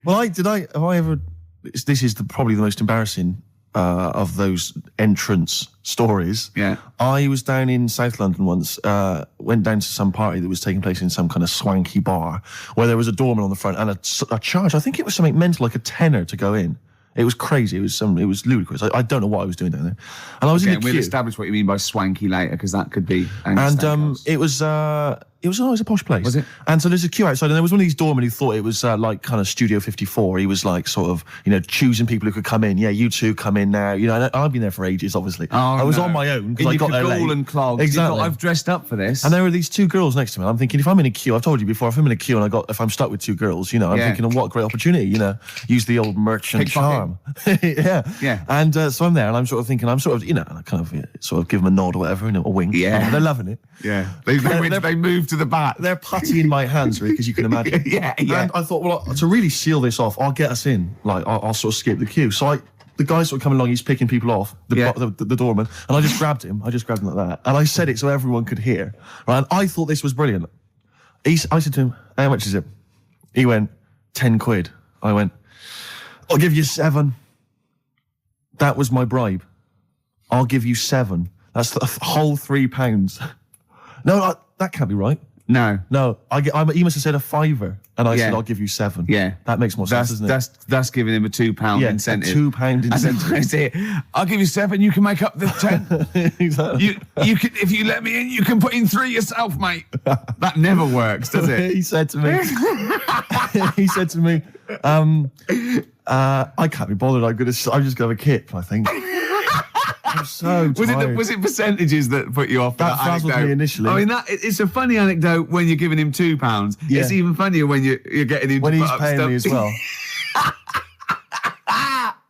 Well, have I ever... This is probably the most embarrassing of those entrance stories. Yeah. I was down in South London once, went down to some party that was taking place in some kind of swanky bar where there was a doorman on the front and a charge. I think it was something mental, like a tenner to go in. It was crazy. It was ludicrous. I don't know what I was doing down there. And I was in the queue. We'll establish what you mean by swanky later, because that could be... And it was a posh place. Was it? And so there's a queue outside, and there was one of these doormen who thought it was like kind of Studio 54. He was like sort of, choosing people who could come in. Yeah, you two come in now. And I've been there for ages, obviously. I was on my own because I got there late. And clogs. Exactly. I've dressed up for this. And there were these two girls next to me. I'm thinking, if I'm in a queue, I've told you before, if I'm in a queue and if I'm stuck with two girls, I'm thinking, oh, what a great opportunity, use the old merchant charm. Yeah. And so I'm there, and I'm sort of thinking, sort of give them a nod or whatever, a wink. Yeah. They're loving it. Yeah. They move to the back. They're putty in my hands, Rick, as you can imagine. Yeah. And I thought, well, to really seal this off, I'll get us in. Like, I'll sort of skip the queue. So the guy sort of coming along, he's picking people off, the doorman, and I just grabbed him. I just grabbed him like that. And I said it so everyone could hear. Right? And I thought this was brilliant. I said to him, how much is it? He went, 10 quid. I went, I'll give you 7. That was my bribe. I'll give you 7. That's the whole £3. No, that can't be right. No. He must have said a £5, and I said, I'll give you 7. Yeah. That makes more sense, doesn't it? That's giving him a £2 incentive. A £2 incentive. I say, I'll give you 7, you can make up the 10. Exactly. You can, if you let me in, you can put in 3 yourself, mate. That never works, does it? He said to me, I can't be bothered, I'm just going to have a kip, I think. I'm so tired. Was it percentages that put you off? That frazzled me initially. I mean, it's a funny anecdote when you're giving him £2. Yeah. It's even funnier when you're getting him when to he's put paying up me stuff. as well.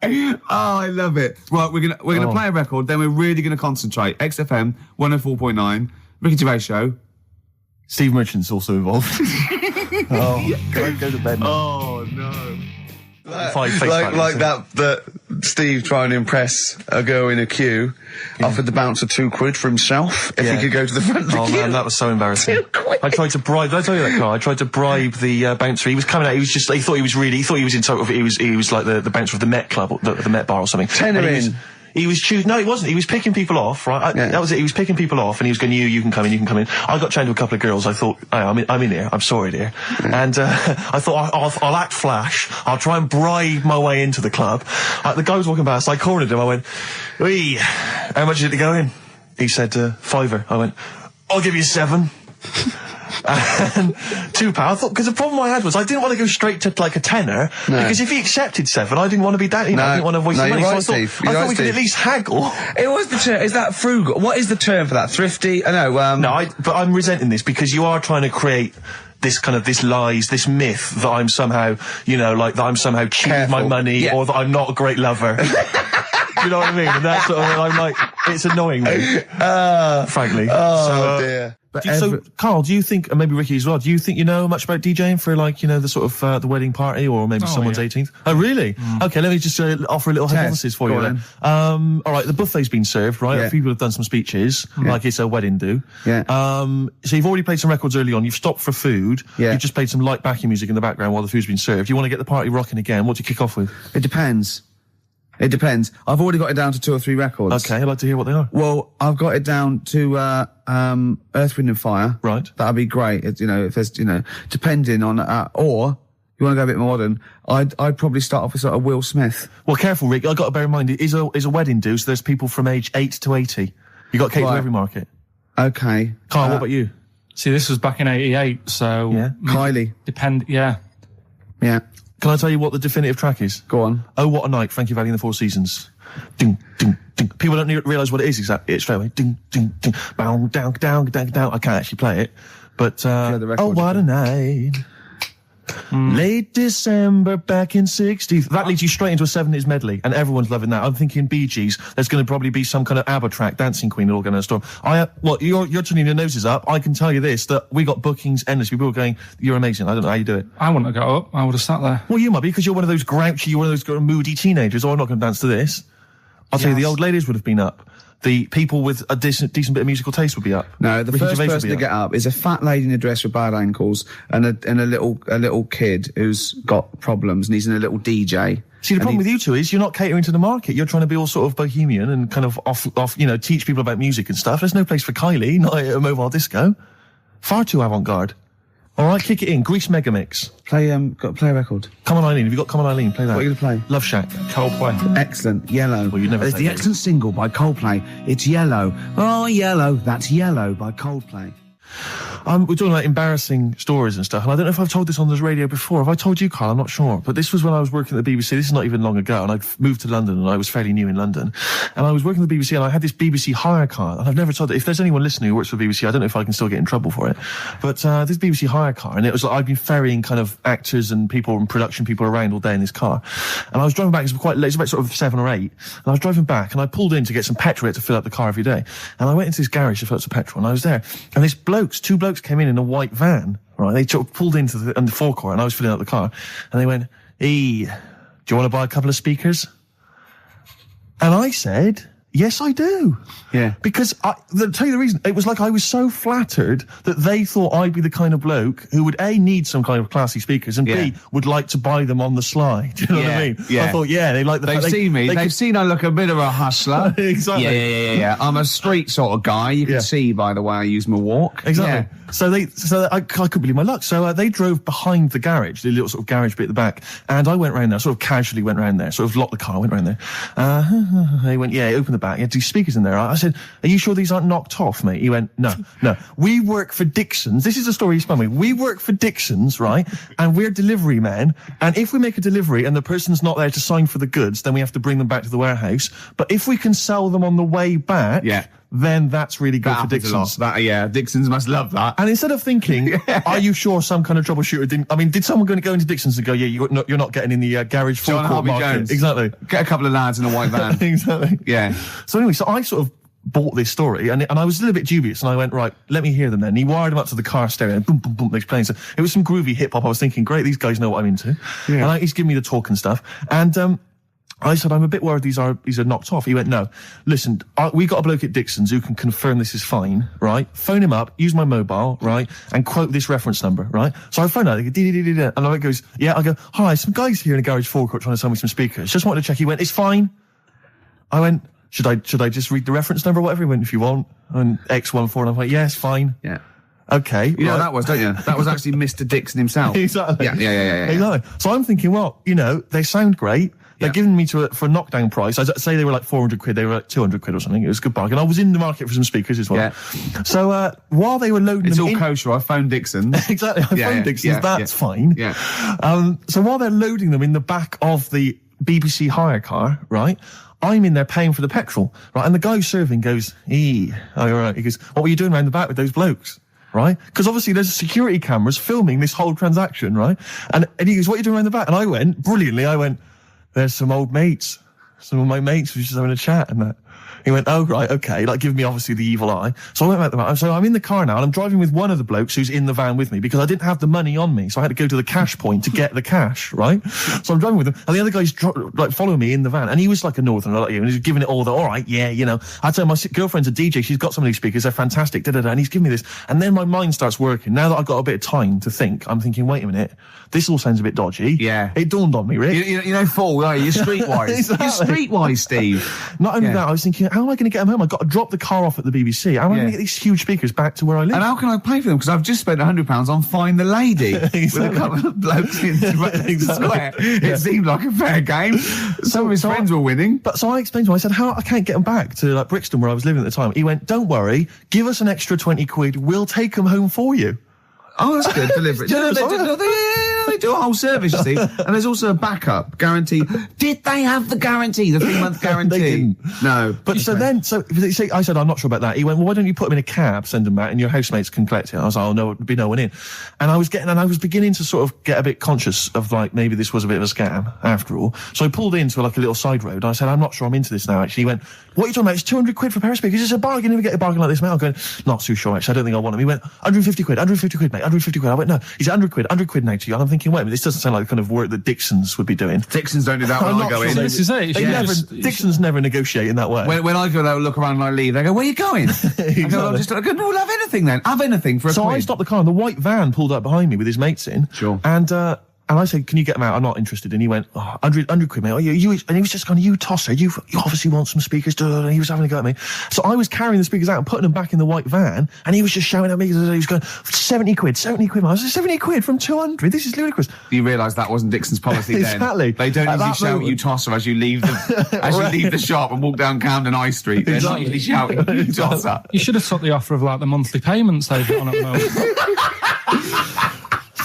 Oh, I love it. Well, we're gonna play a record, then we're really gonna concentrate. XFM 104.9, Ricky Gervais Show. Steve Merchant's also involved. Go to bed now. Oh no. Like that Steve trying to impress a girl in a queue offered the bouncer 2 quid for himself if he could go to the front of the queue. Man, that was so embarrassing. 2 quid. I tried to bribe. Did I tell you that, Carl? I tried to bribe the bouncer. He was coming out. He thought he was in total. He was like the bouncer of the Met Club, or the Met Bar or something. Tenner in. He was choosing. No, he wasn't. He was picking people off, right? That was it. He was picking people off, and he was going, you can come in, you can come in. I got chatting to a couple of girls. I thought, I'm in here. I'm sorry, dear. And I thought, I'll act flash. I'll try and bribe my way into the club. The guy was walking past. I cornered him. I went, "Wee, how much is it to go in?" He said, £5. I went, "I'll give you 7." And £2. I thought, because the problem I had was I didn't want to go straight to like a tenner, because if he accepted 7, I didn't want to be that. I didn't want to waste the money. Right, so I thought we could at least haggle. It was the term. Is that frugal? What is the term for that? Thrifty? I know. But I'm resenting this because you are trying to create this this myth that I'm somehow, that I'm somehow cheating my money, or that I'm not a great lover. Do you know what I mean? And that's sort of, I'm like, it's annoying me, frankly. Oh, dear. So, Carl, do you think, and maybe Ricky as well, do you think you know much about DJing for the sort of the wedding party, or maybe someone's 18th? Oh, really? Okay, let me just offer a little hypothesis for you then. All right, the buffet's been served, right? Yeah. People have done some speeches, like it's a wedding do. Yeah. So you've already played some records early on, you've stopped for food, you've just played some light backing music in the background while the food's been served. You want to get the party rocking again, what do you kick off with? It depends. I've already got it down to 2 or 3 records. Okay, I'd like to hear what they are. Well, I've got it down to Earth, Wind and Fire. Right. That'd be great. If there's, depending on, or you want to go a bit more modern, I'd probably start off with sort of Will Smith. Well, careful, Rick. I've got to bear in mind, it is a wedding do, so there's people from age 8 to 80. You got to cater to every market. Okay. Carl, what about you? See, this was back in 88, so... Yeah. Kylie. Yeah. Can I tell you what the definitive track is? Go on. Oh, What a Night, Frankie Valli and the Four Seasons. Ding, ding, ding. People don't realise what it is exactly. It's straight away. Ding, ding, ding. Bow, down, down, down, down. I can't actually play it. But, Oh, What a Night. Late December back in 60. That leads you straight into a 70s medley, and everyone's loving that. I'm thinking Bee Gees. There's going to probably be some kind of ABBA track, Dancing Queen, all going to storm. You're turning your noses up. I can tell you this, that we got bookings endless. People are going, you're amazing. I don't know how you do it. I wouldn't have got up. I would have sat there. Well, you might be, because you're one of those grouchy, you're one of those moody teenagers. Oh, I'm not going to dance to this. I'll tell you, the old ladies would have been up. the people with a decent bit of musical taste would be up. No, the first person to get up is a fat lady in a dress with bad ankles and a little kid who's got problems and he's in a little DJ. See, the problem with you two is you're not catering to the market. You're trying to be all sort of bohemian and kind of off, teach people about music and stuff. There's no place for Kylie, not at a mobile disco. Far too avant-garde. All right, kick it in. Grease Megamix. Play a record. Come on, Eileen. Have you got Come on, Eileen? Play that. What are you going to play? Love Shack. Coldplay. Excellent. Yellow. Well, you never It's the excellent single by Coldplay. It's Yellow. Oh, Yellow. That's Yellow by Coldplay. We're talking about embarrassing stories and stuff, and I don't know if I've told this on the radio before. Have I told you, Carl? I'm not sure. But this was when I was working at the BBC. This is not even long ago, and I'd moved to London, and I was fairly new in London. And I was working at the BBC, and I had this BBC hire car, and I've never told it. If there's anyone listening who works for the BBC, I don't know if I can still get in trouble for it. But this BBC hire car, and it was like I'd been ferrying kind of actors and people and production people around all day in this car. And I was driving back, it was quite late, it was about sort of 7 or 8, and I was driving back, and I pulled in to get some petrol to fill up the car every day. And I went into this garage to fill up some petrol, and I was there, and two blokes came in a white van, right? They sort of pulled into the forecourt, and I was filling up the car, and they went, "Hey, do you want to buy a couple of speakers?" And I said, "Yes, I do." Yeah. Because I'll tell you the reason. It was like I was so flattered that they thought I'd be the kind of bloke who would A, need some kind of classy speakers, and B, would like to buy them on the sly. Do you know what I mean? Yeah. I thought, they like the They've seen me. They've seen I look a bit of a hustler. Exactly. Yeah. I'm a street sort of guy. You can see by the way I use my walk. Exactly. Yeah. So I couldn't believe my luck. So they drove behind the garage, the little sort of garage bit at the back, and I went round there, sort of casually went round there, sort of locked the car, went round there. They went, open the back. You had 2 speakers in there. I said, "Are you sure these aren't knocked off, mate?" He went, No. We work for Dixon's. This is the story he spun me. We work for Dixon's, right? And we're delivery men. And if we make a delivery and the person's not there to sign for the goods, then we have to bring them back to the warehouse. But if we can sell them on the way back, then that's really good for Dixon's. Dixon's must love that. And instead of thinking, are you sure some kind of troubleshooter didn't... I mean, did someone going to go into Dixon's and go, you're not getting in the garage forecourt market? Jones. Exactly. Get a couple of lads in a white van. Exactly. Yeah. So anyway, I sort of bought this story, and I was a little bit dubious, and I went, right, let me hear them then. And he wired them up to the car stereo, and boom, boom, boom, they're playing. So it was some groovy hip-hop. I was thinking, great, these guys know what I'm into. Yeah. And he's giving me the talk and stuff. And I said, I'm a bit worried these are knocked off. He went, no, listen, we got a bloke at Dixon's who can confirm this is fine, right? Phone him up, use my mobile, right? And quote this reference number, right? So I phone out, they go, and I goes, I go, hi, some guys here in a garage forecourt trying to sell me some speakers. Just wanted to check. He went, it's fine. I went, should I just read the reference number or whatever? He went, if you want. And X14, and I'm like, yes, fine. Yeah. Okay. You know what that was, don't you? That was actually Mr. Dixon himself. Exactly. Yeah. Exactly. So I'm thinking, well, they sound great. They're giving me for a knockdown price. I'd say they were like 400 quid, they were like 200 quid or something. It was a good bargain. I was in the market for some speakers as well. Yeah. So, while they were loading it's them all kosher. I phoned Dixon. Exactly. I phoned Dixon's. That's fine. Yeah. So while they're loading them in the back of the BBC hire car, right? I'm in there paying for the petrol, right? And the guy who's serving goes, all right. He goes, what were you doing around the back with those blokes? Right? Because obviously there's security cameras filming this whole transaction, right? And he goes, what are you doing around the back? And I went, brilliantly, there's some old mates. Some of my mates were just having a chat and that. He went, oh, right, okay, like giving me obviously the evil eye. So I went back to the van. So I'm in the car now and I'm driving with one of the blokes who's in the van with me because I didn't have the money on me. So I had to go to the cash point to get the cash, right? So I'm driving with him and the other guy's following me in the van and he was like a northerner like you and he's giving it all the, all right, yeah, I tell him my girlfriend's a DJ, she's got some of these speakers, they're fantastic, and he's giving me this. And then my mind starts working. Now that I've got a bit of time to think, I'm thinking, wait a minute, this all sounds a bit dodgy. Yeah. It dawned on me, Rick. Fool, are you? You're streetwise. Exactly. You're streetwise, Steve. Not only that, I was thinking, how am I going to get them home? I've got to drop the car off at the BBC. How am I going to get these huge speakers back to where I live? And how can I pay for them? Because I've just spent £100 on Find the Lady with a couple of blokes in the square. It seemed like a fair game. Some of his friends were winning. But so I explained to him, I said, I can't get them back to like Brixton where I was living at the time. He went, don't worry, give us an extra 20 quid, we'll take them home for you. Oh, that's good. Delivery. They do a whole service, you see. And there's also a backup guarantee. Did they have the guarantee, the 3-month guarantee? They didn't. No. But I said, I'm not sure about that. He went, well, why don't you put them in a cab, send them back, and your housemates can collect it? I was like, oh, no, there'd be no one in. And I was beginning to sort of get a bit conscious of like, maybe this was a bit of a scam after all. So I pulled into like a little side road. And I said, I'm not sure I'm into this now, actually. He went, what are you talking about? It's 200 quid for a pair of speakers. It's a bargain. You never get a bargain like this, mate. I'm going, not too sure, actually. I don't think I want them. He went, 150 quid, mate. 150 quid. I went, no. He said, 100 quid now to you. And I'm thinking, thinking, wait a minute, this doesn't sound like the kind of work that Dixons would be doing. Dixons don't do that when I go in. This is it. Dixons never negotiate in that way. When I go there, look around and I leave, they go, where are you going? Exactly. I go, no, we'll have anything then. Have anything for a So quid. I stopped the car and the white van pulled up behind me with his mates in. Sure. And I said, can you get them out? I'm not interested. And he went, 100 quid, mate. Oh, you, and he was just going, you tosser, you obviously want some speakers. And he was having a go at me. So I was carrying the speakers out and putting them back in the white van. And he was just shouting at me. He was going, 70 quid. I was like, 70 quid from 200. This is ludicrous. You realise that wasn't Dixon's policy then. Exactly. They don't usually shout you tosser as you leave the, leave the shop and walk down Camden High Street. They're not usually shouting you tosser. You should have took the offer of like the monthly payments they've got on at the moment.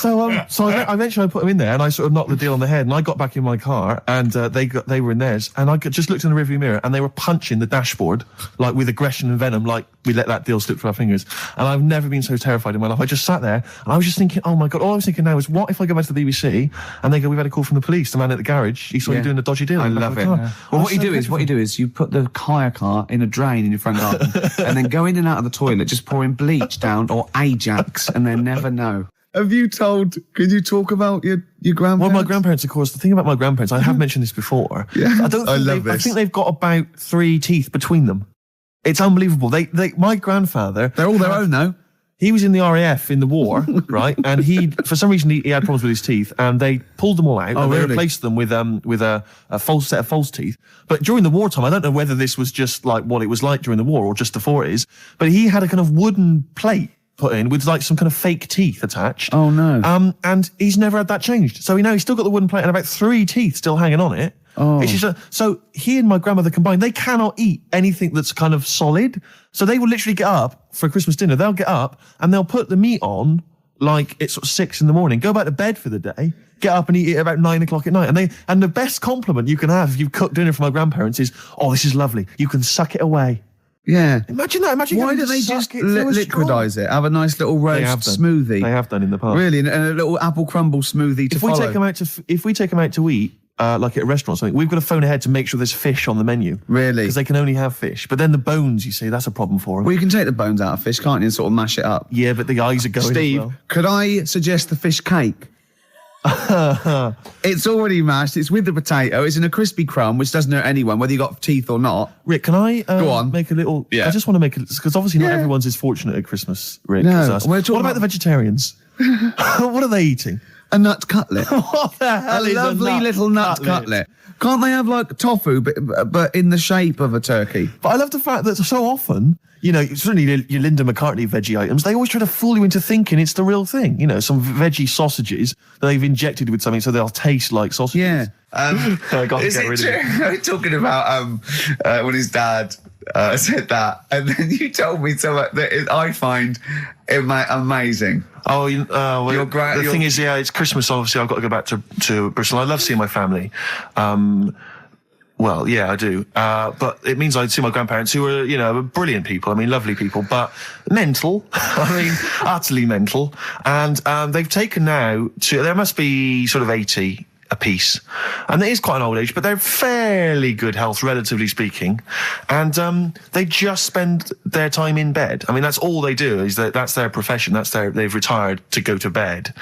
So I eventually put them in there and I sort of knocked the deal on the head and I got back in my car and they were in theirs and I just looked in the rearview mirror and they were punching the dashboard like with aggression and venom, like we let that deal slip through our fingers. And I've never been so terrified in my life. I just sat there and I was just thinking, oh my God, all I was thinking now is what if I go back to the BBC and they go, we've had a call from the police, the man at the garage, he saw you doing a dodgy deal. I love it. Yeah. Well, what you do is you put the hire car in a drain in your front garden and then go in and out of the toilet, just pouring bleach down or Ajax and they never know. Can you talk about your grandparents? Well, my grandparents, of course, the thing about my grandparents, I have mentioned this before. Yeah, I think they've got about 3 teeth between them. It's unbelievable. My grandfather... They're all their own, though. He was in the RAF in the war, right? And for some reason, he had problems with his teeth, and they pulled them all out, and they replaced them with a false set of false teeth. But during the wartime, I don't know whether this was just like what it was like during the war or just the 40s, but he had a kind of wooden plate put in with like some kind of fake teeth attached. Oh no. And he's never had that changed. So he's still got the wooden plate and about 3 teeth still hanging on it. Oh. It's just so he and my grandmother combined, they cannot eat anything that's kind of solid. So they will literally get up for Christmas dinner. They'll get up and they'll put the meat on like it's sort of 6 a.m, go back to bed for the day, get up and eat it about 9 o'clock at night. And the best compliment you can have if you've cooked dinner for my grandparents is, oh, this is lovely. You can suck it away. Yeah. Imagine that. Why don't they just liquidise it? Have a nice little roast smoothie. They have done in the past. Really, and a little apple crumble smoothie to follow. If we take them out to eat, like at a restaurant or something, we've got to phone ahead to make sure there's fish on the menu. Really? Because they can only have fish. But then the bones, you see, that's a problem for them. Well, you can take the bones out of fish, can't you, and sort of mash it up? Yeah, but the eyes are going Steve, as well. Could I suggest the fish cake? It's already mashed. It's with the potato. It's in a crispy crumb, which doesn't hurt anyone, whether you got teeth or not. Rick, can I go on? Make a little... Yeah. I just want to make it... Because obviously not everyone's as fortunate at Christmas, Rick, no. as us. What about the vegetarians? What are they eating? A nut cutlet. What the hell is a lovely little nut cutlet. Can't they have like tofu, but in the shape of a turkey? But I love the fact that so often, certainly your Linda McCartney veggie items, they always try to fool you into thinking it's the real thing. Some veggie sausages that they've injected with something so they'll taste like sausages. Yeah. Is it true? Talking about when his dad said that, and then you told me something that I find amazing. Oh, the thing is, it's Christmas. Obviously, I've got to go back to Bristol. I love seeing my family. Well, yeah, I do. But it means I see my grandparents who are, brilliant people. I mean, lovely people, but mental. I mean, utterly mental. And they've taken now there must be sort of 80 a piece. And it is quite an old age, but they're fairly good health, relatively speaking. And they just spend their time in bed. I mean, that's all they do, is that's their profession. They've retired to go to bed.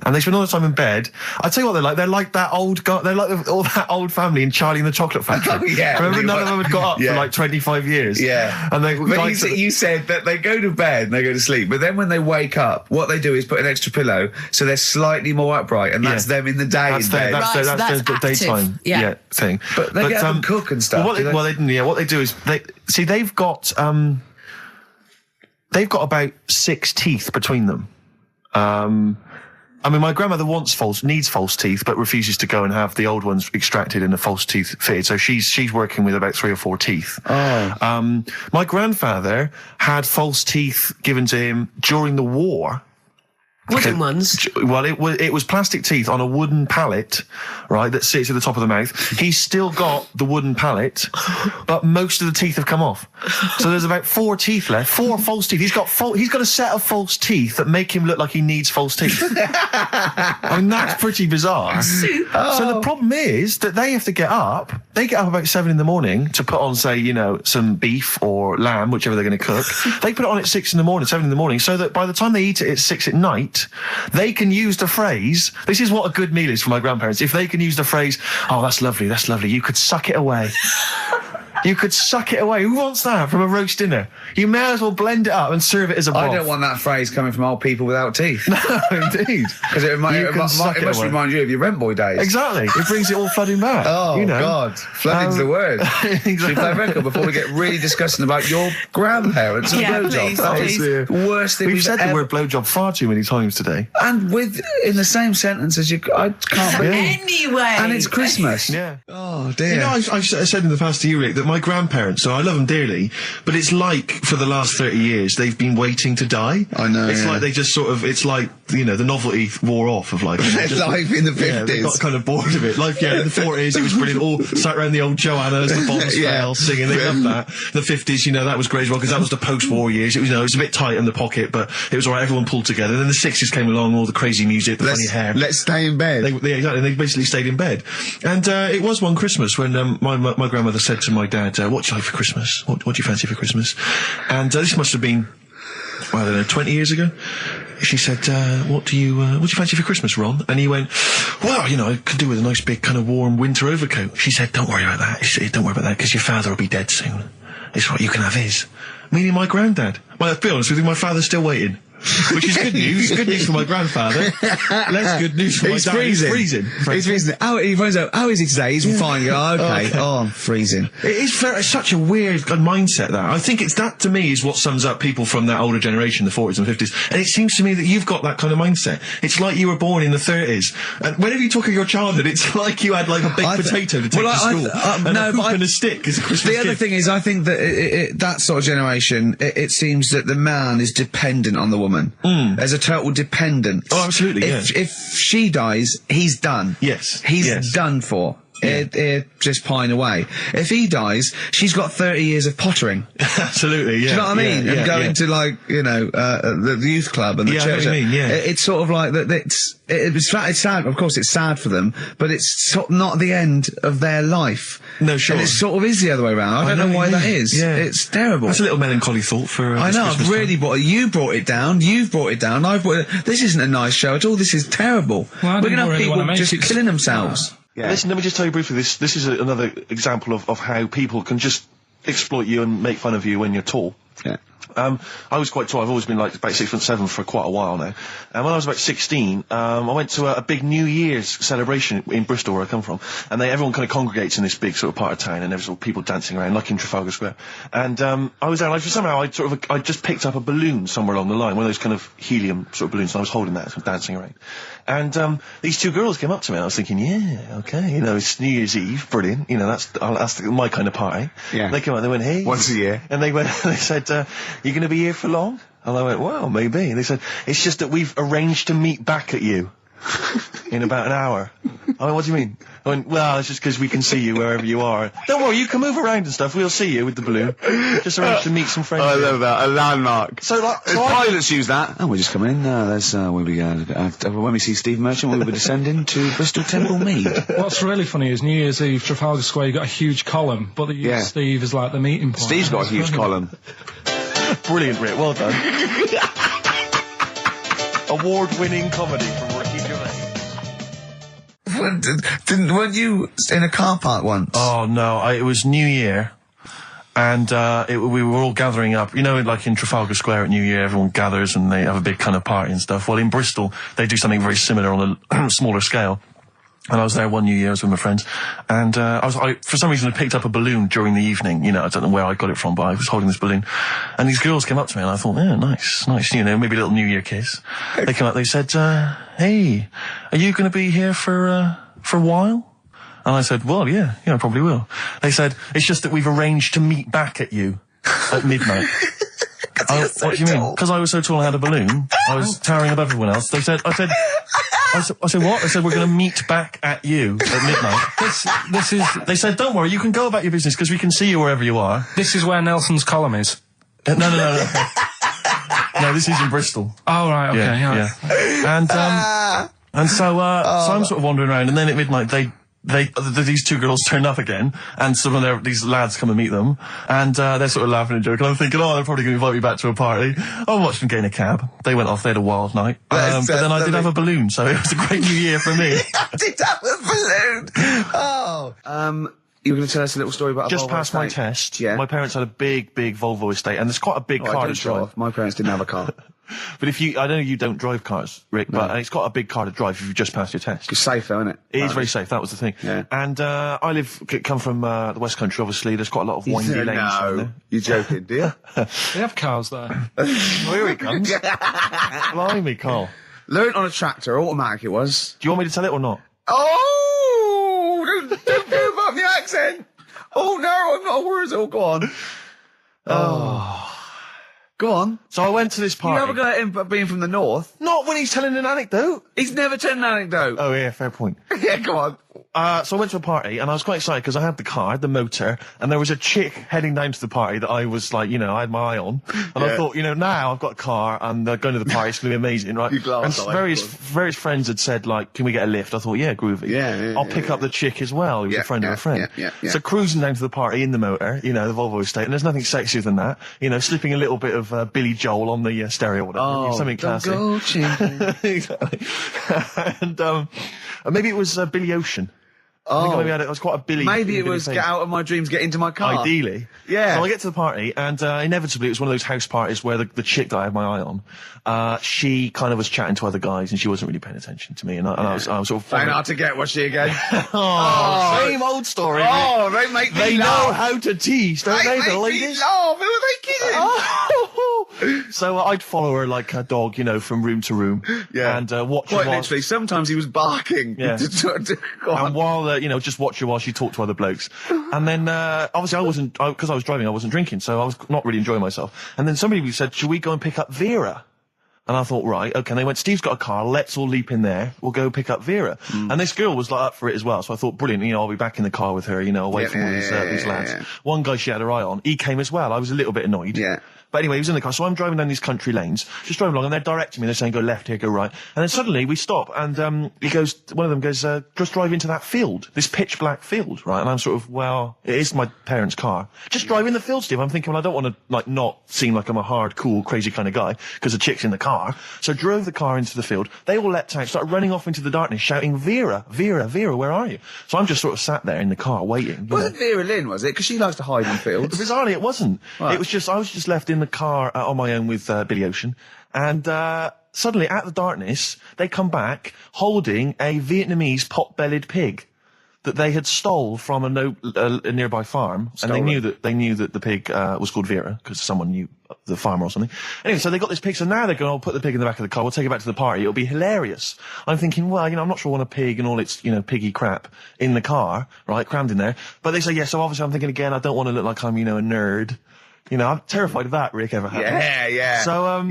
And they spend all the time in bed. I tell you what they're like. They're like that old guy, they're like all that old family in Charlie and the Chocolate Factory. Oh, yeah. Remember, none of them had got up for like 25 years. Yeah. And you said that they go to bed and they go to sleep, but then when they wake up, what they do is put an extra pillow so they're slightly more upright, and that's them in the day in bed. That's the daytime thing. But they get up and cook and stuff. What they do is they've got about 6 teeth between them. I mean, my grandmother needs false teeth, but refuses to go and have the old ones extracted and the false teeth fitted. So she's working with about 3 or 4 teeth. Oh. My grandfather had false teeth given to him during the war. Wooden ones? Well, it was plastic teeth on a wooden pallet, right, that sits at the top of the mouth. He's still got the wooden pallet, but most of the teeth have come off. So there's about 4 teeth left, 4 false teeth. He's got a set of false teeth that make him look like he needs false teeth. I mean, that's pretty bizarre. So the problem is that they have to get up. They get up about 7 a.m. to put on, say, some beef or lamb, whichever they're going to cook. They put it on at 6 a.m, 7 a.m, so that by the time they eat it at 6 at night, eat, they can use the phrase, this is what a good meal is for my grandparents, if they can use the phrase, oh, that's lovely, you could suck it away. You could suck it away. Who wants that from a roast dinner? You may as well blend it up and serve it as a broth. I don't want that phrase coming from old people without teeth. No, indeed. Because it must remind you of your rent boy days. Exactly. It brings it all flooding back. Oh, God. Flooding's the word. Exactly. Should we play a record before we get really disgusting about your grandparents and blowjobs? That is the worst thing we've said the word blowjob far too many times today. And in the same sentence as you... I can't believe. Anyway. And it's Christmas. Yeah. Oh, dear. You know, I've said in the past to you, Rick, that my grandparents, so I love them dearly, but it's like for the last 30 years they've been waiting to die. I know. It's like they just sort of, it's like, you know, the novelty wore off of life. Life in the 50s. Yeah, they got kind of bored of it. Life, in the 40s, it was brilliant. All sat around the old Joanna as the bombs fell, singing. They loved that. The 50s, you know, that was great as well, because that was the post-war years. It was, you know, it was a bit tight in the pocket, but it was all right. Everyone pulled together. Then the 60s came along, all the crazy music, the funny hair. Let's stay in bed. Exactly. They basically stayed in bed. And it was one Christmas when my grandmother said to my dad, what do you like for Christmas? What do you fancy for Christmas? And this must have been, well, I don't know, 20 years ago. She said, what do you fancy for Christmas, Ron? And he went, well, you know, I could do with a nice big kind of warm winter overcoat. She said, don't worry about that. She said, don't worry about that, because your father will be dead soon. It's right, you can have his. Meaning my granddad. Well, to be honest with you, my father's still waiting. Which is good news. Good news for my grandfather. Less good news for my dad. He's freezing. He's freezing. He finds out, how is he today? He's fine. Oh, okay. Oh, I'm freezing. It's such a weird mindset, that. I think that, to me, is what sums up people from that older generation, the 40s and 50s. And it seems to me that you've got that kind of mindset. It's like you were born in the 30s. And whenever you talk of your childhood, it's like you had like a baked potato to take to school. And a hoop and a stick as a Christmas gift. The other thing is, I think that that sort of generation, it seems that the man is dependent on the woman. There's a total dependence. Oh, absolutely, If she dies, he's done. Yes. He's done for. Just pine away. If he dies, she's got 30 years of pottering. Absolutely, yeah. Do you know what I mean? Yeah, and going to, like, you know, the youth club and the church. I mean, It's sort of like that. It's sad. Of course, it's sad for them, but it's not the end of their life. No, sure. And it sort of is the other way around. I don't know why that is. Yeah. It's terrible. That's a little melancholy thought for. I know. I've really you brought it down. You've brought it down. I've brought it. This isn't a nice show at all. This is terrible. Well, we're going to have people just killing themselves. Yeah. Listen, let me just tell you briefly, this is another example of how people can just exploit you and make fun of you when you're tall. Yeah. I was quite tall. I've always been like about 6'7" for quite a while now. And when I was about 16, I went to a big New Year's celebration in Bristol, where I come from. And everyone kind of congregates in this big sort of part of town, and there's sort of people dancing around, like in Trafalgar Square. And I was there, like, somehow I just picked up a balloon somewhere along the line, one of those kind of helium sort of balloons, and I was holding that, sort of dancing around. And these two girls came up to me, and I was thinking, yeah, okay, you know, it's New Year's Eve, brilliant, you know, that's my kind of party. Yeah. They came up, they went, hey. Once a year. And they said, you going to be here for long? And I went, well, maybe. And they said, it's just that we've arranged to meet back at you in about an hour. I went, what do you mean? I went, well, it's just because we can see you wherever you are. Don't worry, you can move around and stuff. We'll see you with the balloon. Just arranged to meet some friends. I love that. A landmark. So, like, pilots use that. Oh, we're just coming in. When we see Steve Merchant, we'll be descending to Bristol Temple Mead. What's really funny is New Year's Eve, Trafalgar Square, you got a huge column, but they use Steve as like the meeting point. Steve's got a huge column. Brilliant, Rick. Well done. Award-winning comedy from Ricky Gervais. Weren't you in a car park once? Oh, no. It was New Year. And we were all gathering up. You know, like in Trafalgar Square at New Year, everyone gathers and they have a big kind of party and stuff. Well, in Bristol, they do something very similar on a smaller scale. And I was there one New Year, I was with my friends, and I for some reason I picked up a balloon during the evening. You know, I don't know where I got it from, but I was holding this balloon, and these girls came up to me, and I thought, yeah, nice, you know, maybe a little New Year kiss. They came up, they said, hey, are you going to be here for a while? And I said, well, yeah, I probably will. They said, it's just that we've arranged to meet back at you at midnight. What do you mean? Because I was so tall and had a balloon, I was towering above everyone else. I said, what? I said, we're going to meet back at you at midnight. They said, don't worry, you can go about your business because we can see you wherever you are. This is where Nelson's column is. No. No, this is in Bristol. Oh, right, okay, yeah. And so I'm sort of wandering around, and then at midnight these two girls turn up again, and some of these lads come and meet them, and they're sort of laughing and joking. I'm thinking, they're probably going to invite me back to a party. I watched them get in a cab. They went off. They had a wild night. But then I did have a balloon, so it was a great New Year for me. I did have a balloon. Oh. You were going to tell us a little story about just past my test. Yeah. My parents had a big Volvo estate, and there's quite a big car to drive. My parents didn't have a car. But I know you don't drive cars, Rick, but it's got a big car to drive if you've just passed your test. It's safe though, isn't it? It is very safe, that was the thing. Yeah. And come from the West Country, obviously, there's quite a lot of windy lanes. No, you're joking, do you? They have cars there. Well, here he comes. Blimey, Carl. Learned on a tractor, automatic it was. Do you want me to tell it or not? Oh! Don't give up the accent! Oh no, I'm not a word. Oh, go on. Oh. Go on. So I went to this party. You never got him being from the north. Not when he's telling an anecdote. He's never telling an anecdote. Oh yeah, fair point. Yeah, go on. So I went to a party, and I was quite excited because I had the car, the motor, and there was a chick heading down to the party that I was like, I had my eye on. And I thought, now I've got a car, and going to the party, it's going to be amazing, right? And various friends had said, like, can we get a lift? I thought, yeah, groovy. Yeah, I'll pick up the chick as well, who was a friend of a friend. Yeah. So cruising down to the party in the motor, the Volvo estate, and there's nothing sexier than that. Slipping a little bit of Billy Joel on the stereo or whatever. Something classic. Exactly. And maybe it was Billy Ocean. I think maybe it was quite a Billy. Maybe it was Get Out of My Dreams, Get Into My Car. Ideally. Yeah. So I get to the party, and inevitably it was one of those house parties where the chick that I had my eye on, she kind of was chatting to other guys, and she wasn't really paying attention to me, and I was sort of... Playing hard to get, was she again? Same old story. Oh, they make me They laugh. know how to tease, don't they, the ladies? They make me laugh. Who are they kidding? So I'd follow her like a dog, from room to room. Yeah. And watch Quite her literally. Sometimes he was barking. Yeah. And while, just watch her while she talked to other blokes. And then, obviously because I was driving, I wasn't drinking, so I was not really enjoying myself. And then somebody said, should we go and pick up Vera? And I thought, right, okay. And they went, Steve's got a car, let's all leap in there, we'll go pick up Vera. And this girl was like up for it as well, so I thought, brilliant, I'll be back in the car with her, away from all these lads. Yeah. One guy she had her eye on, he came as well, I was a little bit annoyed. Yeah. But anyway, he was in the car, so I'm driving down these country lanes, just driving along, and they're directing me, they're saying, go left here, go right. And then suddenly we stop, and one of them goes, just drive into that field, this pitch black field, right? And I'm sort of, well, it is my parents' car. Just drive in the field, Steve. I'm thinking, well, I don't want to, not seem like I'm a hard, cool, crazy kind of guy, because the chick's in the car. So drove the car into the field. They all leapt out, started running off into the darkness, shouting, Vera, Vera, Vera, where are you? So I'm just sort of sat there in the car, waiting. Wasn't Vera Lynn, was it? Because she likes to hide in fields. Bizarrely, it wasn't. Right. It was just, I was just left in the car on my own with Billy Ocean, and suddenly, out of the darkness, they come back holding a Vietnamese pot-bellied pig that they had stole from a nearby farm, and they knew that the pig was called Vera because someone knew the farmer or something. Anyway, so they got this pig, so now they're going, I'll put the pig in the back of the car, we'll take it back to the party, it'll be hilarious. I'm thinking, well, I'm not sure I want a pig and all its, piggy crap in the car, right, crammed in there. But they say, yeah, so obviously I'm thinking again, I don't want to look like I'm, a nerd. I'm terrified of that, Rick, ever happened. Yeah. So,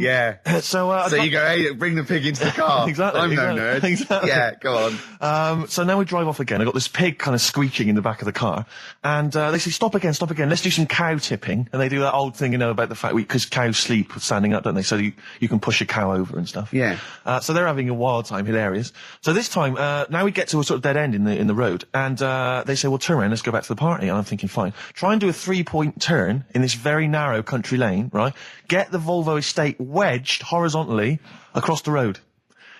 So you go, hey, bring the pig into the car. Exactly. I'm no nerd. Exactly. Yeah, go on. So now we drive off again. I got this pig kind of screeching in the back of the car. And, they say, stop again. Let's do some cow tipping. And they do that old thing, about the fact because cows sleep standing up, don't they? So you can push a cow over and stuff. Yeah. So they're having a wild time, hilarious. So this time, now we get to a sort of dead end in the road. And, they say, well, turn around, let's go back to the party. And I'm thinking, fine. Try and do a 3-point turn in this very narrow country lane, right? Get the Volvo estate wedged horizontally across the road.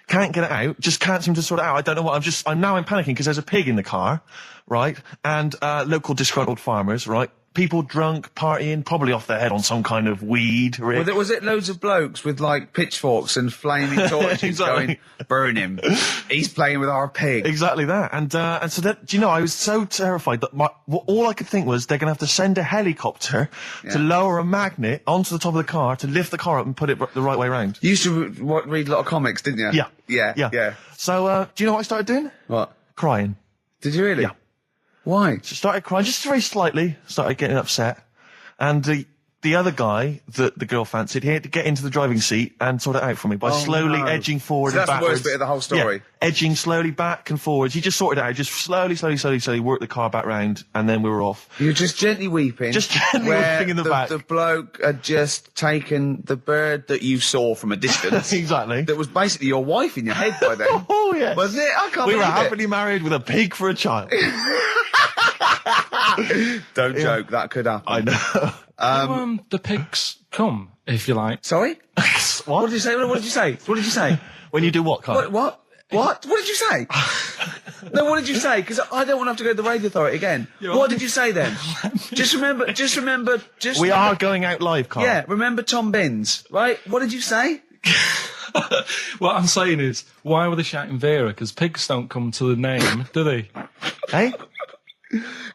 Can't get it out, just can't seem to sort it out. I don't know what, I'm panicking because there's a pig in the car, right? And, local disgruntled farmers, right? People drunk, partying, probably off their head on some kind of weed. Rick. Was it loads of blokes with pitchforks and flaming torches Exactly. going, burn him. He's playing with our pig. Exactly that. And so that, I was so terrified that all I could think was they're going to have to send a helicopter to lower a magnet onto the top of the car to lift the car up and put it the right way around. You used to read a lot of comics, didn't you? Yeah. So, do you know what I started doing? What? Crying. Did you really? Yeah. Why? So started crying, just very slightly, started getting upset. And the other guy that the girl fancied, he had to get into the driving seat and sort it out for me by slowly edging forward So and that's backwards. the worst bit of the whole story. Yeah, edging slowly back and forwards. He just sorted it out, just slowly worked the car back round, and then we were off. You're just gently weeping. Just gently where weeping in the back. The bloke had just taken the bird that you saw from a distance. Exactly. That was basically your wife in your head by then. Oh, yes. Wasn't it? I can't We were believe it. happily married with a pig for a child. Don't joke, that could happen. I know. The pigs come, if you like. Sorry? What? What did you say? What did you say? What did you say? When you do what, Carl? What? What did you say? No, what did you say? Because I don't want to have to go to the radio authority again. What did you say then? Just remember. We are going out live, Carl. Yeah, remember Tom Binns, right? What did you say? What I'm saying is, why were they shouting Vera? Because pigs don't come to the name, do they? Hey?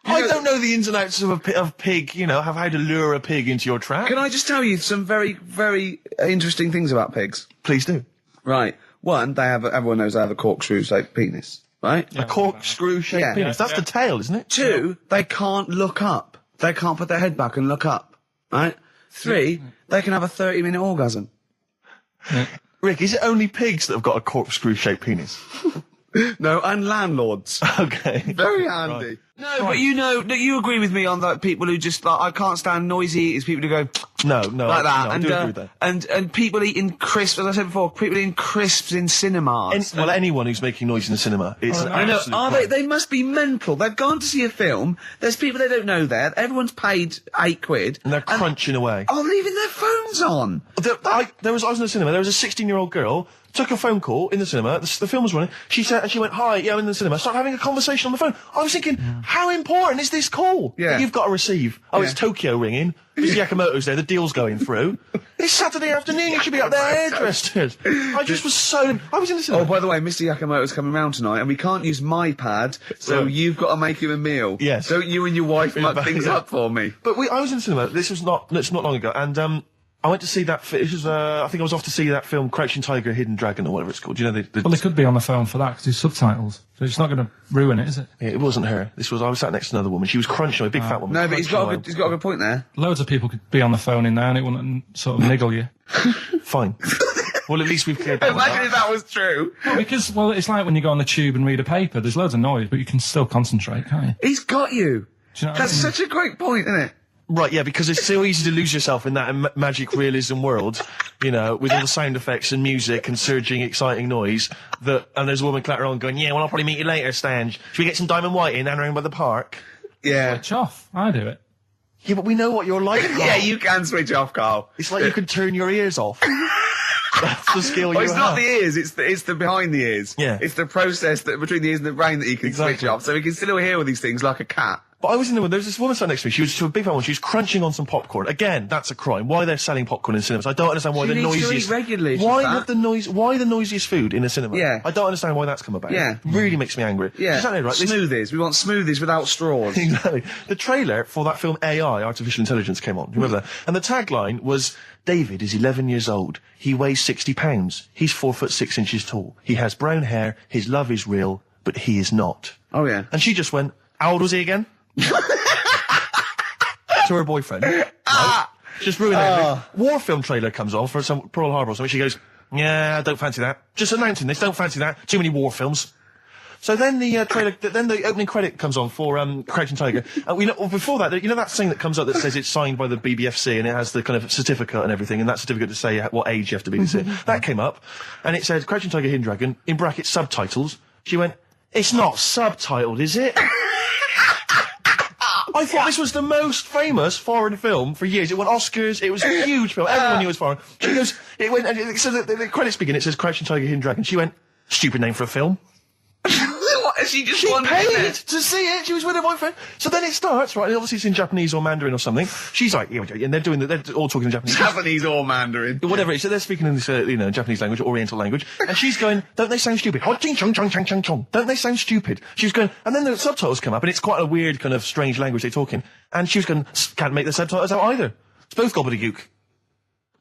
I don't know the ins and outs of pig, how to lure a pig into your trap. Can I just tell you some very, very interesting things about pigs? Please do. Right. One, everyone knows they have a corkscrew-shaped penis, right? A corkscrew-shaped penis. That's the tail, isn't it? Two, they can't look up. They can't put their head back and look up, right? Three, they can have a 30-minute orgasm. Rick, is it only pigs that have got a corkscrew-shaped penis? No, and landlords. Okay. Very handy. Right. No, but you agree with me on that. People who just I can't stand noisy eaters. People who go No, like that, I and do agree with that. and people eating crisps. As I said before, people eating crisps in cinemas. Anyone who's making noise in the cinema, it's an I know. absolute Are crime. they must be mental. They've gone to see a film. There's people they don't know there. Everyone's paid £8. And they're crunching away. Oh, leaving their phones on. I was in the cinema. There was a 16-year-old girl. Took a phone call in the cinema. The film was running. She went, "Hi, yeah, I'm in the cinema." Started having a conversation on the phone. I was thinking, how important is this call that you've got to receive? Oh, it's Tokyo ringing. Mr. Yakamoto's there. The deal's going through. It's Saturday afternoon. You should be up there hairdressed. I was in the cinema. Oh, by the way, Mr. Yakamoto's coming round tonight, and we can't use my pad, so you've got to make him a meal. Yes. Don't you and your wife muck things up for me? But I was in the cinema. It's not long ago, and I went to see that. I think I was off to see that film, Crouching Tiger, Hidden Dragon, or whatever it's called. You know, Well, they could be on the phone for that because there's subtitles, so it's not going to ruin it, is it? It wasn't her. I was sat next to another woman. She was crunching, a big fat woman. No, but he's got a good point there. Loads of people could be on the phone in there and it wouldn't sort of niggle you. Fine. Well, at least we've cleared that. Imagine if that was true. No, because, it's like when you go on the tube and read a paper, there's loads of noise, but you can still concentrate, can't you? He's got you. Do you know what That's I mean? such a great point, isn't it? Right, yeah, because it's so easy to lose yourself in that magic realism world, with all the sound effects and music and surging, exciting noise, and there's a woman clattering on going, "Yeah, well, I'll probably meet you later, Stange. Should we get some Diamond White in and around by the park?" Yeah. Switch off. I do it. Yeah, but we know what you're like, Carl. Yeah, you can switch off, Carl. It's like you can turn your ears off. That's the skill you Well, it's have. not the ears, it's the behind the ears. Yeah. It's the process between the ears and the brain that you can switch off, so we can still hear all these things like a cat. But I was in there, there was this woman sat next to me, she was a big fat one, she was crunching on some popcorn. Again, that's a crime. Why they're selling popcorn in cinemas? I don't understand why She the needs to noisiest... eat regularly, she's Why fat. the noisiest food in a cinema? Yeah. I don't understand why that's come about. Yeah. Really makes me angry. Yeah. She's right. Smoothies. We want smoothies without straws. Exactly. The trailer for that film AI, Artificial Intelligence, came on. Remember that? And the tagline was, "David is 11 years old. He weighs 60 pounds. He's 4'6" tall. He has brown hair. His love is real, but he is not." Oh, yeah. And she just went, "How old was he again?" To her boyfriend. Right? Just ruined everything. War film trailer comes on for some Pearl Harbor or something. She goes, "Yeah, I don't fancy that. Just announcing this, don't fancy that. Too many war films." So then the trailer, then the opening credit comes on for Crouching Tiger. And before that, that thing that comes up that says it's signed by the BBFC and it has the kind of certificate and everything, and that certificate to say what age you have to be to see it. That came up, and it said Crouching Tiger, Hidden Dragon, in brackets subtitles. She went, "It's not subtitled, is it?" I thought this was the most famous foreign film for years. It won Oscars. It was a huge film. Everyone knew it was foreign. She goes, it went, and so the credits begin. It says Crouching Tiger, Hidden Dragon. She went, "Stupid name for a film." What? She just She wanted paid it. to see it. She was with her boyfriend. So then it starts, right? And obviously it's in Japanese or Mandarin or something. She's like, yeah, and they're all talking in Japanese. Japanese or Mandarin. Whatever it is. So they're speaking in this, Japanese language, Oriental language. And she's going, "Don't they sound stupid? Hot ching chong chong chong chong chong. Don't they sound stupid?" She was going, and then the subtitles come up, and it's quite a weird kind of strange language they're talking. And she was going, "Can't make the subtitles out either. It's both gobbledygook."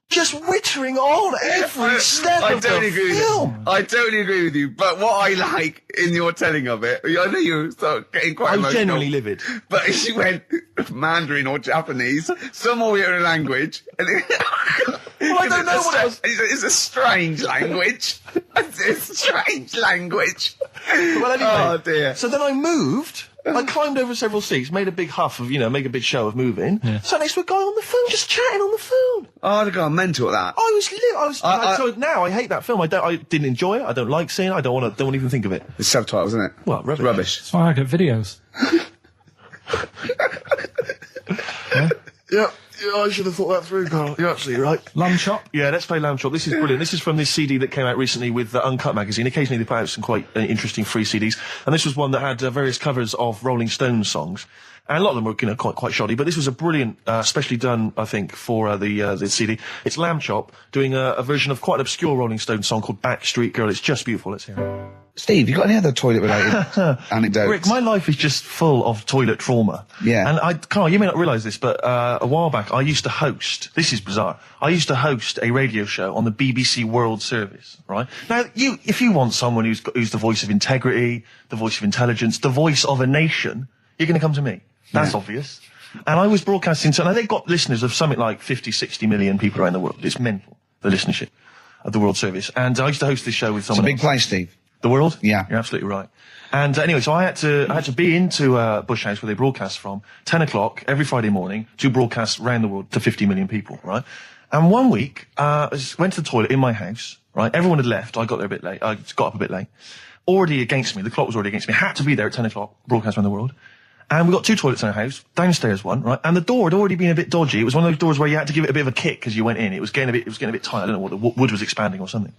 Just wittering on every step of the film. I totally agree with you. But what I like in your telling of it, I know you start getting quite I'm emotional. genuinely livid. But she went, Mandarin or Japanese, some weird language. Well, I don't know what it was. It's a strange language. It's a strange language. Well, anyway. Oh, dear. So then I moved. I climbed over several seats, made a big huff of, make a big show of moving. Yeah. Sat next to a guy on the phone, just chatting on the phone. Oh, I'd have gone mental at that. So now I hate that film. I didn't enjoy it. I don't like seeing it. I don't want to even think of it. It's subtitles, isn't it? Well, rubbish. That's why I get videos. Yeah, I should have thought that through, Carl. You're absolutely right. Lamb Chop? Yeah, let's play Lamb Chop. This is brilliant. This is from this CD that came out recently with Uncut magazine. Occasionally they put out some quite interesting free CDs. And this was one that had various covers of Rolling Stones songs. And a lot of them were, quite shoddy, but this was a brilliant, specially done, I think, for the CD. It's Lamb Chop doing a version of quite an obscure Rolling Stones song called Backstreet Girl. It's just beautiful. Let's hear it. Steve, you got any other toilet-related anecdotes? Rick, my life is just full of toilet trauma. Yeah. And Carl, you may not realise this, but a while back I used to host, this is bizarre, I used to host a radio show on the BBC World Service, right? Now, if you want someone who's the voice of integrity, the voice of intelligence, the voice of a nation, you're going to come to me. That's obvious. And I was broadcasting, so now they've got listeners of something like 50, 60 million people around the world. It's mental, the listenership of the World Service. And I used to host this show with someone It's a big place, Steve. The World? Yeah. You're absolutely right. And anyway, so I had to be into Bush House where they broadcast from 10 o'clock every Friday morning to broadcast around the world to 50 million people, right? And one week, I went to the toilet in my house, right? Everyone had left. I got there a bit late. I got up a bit late. Already against me. The clock was already against me. Had to be there at 10 o'clock, broadcast around the world. And we got 2 toilets in our house, downstairs one, right? And the door had already been a bit dodgy. It was one of those doors where you had to give it a bit of a kick as you went in. It was getting a bit tight. I don't know what the wood was expanding or something.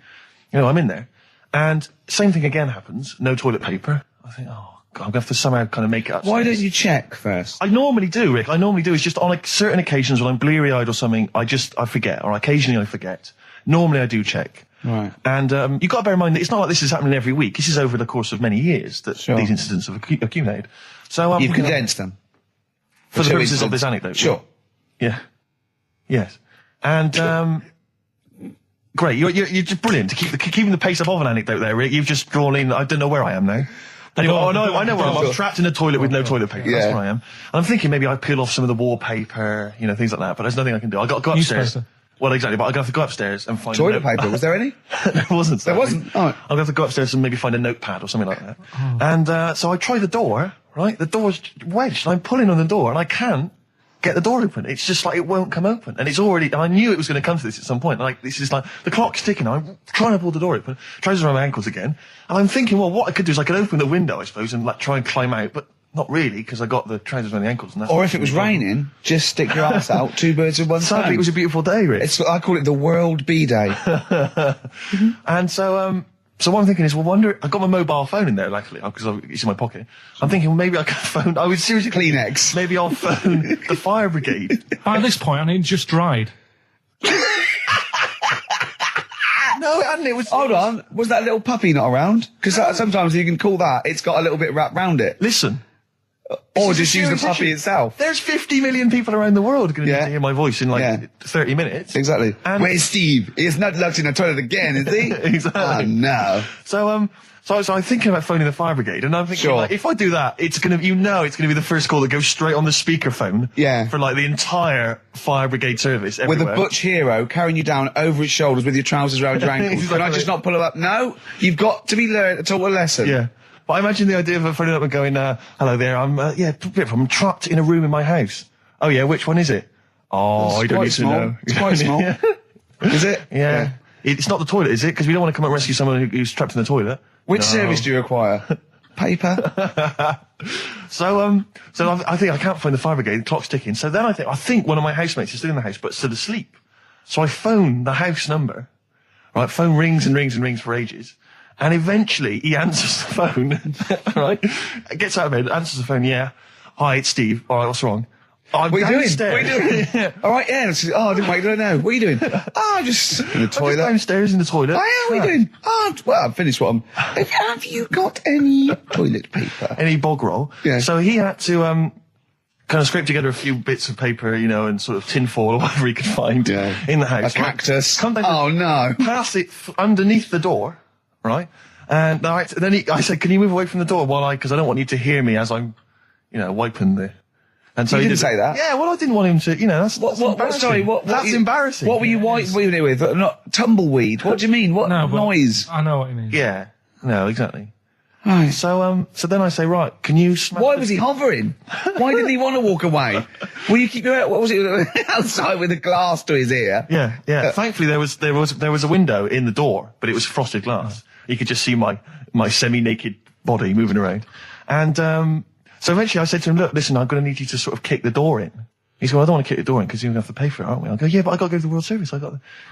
I'm in there. And same thing again happens. No toilet paper. I think, oh, God, I'm going to have to somehow kind of make it up. Why don't you check first? I normally do, Rick. It's just on certain occasions when I'm bleary-eyed or something, I forget, or occasionally I forget. Normally I do check. Right. And you've got to bear in mind that it's not like this is happening every week. This is over the course of many years that these incidents have accumulated. So you've condensed them. For the purposes of this anecdote. Sure. Yeah. Yes. And great. You're just brilliant. Keeping the pace up of an anecdote there, Rick. You've just drawn in. I don't know where I am now. Anyway, I know where I am. I'm trapped in a toilet with no toilet paper. That's where I am. And I'm thinking maybe I peel off some of the wallpaper, things like that. But there's nothing I can do. I got to go upstairs. Well, exactly. But I have to go upstairs and find toilet paper. Was there any? There wasn't. There wasn't. Oh. I'll have to go upstairs and maybe find a notepad or something like that. Oh. And so I try the door. Right, the door's wedged. And I'm pulling on the door, and I can't get the door open. It's just like it won't come open, and it's already. And I knew it was going to come to this at some point. Like this is like the clock's ticking. I'm trying to pull the door open, trousers around my ankles again, and I'm thinking, well, what I could do is I could open the window, I suppose, and try and climb out, but not really because I got the trousers around the ankles. And that's or if it was raining, just stick your ass out. 2 birds with one stone. Sadly, it was a beautiful day, Rick. I call it the World Bee Day. And so. So what I'm thinking is, I got my mobile phone in there, luckily, because it's in my pocket. I'm thinking, well, maybe I can phone, I would seriously... Kleenex. Maybe I'll phone the fire brigade. At this point, I mean, just dried. No, it hadn't. It was... Hold on. Was that little puppy not around? Because sometimes you can call that, it's got a little bit wrapped round it. Listen. Or just use the puppy itself. There's 50 million people around the world going to hear my voice in 30 minutes. Exactly. And where's Steve? He's not locked in a toilet again, is he? Exactly. Oh, no. So I'm thinking about phoning the fire brigade, and I'm thinking, like, if I do that, it's going to be the first call that goes straight on the speakerphone. Yeah. For like the entire fire brigade service everywhere. With a butch hero carrying you down over his shoulders with your trousers around your ankles. Exactly. Can I just not pull him up? No. You've got to be taught a lesson. Yeah. But I imagine the idea of phoning up and going, hello there, I'm trapped in a room in my house. Oh yeah, which one is it? Oh, I don't need to know. It's quite small. Is it? Yeah. It's not the toilet, is it? Because we don't want to come and rescue someone who's trapped in the toilet. Which service do you require? Paper? So I think I can't find the fire brigade, the clock's ticking. So then I think one of my housemates is still in the house, but still asleep. So I phone the house number. Right, phone rings and rings and rings for ages. And eventually he answers the phone, right? Gets out of bed, answers the phone, yeah. Hi, it's Steve. All right, what's wrong? What are you doing? What are you doing? Yeah. All right, yeah. I didn't wait, don't know. What are you doing? Just in the toilet. Just downstairs in the toilet. Oh, yeah, what are you doing? Well, I've finished what I'm... Have you got any toilet paper? Any bog roll? Yeah. So he had to, kind of scrape together a few bits of paper, and sort of tinfoil or whatever he could find in the house. A cactus. Right? Oh, no. Pass it underneath the door. Right? And then I said, can you move away from the door because I don't want you to hear me as I'm, wiping the And so you he didn't say that? Yeah, well, I didn't want him to, that's embarrassing. Sorry, that's embarrassing. What were you wiping it with? Not tumbleweed. What do you mean? What noise? I know what you mean. Yeah. No, exactly. Right. So then I say, right, can you smash Why was he hovering? Why didn't he want to walk away? Will you keep what was it outside with a glass to his ear? Yeah. Thankfully there was a window in the door, but it was frosted glass. You could just see my semi-naked body moving around. And so eventually I said to him, look, listen, I'm going to need you to sort of kick the door in. He said, well, I don't want to kick the door in because you're going to have to pay for it, aren't we? I go, yeah, but I got to go to the World Service.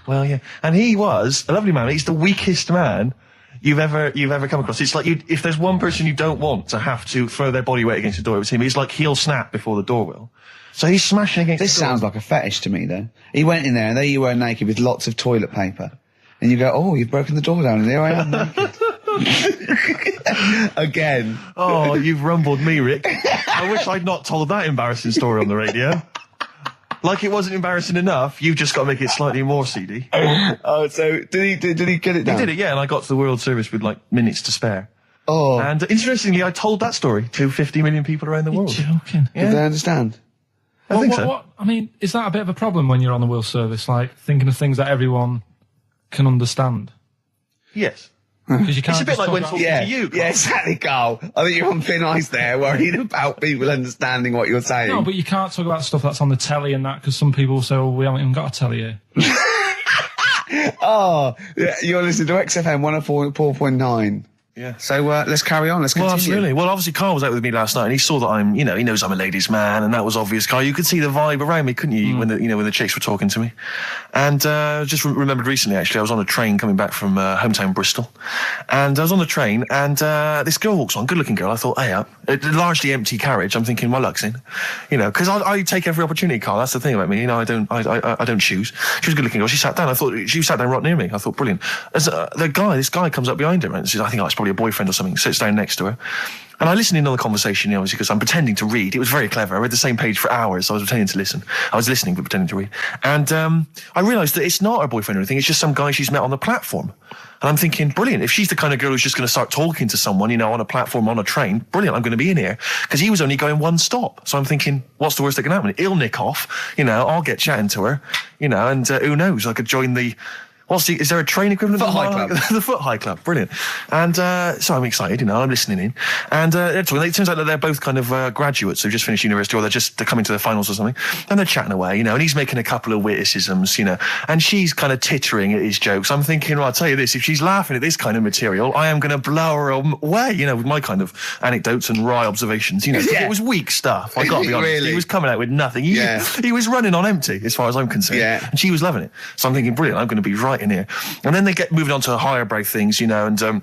Well, yeah. And he was a lovely man. He's the weakest man you've ever come across. It's like if there's one person you don't want to have to throw their body weight against the door, it's him. He's like he'll snap before the door will. So he's smashing against This the door. sounds like a fetish to me, then. He went in there and there you were naked with lots of toilet paper. And you go, oh, you've broken the door down and there I am naked. Again. Oh, you've rumbled me, Rick. I wish I'd not told that embarrassing story on the radio. Like it wasn't embarrassing enough, you've just got to make it slightly more seedy. Oh, so did he get it down? He did it, yeah, and I got to the World Service with like minutes to spare. Oh. And interestingly, I told that story to 50 million people around the world. You're joking. Yeah. Did they understand? I think so. I mean, is that a bit of a problem when you're on the World Service, like thinking of things that everyone can understand? Yes. Because you can't. It's a bit like when talking to you, Carl. Yeah, exactly, Carl. I think you're on thin ice there, worried about people understanding what you're saying. No, but you can't talk about stuff that's on the telly and that, because some people say, well, we haven't even got a telly here. Oh, yeah, you're listening to XFM 104.9. Yeah. So let's carry on. Let's continue. Well, absolutely. Well, obviously, Carl was out with me last night, and he saw that I'm, he knows I'm a ladies' man, and that was obvious. Carl, you could see the vibe around me, couldn't you? When the chicks were talking to me, and just remembered recently, actually, I was on a train coming back from hometown Bristol, and I was on the train, and this girl walks on, good-looking girl. I thought, hey, a largely empty carriage. I'm thinking, my luck's in, because I take every opportunity, Carl. That's the thing about me, I don't choose. She was a good-looking girl. She sat down. I thought she sat down right near me. I thought, brilliant. As this guy comes up behind her, and says, I think that's probably a boyfriend or something, sits down next to her. And I listened in on the conversation, obviously, because I'm pretending to read. It was very clever. I read the same page for hours, so I was pretending to listen. I was listening, but pretending to read. And I realised that it's not her boyfriend or anything. It's just some guy she's met on the platform. And I'm thinking, brilliant. If she's the kind of girl who's just going to start talking to someone, on a platform, on a train, brilliant, I'm going to be in here. Because he was only going one stop. So I'm thinking, what's the worst that can happen? He'll nick off, I'll get chatting to her, and who knows, I could join the... is there a train equivalent? Foot High Club. The Foot High Club, brilliant. And so I'm excited, I'm listening in. And it turns out that they're both kind of graduates who've just finished university, or they're coming to their finals or something. And they're chatting away, and he's making a couple of witticisms, and she's kind of tittering at his jokes. I'm thinking, well, I'll tell you this, if she's laughing at this kind of material, I am going to blow her away, with my kind of anecdotes and wry observations, It was weak stuff, I got to be honest. Really? He was coming out with nothing. He was running on empty, as far as I'm concerned. Yeah. And she was loving it. So I'm thinking, brilliant, I'm going to be right in here. And then they get moving on to higher brow things, and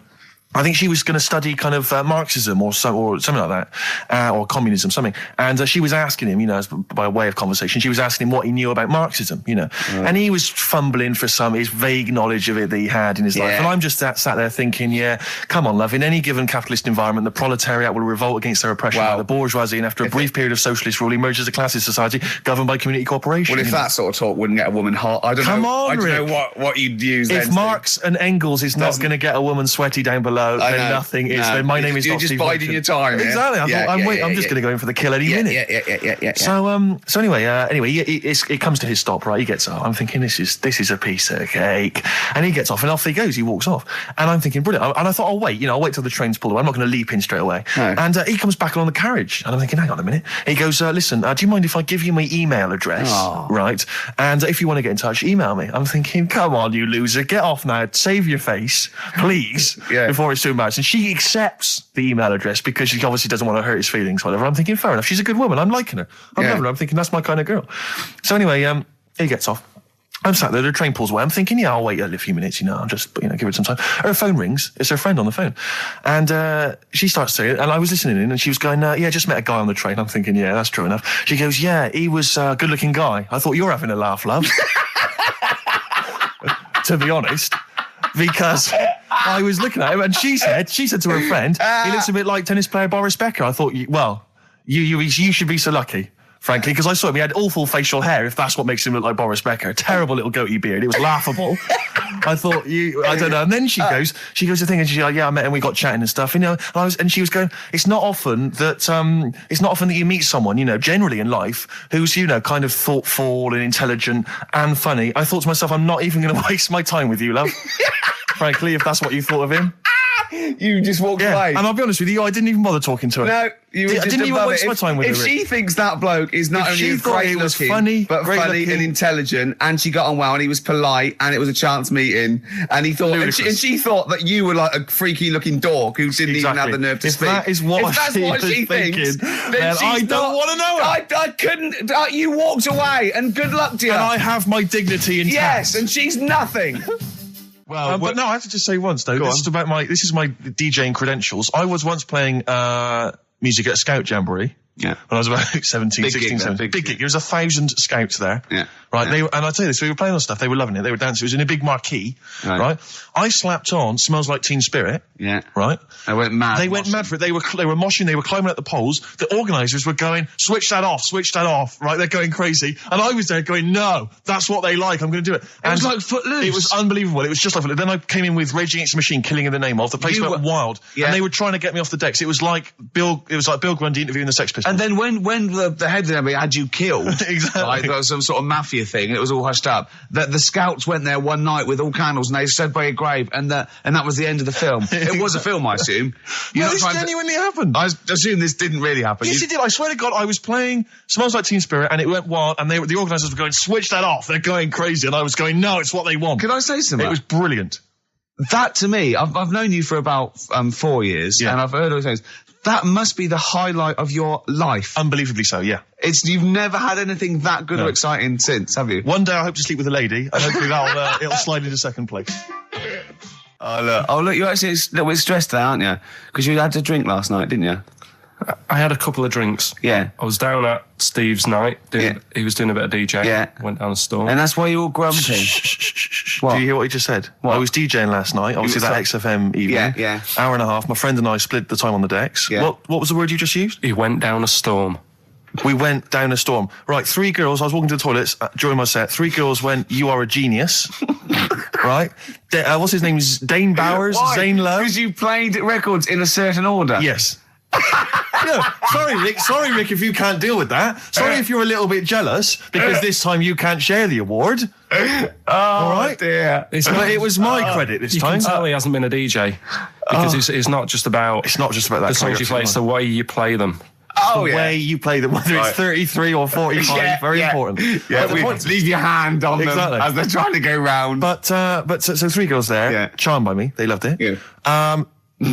I think she was going to study kind of Marxism or something like that, or communism, something. And she was asking him, by way of conversation, she was asking him what he knew about Marxism, And he was fumbling for his vague knowledge of it that he had in his life. And I'm just sat there thinking, come on, love, in any given capitalist environment, the proletariat will revolt against their oppression by the bourgeoisie, and after a brief period of socialist rule, emerges a classist society governed by community cooperation. Well, if that sort of talk wouldn't get a woman hot, I don't know what you'd use. If Marx and Engels is not going to get a woman sweaty down below, then nothing is. Then my name is You're not just Steve biding your time. Exactly. I'm just going to go in for the kill any minute. Yeah. So anyway, it comes to his stop. Right, he gets up. I'm thinking this is a piece of cake, and he gets off, and off he goes. He walks off, and I'm thinking brilliant. And I thought, I'll wait. I'll wait till the train's pulled away. I'm not going to leap in straight away. No. And he comes back along the carriage, and I'm thinking, hang on a minute. He goes, listen, do you mind if I give you my email address? Oh. Right, and if you want to get in touch, email me. I'm thinking, come on, you loser, get off now. Save your face, please, before it's too embarrassing. She accepts the email address because she obviously doesn't want to hurt his feelings, whatever. I'm thinking, fair enough. She's a good woman. I'm liking her. I'm loving her. I'm thinking that's my kind of girl. So anyway, he gets off. I'm sat there, the train pulls away. I'm thinking, I'll wait a few minutes, I'll just, give it some time. Her phone rings. It's her friend on the phone. And she starts saying it, and I was listening in, and she was going, just met a guy on the train. I'm thinking, that's true enough. She goes, he was a good-looking guy. I thought, you're having a laugh, love. To be honest. Because I was looking at him, and she said to her friend, he looks a bit like tennis player Boris Becker. I thought, you should be so lucky frankly, because I saw him. He had awful facial hair, if that's what makes him look like Boris Becker. Terrible little goatee beard. It was laughable. I thought, I don't know. And then she goes to the thing, and she's like, yeah, I met him, we got chatting and stuff. You know, and she was going, it's not often that you meet someone, you know, generally in life, who's, you know, kind of thoughtful and intelligent and funny. I thought to myself, I'm not even going to waste my time with you, love. Frankly, if that's what you thought of him. You just walked away. And I'll be honest with you, I didn't even bother talking to her. No, you were just didn't even waste my time with her. If she thinks that bloke is not only great looking, but funny and intelligent, and she got on well, and he was polite, and it was a chance meeting, and he thought, and she thought that you were like a freaky looking dork who didn't even have the nerve to speak. That is what she thinks, then I don't want to know her. I couldn't. You walked away, and good luck to you. And I have my dignity intact. Yes, and she's nothing. Well, but no, I have to just say once though. This is my DJing credentials. I was once playing music at a Scout Jamboree. Yeah. When I was about 16, 17. Big gig. There was 1,000 scouts there. Yeah. Right. Yeah. And I tell you this, we were playing on stuff. They were loving it. They were dancing. It was in a big marquee. Right. I slapped on Smells Like Teen Spirit. Yeah. Right. They went mad. They went mad for it. They were moshing. They were climbing up the poles. The organisers were going, switch that off. Right. They're going crazy. And I was there going, no, that's what they like. I'm going to do it. And it was like Footloose. It was unbelievable. It was just like Footloose. Then I came in with Rage Against the Machine, Killing in the Name of. The place went wild. Yeah. And they were trying to get me off the decks. It was like Bill Grundy interviewing the Sex Pistols. And then when the head of them had you killed, exactly, like there was some sort of mafia thing, and it was all hushed up. That the scouts went there one night with all candles, and they stood by a grave, and that was the end of the film. It was a film, I assume. This genuinely happened. I assume this didn't really happen. Yes, it did. I swear to God, I was playing Smells Like Teen Spirit, and it went wild, and the organisers were going, switch that off. They're going crazy, and I was going, no, it's what they want. Could I say something? It was brilliant. That to me, I've known you for about 4 years, and I've heard all things. That must be the highlight of your life. Unbelievably so, yeah. You've never had anything that good or exciting since, have you? One day I hope to sleep with a lady, and hopefully it'll slide into second place. Oh look, you're actually a little bit stressed there, aren't you? Because you had to drink last night, didn't you? I had a couple of drinks. Yeah. I was down at Steve's night. He was doing a bit of DJ. Yeah. Went down the store. And that's why you're all grumpy. What? Do you hear what he just said? What? I was DJing last night. Obviously that XFM evening. Yeah. Hour and a half. My friend and I split the time on the decks. Yeah. What was the word you just used? He went down a storm. We went down a storm. Right, 3 girls. I was walking to the toilets during my set. 3 girls went, you are a genius. Right? What's his name? Dane Bowers? Why? Zane Lowe? Because you played records in a certain order. Yes. No, sorry, Rick, if you can't deal with that. Sorry if you're a little bit jealous, because this time you can't share the award. All right? Dear. But it was my credit this time. You can tell he hasn't been a DJ. Because it's not just about... It's not just about that. The songs you play, it's the way you play them. The way you play them, whether it's 33 or 45, very important. Yeah, leave your hand on them as they're trying to go round. But so 3 girls there, charmed by me, they loved it. Yeah.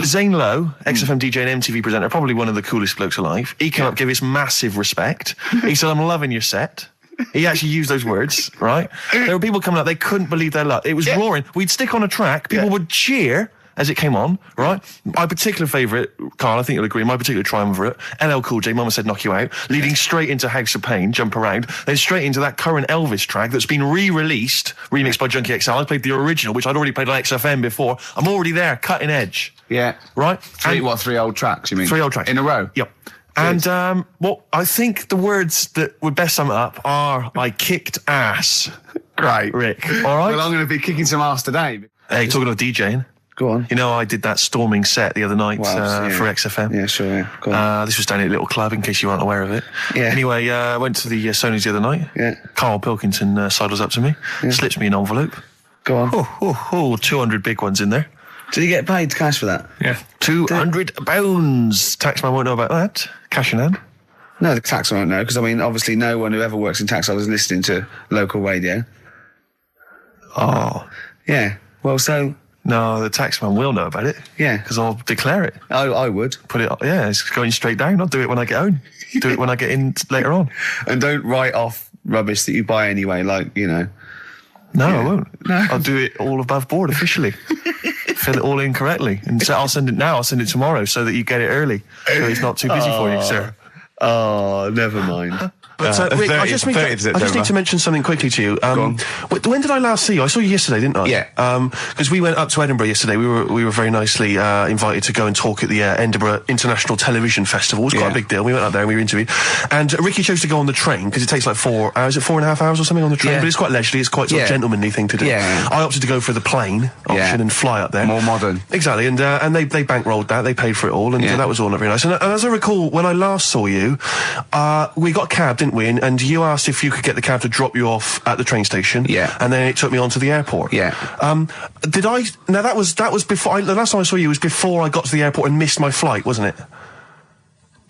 Zane Lowe, XFM DJ and MTV presenter, probably one of the coolest blokes alive. He came up, gave us massive respect. He said, I'm loving your set. He actually used those words, right? There were people coming up, they couldn't believe their luck. It was roaring. We'd stick on a track, people would cheer as it came on, right? My particular favourite, Carl, I think you'll agree, my particular triumvirate, LL Cool J, Mama Said Knock You Out, leading straight into House of Pain, Jump Around, then straight into that current Elvis track that's been re-released, remixed by Junkie XL. I played the original, which I'd already played on XFM before. I'm already there, cutting edge. Yeah. Right? 3 old tracks, you mean? 3 old tracks. In a row? Yep. And I think the words that would best sum it up are, I kicked ass. Great. Rick. All right? Well, I'm going to be kicking some ass today. Hey, talking of DJing. Go on. You know, I did that storming set the other night for XFM. Yeah, sure, yeah. Go on. This was down at a little club, in case you weren't aware of it. Yeah. Anyway, I went to the Sony's the other night. Yeah. Karl Pilkington sidles up to me, slips me an envelope. Go on. 200 big ones in there. Did you get paid cash for that? Yeah. £200. Taxman won't know about that. Cash in hand. No, the taxman won't know, because, I mean, obviously no one who ever works in tax office is listening to local radio. Oh. Yeah. Well, so... No, the taxman will know about it. Yeah. Because I'll declare it. I would. Put it, it's going straight down. I'll do it when I get home. Do it when I get in later on. And don't write off rubbish that you buy anyway, like, you know. No, I won't. No. I'll do it all above board officially. Fill it all in correctly. And so I'll send it now, I'll send it tomorrow so that you get it early. So it's not too busy for you, sir. Oh, never mind. But Rick, I just need to mention something quickly to you. When did I last see you? I saw you yesterday, didn't I? Yeah. Because we went up to Edinburgh yesterday. We were very nicely invited to go and talk at the Edinburgh International Television Festival. It was quite a big deal. We went up there and we were interviewed. And Ricky chose to go on the train because it takes like 4 hours. Is it 4.5 hours or something on the train? But it's quite leisurely. It's quite sort of gentlemanly thing to do. Yeah. I opted to go for the plane option and fly up there. More modern. Exactly. And they bankrolled that. They paid for it all, and that was all not very nice. And as I recall, when I last saw you, we got a cab, didn't we? And you asked if you could get the cab to drop you off at the train station. Yeah. And then it took me on to the airport. Yeah. Did I? Now that was before. The last time I saw you was before I got to the airport and missed my flight, wasn't it?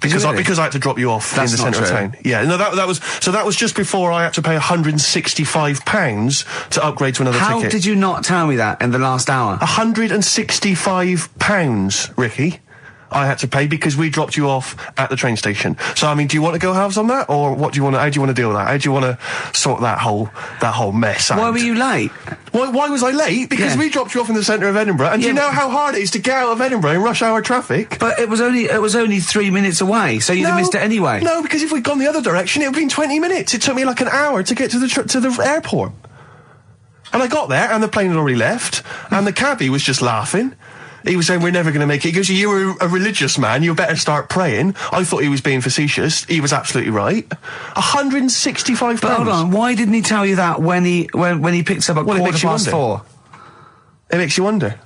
Because I had to drop you off in the centre of town. Yeah, no, that was just before I had to pay £165 to upgrade to another ticket. How did you not tell me that in the last hour? £165, Ricky. I had to pay because we dropped you off at the train station. So, I mean, do you want to go halves on that, or how do you want to deal with that? How do you want to sort that whole mess out? Why were you late? Why was I late? Because we dropped you off in the centre of Edinburgh, and do you know how hard it is to get out of Edinburgh in rush hour traffic? But it was only 3 minutes away, so you'd have missed it anyway. No, because if we'd gone the other direction, it would have been 20 minutes. It took me like an hour to get to the airport. And I got there, and the plane had already left, and the cabbie was just laughing. He was saying, we're never going to make it. He goes, you were a religious man, you better start praying. I thought he was being facetious. He was absolutely right. £165. But hold on, why didn't he tell you that when he picked up at 4:15? It makes you wonder.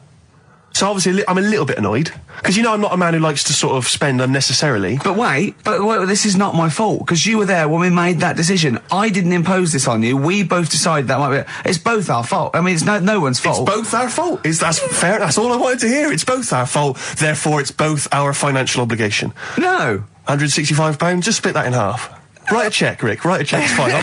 So obviously I'm a little bit annoyed, because you know I'm not a man who likes to sort of spend unnecessarily. But wait, this is not my fault, because you were there when we made that decision. I didn't impose this on you. We both decided that might be it. It's both our fault. I mean, it's no one's fault. It's both our fault. That's fair. That's all I wanted to hear. It's both our fault. Therefore, it's both our financial obligation. No. £165. Just split that in half. Write a cheque, Rick. Write a cheque. It's fine. I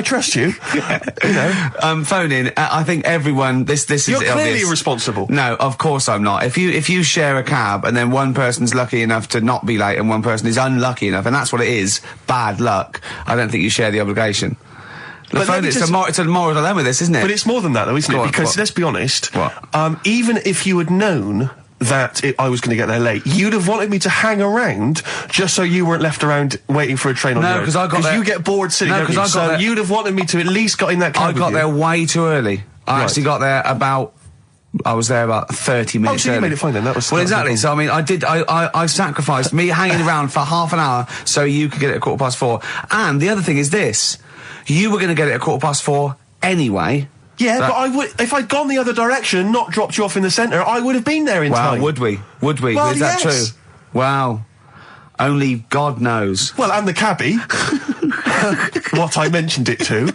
trust you. You know. Phone in. I think everyone. This is. You're clearly obvious. irresponsible. No, of course I'm not. If you share a cab and then one person's lucky enough to not be late and one person is unlucky enough, and that's what it is, bad luck. I don't think you share the obligation. It's a moral dilemma, this, isn't it? But it's more than that, though, isn't it? Because let's be honest. Even if you had known that I was going to get there late, you'd have wanted me to hang around just so you weren't left around waiting for a train on your own. No, because you get bored sitting there. So you'd have wanted me to at least got in that cab. I got there way too early. I actually got there I was there about 30 minutes early. You made it fine then. That was exactly. So I mean, I sacrificed me hanging around for half an hour so you could get it at 4:15. And the other thing is this: you were going to get it at 4:15 anyway. Yeah, but I would, if I'd gone the other direction and not dropped you off in the centre, I would have been there in time. Would we? Well, is that true? Well, only God knows. Well, and the cabbie. What I mentioned it to.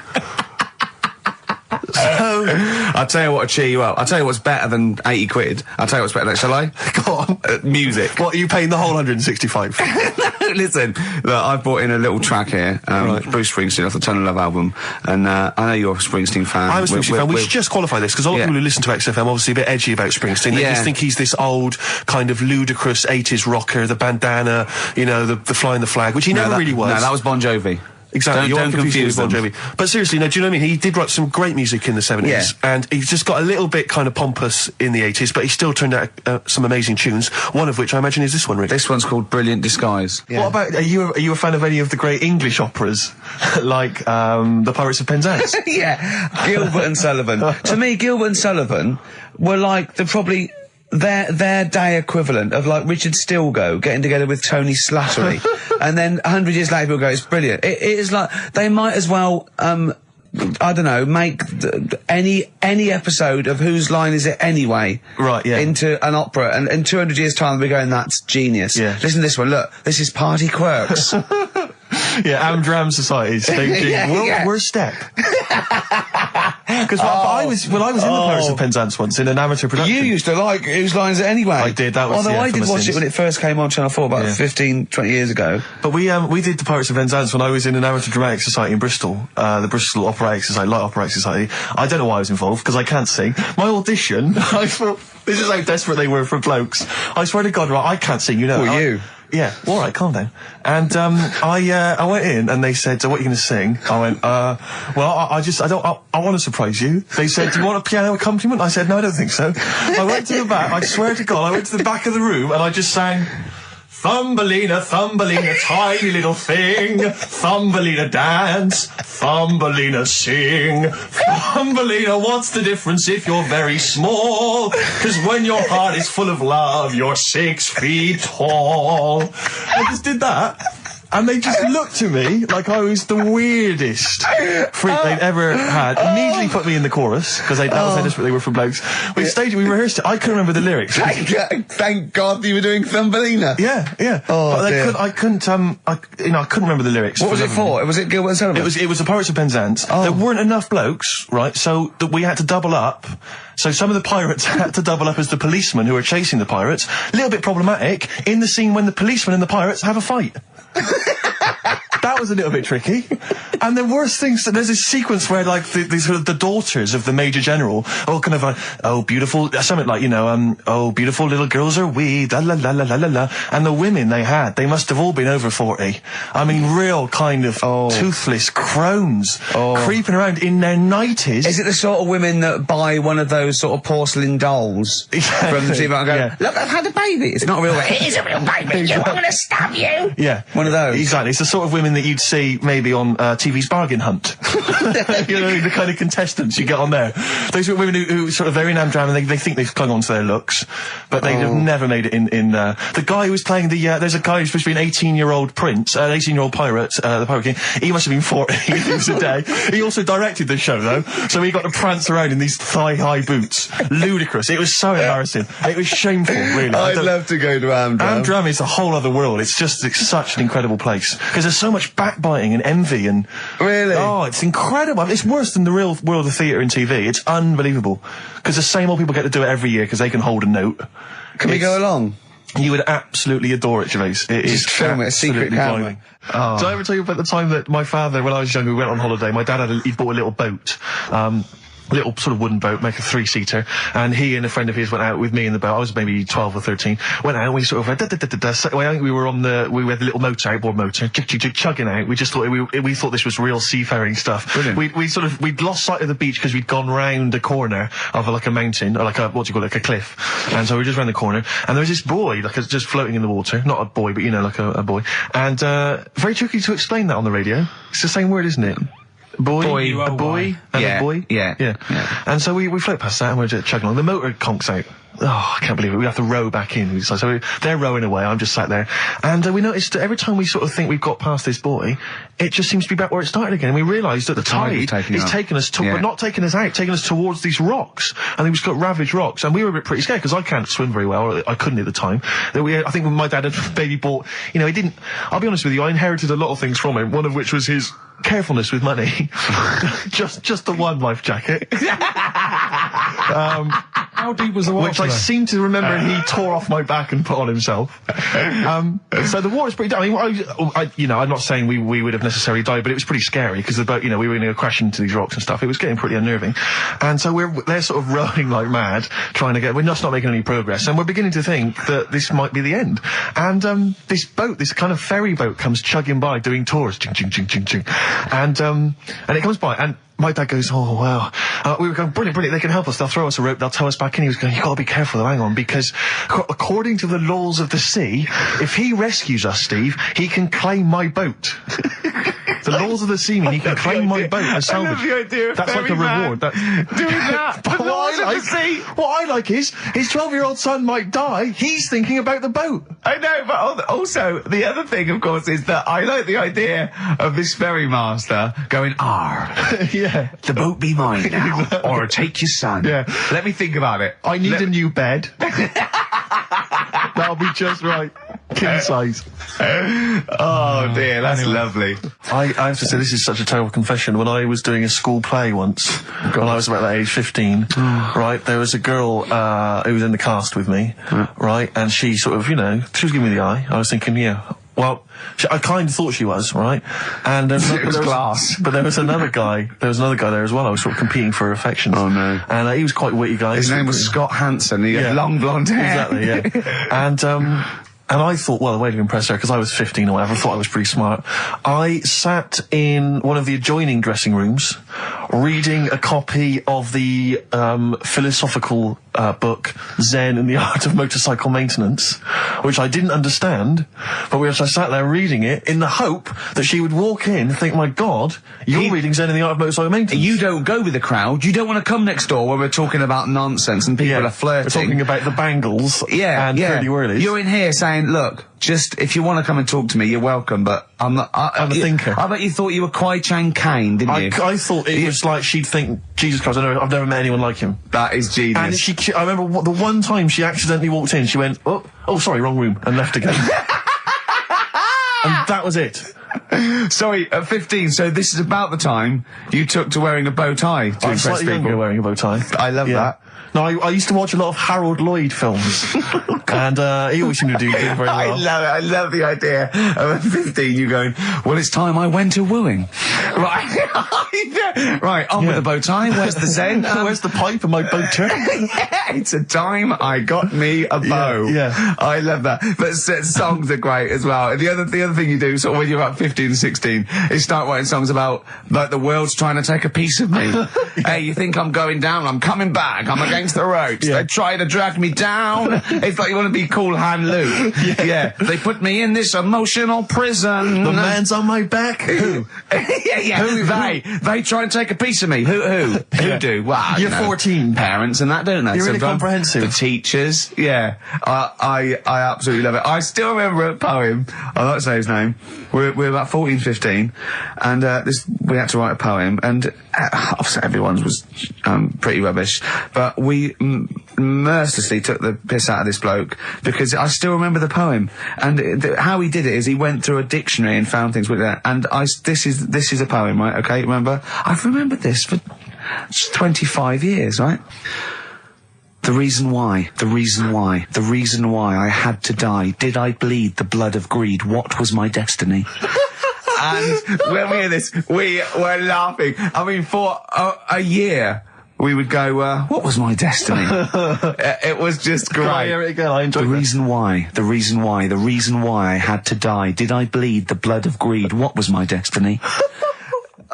So, I'll tell you what to cheer you up. I'll tell you what's better than 80 quid. I'll tell you what's better than, shall I? Go on. Music. What, are you paying the whole 165? Listen, look, I've brought in a little track here, Bruce Springsteen off the Tunnel Love album, and I know you're a Springsteen fan. I'm a Springsteen fan. We should just qualify this, because a lot of people who listen to XFM are obviously a bit edgy about Springsteen. They just think he's this old, kind of ludicrous 80s rocker, the bandana, you know, the flying the flag, which he never really was. No, that was Bon Jovi. Exactly, don't confuse Bon Jovi. But seriously, no, do you know what I mean? He did write some great music in the 70s, and he's just got a little bit kind of pompous in the 80s, but he still turned out some amazing tunes, one of which I imagine is this one, Rick. This one's called Brilliant Disguise. Yeah. What about, are you a fan of any of the great English operas, like The Pirates of Penzance? Yeah, Gilbert and Sullivan. To me, Gilbert and Sullivan were like probably their day equivalent of like Richard Stilgoe getting together with Tony Slattery. And then 100 years later, people go, it's brilliant. It is like, they might as well, I don't know, make any episode of Whose Line Is It Anyway? Right, yeah. Into an opera. And in 200 years' time, we're going, that's genius. Yeah. Listen to this one. Look, this is Party Quirks. Yeah, Amdram Society. We're step. Because I was in the Pirates of Penzance once in an amateur production. You used to like Whose Line Is It Anyway? I did. That was. Although I did watch it when it first came on Channel 4 about 15, 20 years ago. But we did the Pirates of Penzance when I was in an amateur dramatic society in Bristol, the Bristol Operatic Society, Light Operatic Society. I don't know why I was involved, because I can't sing. My audition, I thought, this is how desperate they were for blokes. I swear to God, right, I can't sing, you know. Well, you? Yeah, all right, calm down. And I went in and they said, "So what are you going to sing?" I went, "Well, I want to surprise you." They said, "Do you want a piano accompaniment?" I said, "No, I don't think so." I went to the back. I swear to God, I went to the back of the room and I just sang Thumbelina, Thumbelina, tiny little thing. Thumbelina dance, Thumbelina sing. Thumbelina, what's the difference if you're very small? 'Cause when your heart is full of love, you're 6 feet tall. I just did that. And they just looked at me like I was the weirdest freak they'd ever had. Immediately put me in the chorus, because that was how desperate they were for blokes. We rehearsed it. I couldn't remember the lyrics. Thank God you were doing Thumbelina. Yeah. Oh, but I couldn't remember the lyrics. What was it for? Was it Gilbert and Sullivan? It was the Pirates of Penzance. There weren't enough blokes, right? So that we had to double up. So some of the pirates had to double up as the policemen who were chasing the pirates. A little bit problematic in the scene when the policemen and the pirates have a fight. That was a little bit tricky. And the worst thing, so there's this sequence where, like, the daughters of the Major General all kind of like, oh, beautiful, something like, oh, beautiful little girls are we, la la la la la la la. And the women they must have all been over 40. I mean, real kind of toothless crones creeping around in their 90s. Is it the sort of women that buy one of those sort of porcelain dolls from the TV and go, look, I've had a baby. It's not a real baby. It is a real baby. I'm going to stab you. Yeah. One of those. Exactly. It's the sort of women that you'd see maybe on TV's Bargain Hunt. The kind of contestants you get on there. Those are women who sort of, they're in Amdram and they think they've clung on to their looks, but they have never made it in the guy who was playing there's a guy who's supposed to be an 18-year-old prince, an 18-year-old pirate, the Pirate King. He must have been 40 years a day. He also directed the show, though, so he got to prance around in these thigh-high boots. Ludicrous. It was so embarrassing. It was shameful, really. I'd love to go to Amdram. Amdram is a whole other world. It's such an incredible place, because there's so much backbiting and envy and... Really? Oh, it's incredible. It's worse than the real world of theatre and TV. It's unbelievable. Because the same old people get to do it every year because they can hold a note. Can we go along? You would absolutely adore it, Gervais. It is film it, a secret camera. Did I ever tell you about the time that my father, when I was younger, we went on holiday? My dad he'd bought a little boat. Little sort of wooden boat, make a 3-seater, and he and a friend of his went out with me in the boat. I was maybe 12 or 13. Went out and we sort of went, I think we were we had the little motor, outboard motor, chugging out. We just thought, we thought this was real seafaring stuff. Brilliant. We'd lost sight of the beach because we'd gone round a corner of like a mountain, or like a cliff. And so we were just round the corner, and there was this boy, just floating in the water. Not a boy, but like a boy. And, very tricky to explain that on the radio. It's the same word, isn't it? Boy, a boy, and a boy. Yeah. And so we float past that and we're just chugging along. The motor conks out. Oh, I can't believe it. We have to row back in. So they're rowing away. I'm just sat there. And we noticed that every time we sort of think we've got past this boy, it just seems to be back where it started again. And we realised that the tide is taking us but not taking us out, taking us towards these rocks. And we've just got ravaged rocks. And we were a bit pretty scared because I can't swim very well. Or I couldn't at the time. I think when my dad had maybe bought, he didn't, I'll be honest with you, I inherited a lot of things from him. One of which was his carefulness with money. just the one life jacket. How deep was the water? Which I seem to remember he tore off my back and put on himself. So the water's pretty down. I'm not saying we would have necessarily died, but it was pretty scary because the boat, we were going to go crash into these rocks and stuff. It was getting pretty unnerving. And so they're sort of rowing like mad, we're just not making any progress. And we're beginning to think that this might be the end. And this boat, this kind of ferry boat, comes chugging by doing tours. Ching, ching, ching, ching, ching. And it comes by and my dad goes, oh, wow. We were going, brilliant, they can help us. They'll throw us a rope, they'll tow us back in. He was going, you've got to be careful, hang on, because according to the laws of the sea, if he rescues us, Steve, he can claim my boat. The laws of the sea mean he can claim my boat as salvage. I love the idea of that's like a reward. Doing that. But what I like is, his 12-year-old son might die, he's thinking about the boat. I know, but also, the other thing, of course, is that I like the idea of this ferrymaster going, Yeah. The boat be mine now, or take your son. Yeah. Let me think about it. I need a new bed. That'll be just right. King size. Oh dear, that's lovely. I have to say, this is such a terrible confession. When I was doing a school play once, when I was about that age, 15, right, there was a girl who was in the cast with me, right, and she sort of, she was giving me the eye. I was thinking, well, I kind of thought she was, right? And it was class. But there was another guy. There as well. I was sort of competing for affections. Oh no! And he was quite a witty guy. His name was Scott Hansen. He had long blonde hair. Exactly. Yeah. And I thought, well, the way to impress her, because I was 15 or whatever, I thought I was pretty smart. I sat in one of the adjoining dressing rooms, reading a copy of the philosophical book Zen and the Art of Motorcycle Maintenance, which I didn't understand, but I sat there reading it in the hope that she would walk in and think, my God, you're reading Zen and the Art of Motorcycle Maintenance. You don't go with the crowd. You don't want to come next door where we're talking about nonsense and people are flirting. We're talking about the bangles and curly-whirlies. You're in here saying, look, just, if you want to come and talk to me, you're welcome, but I'm not... I'm a thinker. I bet you thought you were Kwai Chang Kane, didn't you? I thought it was like she'd think, Jesus Christ, I've never met anyone like him. That is genius. And I remember the one time she accidentally walked in, she went, oh, sorry, wrong room, and left again. And that was it. Sorry, at 15, so this is about the time you took to wearing a bow tie to impress slightly people. Younger wearing a bow tie. I love that. No, I used to watch a lot of Harold Lloyd films, and he always seemed to do very well. I love it. I love the idea of at 15 you going, well, it's time I went to wooing. Right, right, on with the bow tie. Where's the Zen? Where's the pipe and my boater? It's a time I got me a bow. Yeah. I love that. But songs are great as well. The other thing you do, sort of when you're about 15 and 16, is start writing songs about, like, the world's trying to take a piece of me. Hey, you think I'm going down? I'm coming back. I'm against the ropes. They try to drag me down. It's like you want to be Cool Hand Luke. Yeah. They put me in this emotional prison. The man's on my back. Who? They try and take a piece of me. Who do? Well, you're 14. Parents and that, don't they? You're really comprehensive. The teachers. Yeah. I absolutely love it. I still remember a poem. I'll not say his name. We're about 14, 15, and we had to write a poem, and obviously everyone's was pretty rubbish, but we mercilessly took the piss out of this bloke because I still remember the poem, and how he did it is he went through a dictionary and found things with that, and this is a poem, right? Okay, remember? I've remembered this for 25 years, right? The reason why I had to die. Did I bleed the blood of greed? What was my destiny? And when we hear this, we were laughing. I mean, for a year, we would go, what was my destiny? It was just great. Can I hear it again? I enjoyed the reason why I had to die. Did I bleed the blood of greed? What was my destiny?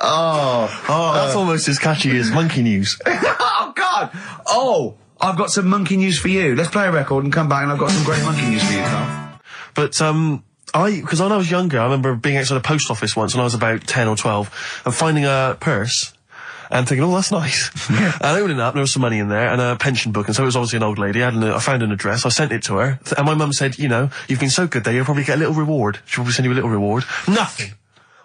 That's almost as catchy as Monkey News. Oh, God! Oh! I've got some monkey news for you. Let's play a record and come back, and I've got some great monkey news for you, Carl. But, because when I was younger, I remember being outside a post office once when I was about 10 or 12, and finding a purse, and thinking, oh, that's nice. And opening it up, there was some money in there, and a pension book, and so it was obviously an old lady. I found an address, I sent it to her, and my mum said, you know, you've been so good there, you'll probably get a little reward. She'll probably send you a little reward. Nothing.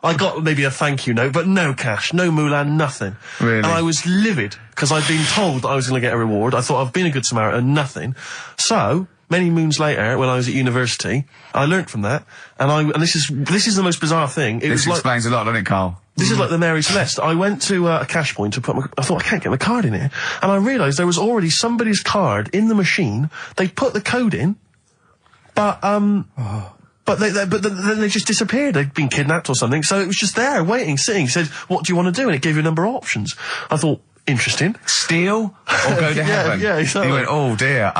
I got maybe a thank you note, but no cash, no moolah, nothing. Really? And I was livid, because I'd been told that I was going to get a reward. I thought I've been a good Samaritan, nothing. So, many moons later, when I was at university, I learnt from that, and this is the most bizarre thing. This explains a lot, doesn't it, Carl? This is like the Mary Celeste. I went to a cash point to I thought, I can't get my card in here. And I realised there was already somebody's card in the machine. They put the code in, but then they just disappeared. They'd been kidnapped or something. So it was just there, waiting, sitting. It said, what do you want to do? And it gave you a number of options. I thought, interesting. Steal or go to heaven? Yeah, exactly. You went, oh dear.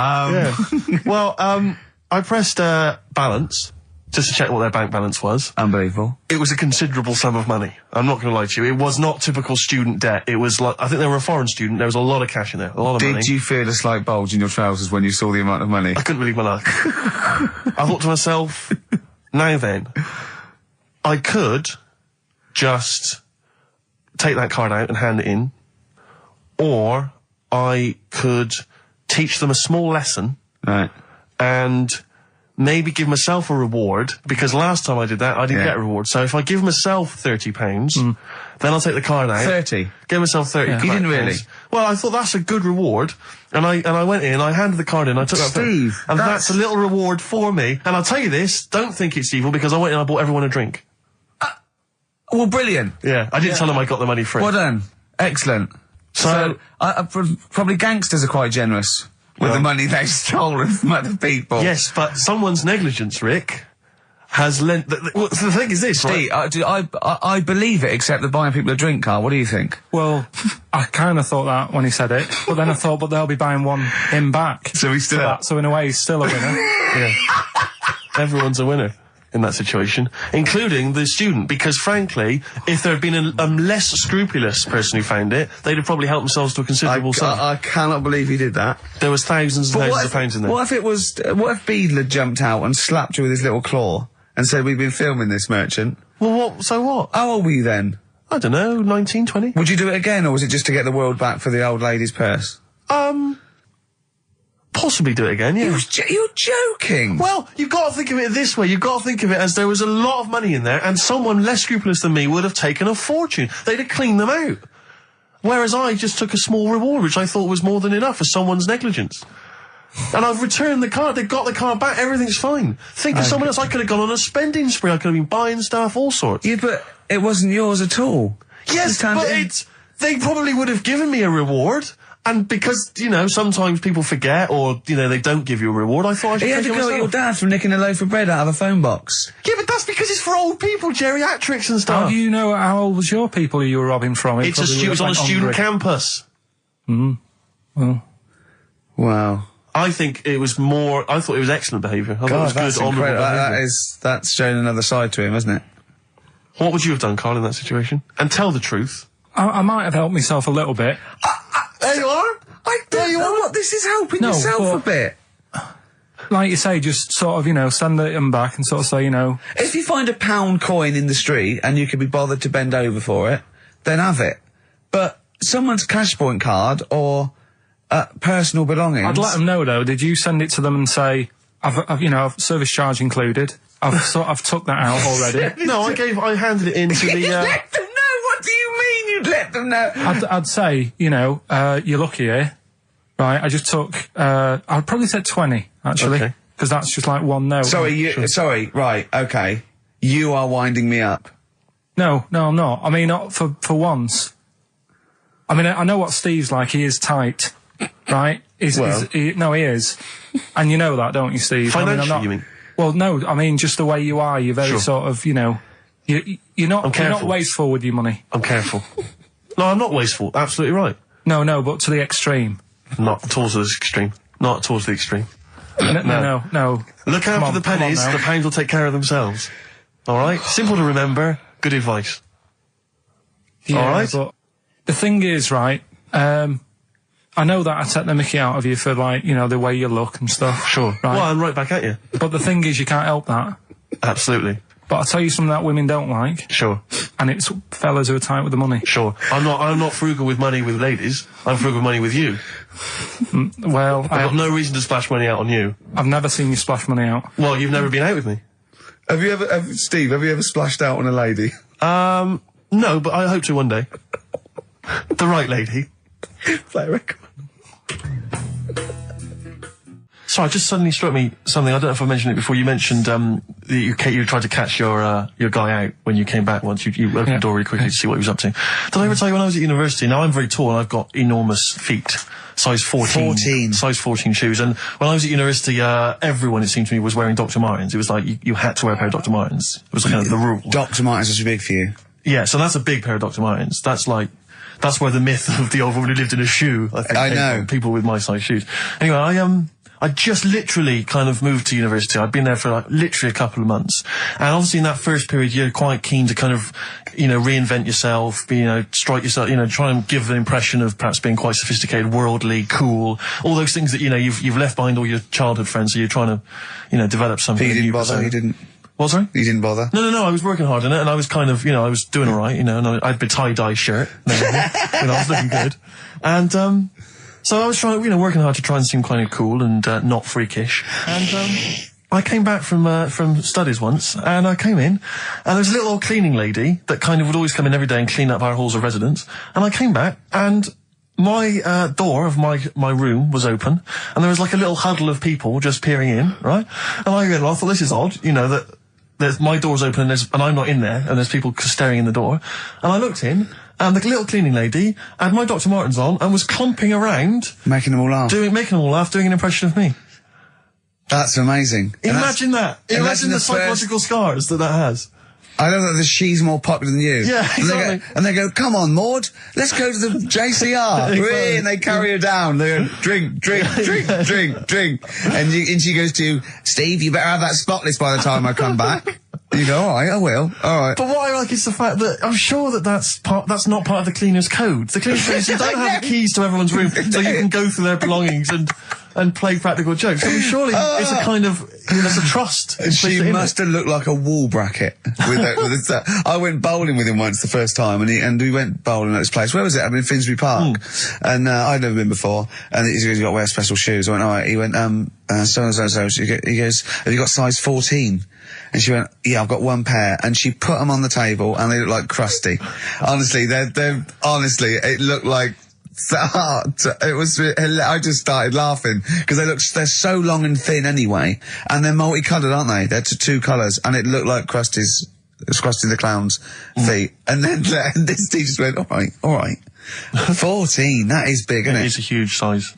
Well, I pressed balance just to check what their bank balance was. Unbelievable. It was a considerable sum of money. I'm not going to lie to you. It was not typical student debt. It was like, I think they were a foreign student. There was a lot of cash in there, a lot of money. Did you feel a slight bulge in your trousers when you saw the amount of money? I couldn't believe my luck. I thought to myself, now then, I could just take that card out and hand it in, or I could teach them a small lesson. Right. And maybe give myself a reward, because last time I did that, I didn't get a reward. So if I give myself £30, then I'll take the card out. 30? Give myself 30. You didn't really? Well, I thought that's a good reward. And I went in, I handed the card in, I took that. Steve, and that's a little reward for me. And I'll tell you this, don't think it's evil, because I went in and I bought everyone a drink. Well, brilliant. Yeah, I didn't tell them I got the money free. Well done. Excellent. So probably gangsters are quite generous with the money they've stolen from other people. Yes, but someone's negligence, Rick, has lent... the thing is this, Steve, right? I believe it, except that buying people a drink, Carl. What do you think? Well, I kind of thought that when he said it, but then I thought, but they'll be buying him back. So he's still... So in a way, he's still a winner. Yeah. Everyone's a winner. in that situation, including the student, because frankly, if there had been a less scrupulous person who found it, they'd have probably helped themselves to a considerable sum. I cannot believe he did that. There was thousands and thousands of pounds in there. What if Beadle had jumped out and slapped you with his little claw and said, we've been filming this, merchant? Well, so what? How old were you then? I don't know, 19, 20. Would you do it again, or was it just to get the world back for the old lady's purse? Possibly do it again, yeah. You're joking. Well, you've got to think of it this way. You've got to think of it as there was a lot of money in there, and someone less scrupulous than me would have taken a fortune. They'd have cleaned them out. Whereas I just took a small reward, which I thought was more than enough for someone's negligence. And I've returned the card. They've got the card back. Everything's fine. Think of someone else. I could have gone on a spending spree. I could have been buying stuff, all sorts. Yeah, but it wasn't yours at all. Yes, but they probably would have given me a reward. And because, you know, sometimes people forget or, you know, they don't give you a reward, I thought I should take it myself. You had to go at your dad for nicking a loaf of bread out of a phone box. Yeah, but that's because it's for old people, geriatrics and stuff. How do you know how old was your people who you were robbing from? It was on a student campus. Well. Wow. I think it was I thought it was excellent behaviour. I thought it was that's good, honourable behaviour. That's showing another side to him, isn't it? What would you have done, Karl, in that situation? And tell the truth. I might have helped myself a little bit. There you are. I don't know what this is helping yourself a bit. Like you say, just sort of, you know, send them back and sort of say, you know... If you find a £1 coin in the street and you can be bothered to bend over for it, then have it. But someone's cash point card or personal belongings... I'd let them know, though. Did you send it to them and say, I've service charge included. I've took that out already. No, I handed it in to the... You let them know? What do you mean you'd let them know? I'd say, you know, you're lucky here. Right, I just took, I'd probably said 20, actually. Because that's just like one note. Sorry, right, okay. You are winding me up. No, I'm not. I mean, not for once. I mean, I know what Steve's like. He is tight, right? He is. And you know that, don't you, Steve? Financially, you mean? Well, no, I mean, just the way you are. You're very sort of, you know, you're not wasteful with your money. I'm careful. No, I'm not wasteful. Absolutely right. No, but to the extreme. Not towards the extreme. Not towards the extreme. No. Look after the pennies. The pounds will take care of themselves. All right? Simple to remember. Good advice. Yeah, all right? But the thing is, right, I know that I take the mickey out of you for, like, you know, the way you look and stuff. Sure. Right? Well, I'm right back at you. But the thing is, you can't help that. Absolutely. But I'll tell you something that women don't like. Sure. And it's fellas who are tight with the money. Sure. I'm not frugal with money with ladies. I'm frugal with money with you. Well, I've got no reason to splash money out on you. I've never seen you splash money out. Well, you've never been out with me. Steve, have you ever splashed out on a lady? No, but I hope to one day. The right lady. Play a record. Sorry, just suddenly struck me something. I don't know if I mentioned it before. You mentioned you tried to catch your guy out when you came back once. You opened the door really quickly to see what he was up to. Did I ever tell you when I was at university? Now, I'm very tall and I've got enormous feet. Size 14. Size 14 shoes. And when I was at university, everyone, it seemed to me, was wearing Dr. Martens. It was like you had to wear a pair of Dr. Martens. It was kind of the rule. Dr. Martens was big for you? Yeah, so that's a big pair of Dr. Martens. That's where the myth of the old woman who lived in a shoe, I think, came from. People with my size shoes. Anyway, I just literally kind of moved to university. I'd been there for like literally a couple of months. And obviously in that first period, you're quite keen to kind of, you know, reinvent yourself, strike yourself, you know, try and give an impression of perhaps being quite sophisticated, worldly, cool, all those things that, you know, you've left behind all your childhood friends, so you're trying to, you know, develop something. But you didn't bother, you didn't? What, sorry? You didn't bother? No, I was working hard on it, and I was kind of, you know, I was doing alright, you know, and I had a tie-dye shirt, and I was looking good. And, so I was trying, you know, working hard to try and seem kind of cool and not freakish. And I came back from studies once, and I came in, and there was a little old cleaning lady that kind of would always come in every day and clean up our halls of residence. And I came back, and my door of my room was open, and there was like a little huddle of people just peering in, right? And I thought, this is odd, you know, that my door's open and I'm not in there, and there's people staring in the door. And I looked in, and the little cleaning lady had my Dr. Martens on and was clumping around. Making them all laugh. Making them all laugh, doing an impression of me. That's amazing. Imagine that. Imagine the psychological scars that has. I don't know that she's more popular than you. Yeah, exactly. And they go, come on, Maud, let's go to the JCR. Exactly. And they carry her down. They go, drink. And she goes to, Steve, you better have that spotless by the time I come back. You go, all right, I will. All right. But what I like is the fact that I'm sure that's not part of the cleaner's code. The cleaner's code is you don't have the keys to everyone's room, so you can go through their belongings and play practical jokes. I mean, surely it's a kind of, there's a trust. She must have looked like a wall bracket. I went bowling with him once the first time, and we went bowling at this place. Where was it? I mean, Finsbury Park. And I'd never been before. And he goes, you got to wear special shoes. I went, all right. He went, so. He goes, have you got size 14? And she went, yeah, I've got one pair. And she put them on the table, and they look like crusty. Honestly, honestly, it looked like, it was, I just started laughing because they're so long and thin anyway, and they're multicoloured, aren't they? They're two colours, and it looked like Krusty the Clown's feet. And then this teacher just went, all right, 14, that is big, isn't it? It is a huge size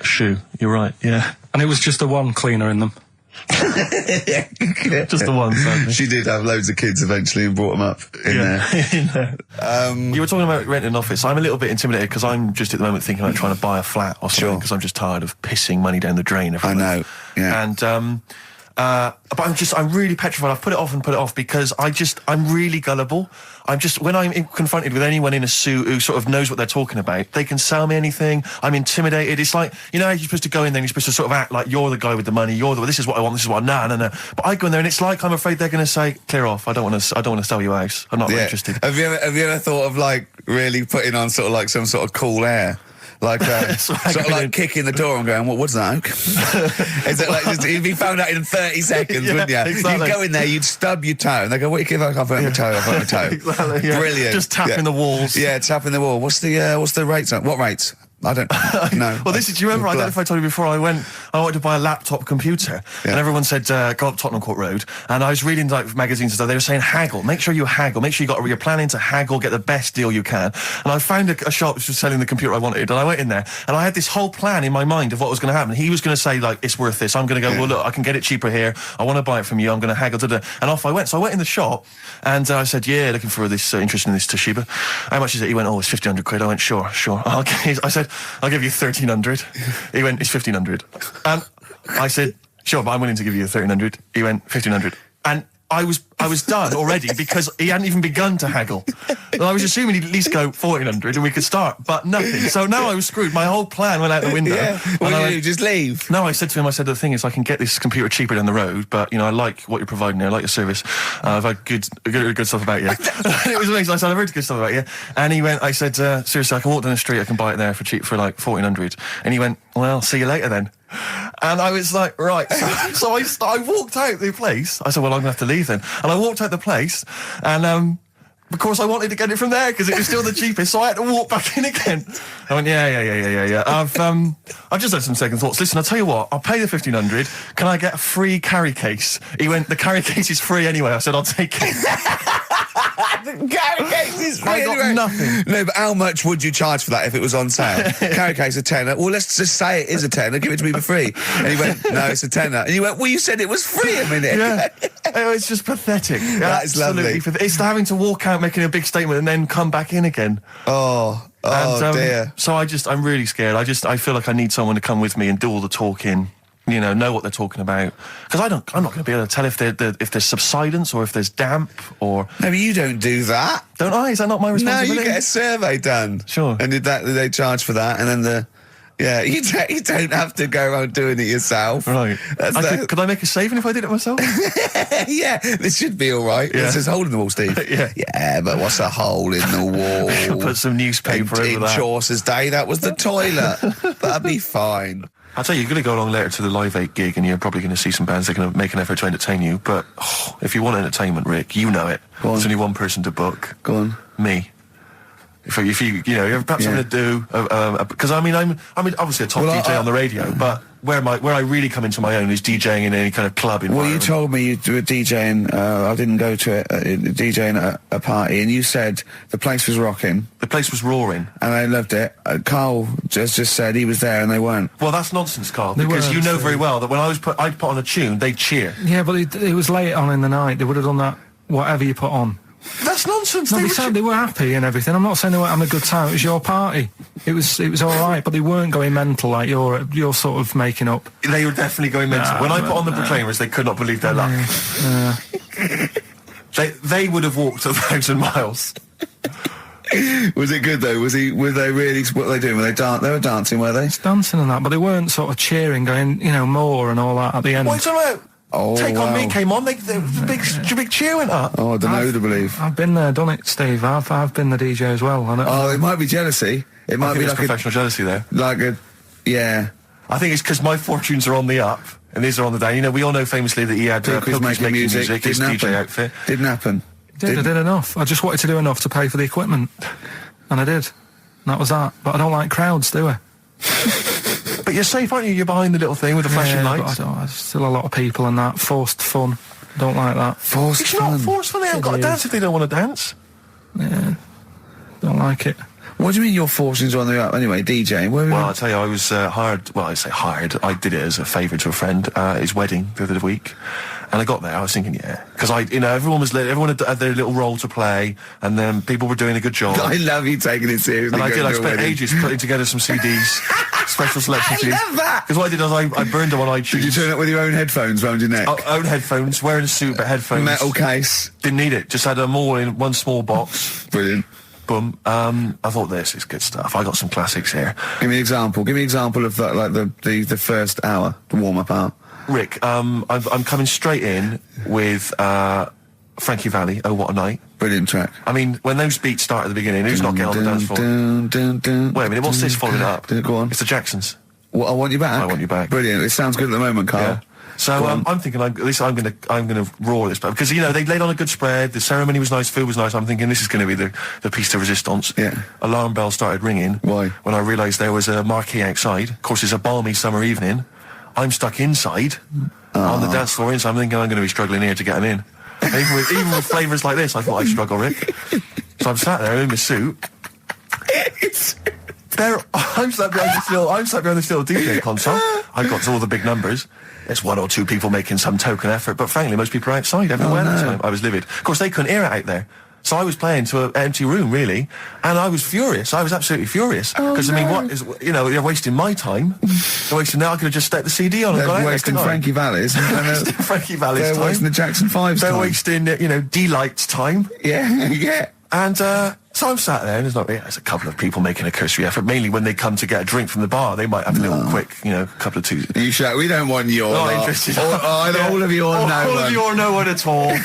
shoe. You're right, yeah. And it was just the one cleaner in them. Just the one, sadly. She did have loads of kids eventually and brought them up in there. You were talking about renting an office. I'm a little bit intimidated because I'm just at the moment thinking about trying to buy a flat or something because I'm just tired of pissing money down the drain every month. I know, yeah. And but I'm really petrified. I've put it off because I'm really gullible. When I'm confronted with anyone in a suit who sort of knows what they're talking about, they can sell me anything. I'm intimidated. It's like, you know, you're supposed to go in there and you're supposed to sort of act like you're the guy with the money. This is what I want. This is what, no. But I go in there and it's like, I'm afraid they're going to say, clear off. I don't want to sell you a house. I'm not really interested. Have you ever thought of like really putting on sort of like some sort of cool air? Like, sort of like kicking the door and going, what's that? Is it like, you'd be found out in 30 seconds, wouldn't you? Exactly. You'd go in there, you'd stub your toe, and they go, what do you give? I've got my toe, Exactly, yeah. Brilliant. Just tapping the walls. Yeah, tapping the wall. What's the rates? What rates? I don't know. Well, do you remember, I don't know if I told you before, I wanted to buy a laptop computer, and everyone said, go up Tottenham Court Road, and I was reading like magazines and stuff, they were saying haggle, make sure you haggle, make sure you're planning to haggle, get the best deal you can. And I found a shop which was selling the computer I wanted, and I went in there, and I had this whole plan in my mind of what was going to happen. He was going to say, like, it's worth this. I'm going to go, well, look, I can get it cheaper here, I want to buy it from you, I'm going to haggle, and off I went. So I went in the shop, and I said, yeah, looking for this, interested in this Toshiba. How much is it? He went, it's 1,500 quid. I went, sure. Okay. I said, I'll give you 1,300. He went, it's 1,500. And I said, sure, but I'm willing to give you 1,300. He went, 1,500. And I was done already because he hadn't even begun to haggle. And I was assuming he'd at least go 1,400 and we could start, but nothing. So now I was screwed. My whole plan went out the window. Yeah. What did you just leave? No, I said to him, the thing is I can get this computer cheaper down the road, but, you know, I like what you're providing there. I like your service. I've had good stuff about you. It was amazing. I said, I've heard good stuff about you. And he went, I said, seriously, I can walk down the street, I can buy it there for cheap for like 1,400. And he went, well, see you later then. And I was like, right. So I walked out the place. I said, well, I'm going to have to leave then. And I walked out the place, and of course I wanted to get it from there because it was still the cheapest, so I had to walk back in again. I went, yeah. I've just had some second thoughts. Listen, I'll tell you what, I'll pay the 1,500. Can I get a free carry case? He went, the carry case is free anyway. I said, I'll take it. The carry case is free I got nothing. No, but how much would you charge for that if it was on sale? Carry case a tenner. Well, let's just say it is a tenner. Give it to me for free. And he went, no, it's a tenner. And you went, well, you said it was free a minute. Yeah. It's just pathetic. That is lovely. It's having to walk out making a big statement and then come back in again. Oh dear. So I'm really scared. I feel like I need someone to come with me and do all the talking. You know what they're talking about. Because I'm not going to be able to tell if there's subsidence or if there's damp or... No, but you don't do that. Don't I? Is that not my responsibility? No, you get a survey done. Sure. And they charge for that, and then you don't have to go around doing it yourself. Right. Could I make a saving if I did it myself? Yeah, this should be over. Yeah. There's a hole in the wall, Steve. Yeah, but what's a hole in the wall? Put some newspaper over that. In Chaucer's day, that was the toilet. That'd be fine. I'll tell you, you're going to go along later to the Live 8 gig and you're probably going to see some bands that are going to make an effort to entertain you, but if you want entertainment, Rick, you know it. There's only one person to book. Go on. Me. If you perhaps I'm going to do, because I'm obviously a top DJ on the radio, but where I really come into my own is DJing in any kind of club environment. Well, you told me you were DJing, I didn't go to it, DJing at a party, and you said the place was rocking. The place was roaring. And I loved it. Carl just said he was there and they weren't. Well, that's nonsense, Carl, because you know very well that when I'd put on a tune, they'd cheer. Yeah, but it was late on in the night. They would have done that whatever you put on. That's nonsense. No, they were happy and everything. I'm not saying they weren't having a good time. It was your party. It was all right, but they weren't going mental like you're sort of making up. They were definitely going mental. When I put on the Proclaimers, they could not believe their luck. They would have walked 1,000 miles. Was it good though? Were they really? What were they doing? They were dancing, were they? Dancing and that, but they weren't sort of cheering, going, more and all that at the end. What are you talking about? Take On Me came on. The big cheer went up. Oh, I don't know who to believe. I've been there, done it, Steve. I've been the DJ as well. It might be jealousy. It might be like professional jealousy there. Yeah. I think it's because my fortunes are on the up and these are on the down. We all know famously that he had Pilkington making music, his DJ outfit. Didn't happen. I did enough. I just wanted to do enough to pay for the equipment, and I did. And that was that. But I don't like crowds, do I? But you're safe, aren't you? You're behind the little thing with the flashing lights. But there's still a lot of people and that. Forced fun. Don't like that. Forced fun? It's not forced fun. They haven't got to dance if they don't want to dance. Yeah. Don't like it. What do you mean your fortunes are on the up? Anyway, DJing. Well, I'll tell you, I was hired. Well, I say hired. I did it as a favour to a friend. His wedding the other week. And I got there, I was thinking, because everyone had their little role to play, and then people were doing a good job. I love you taking it seriously. And I spent ages putting together some CDs, special selection CDs. I love that! Because what I did was I burned them on iTunes. Did you turn up with your own headphones round your neck? Own headphones, wearing a suit, but headphones. Metal case. Didn't need it, just had them all in one small box. Brilliant. Boom. I thought this is good stuff. I got some classics here. Give me an example. Give me an example of the first hour, the warm-up hour. Rick, I'm coming straight in with Frankie Valli, Oh What a Night. Brilliant track. I mean, when those beats start at the beginning, who's not getting on the dance floor? Wait a minute, what's this following up? Go on. It's the Jacksons. What, I Want You Back? I Want You Back. Brilliant. It sounds good at the moment, Carl. Yeah. So I'm thinking, I'm going to roar this, because they laid on a good spread. The ceremony was nice, food was nice. I'm thinking this is going to be the piece de resistance. Yeah. Alarm bell started ringing. Why? When I realised there was a marquee outside. Of course, it's a balmy summer evening. I'm stuck inside on the dance floor, so I'm thinking I'm going to be struggling here to get them in. And even with flavours like this, I thought I'd struggle, Rick. So I'm sat there in my suit. I'm sat behind this little DJ console. I've got all the big numbers. There's one or two people making some token effort, but frankly, most people are outside everywhere at the time. I was livid. Of course, they couldn't hear it out there. So I was playing to an empty room, really, and I was furious. I was absolutely furious. Because, I mean, what is, they're wasting my time. They're wasting, now I could have just stuck the CD on and gone out. They're wasting Frankie Valli's. Frankie Valli's time. They're wasting the Jackson 5's time. They're wasting, D-Light's time. Yeah, yeah. And, so I'm sat there, and there's a couple of people making a cursory effort. Mainly when they come to get a drink from the bar, they might have a little quick, couple of twos. You shout, we don't want your not interested. All of your no one. All of your no one at all.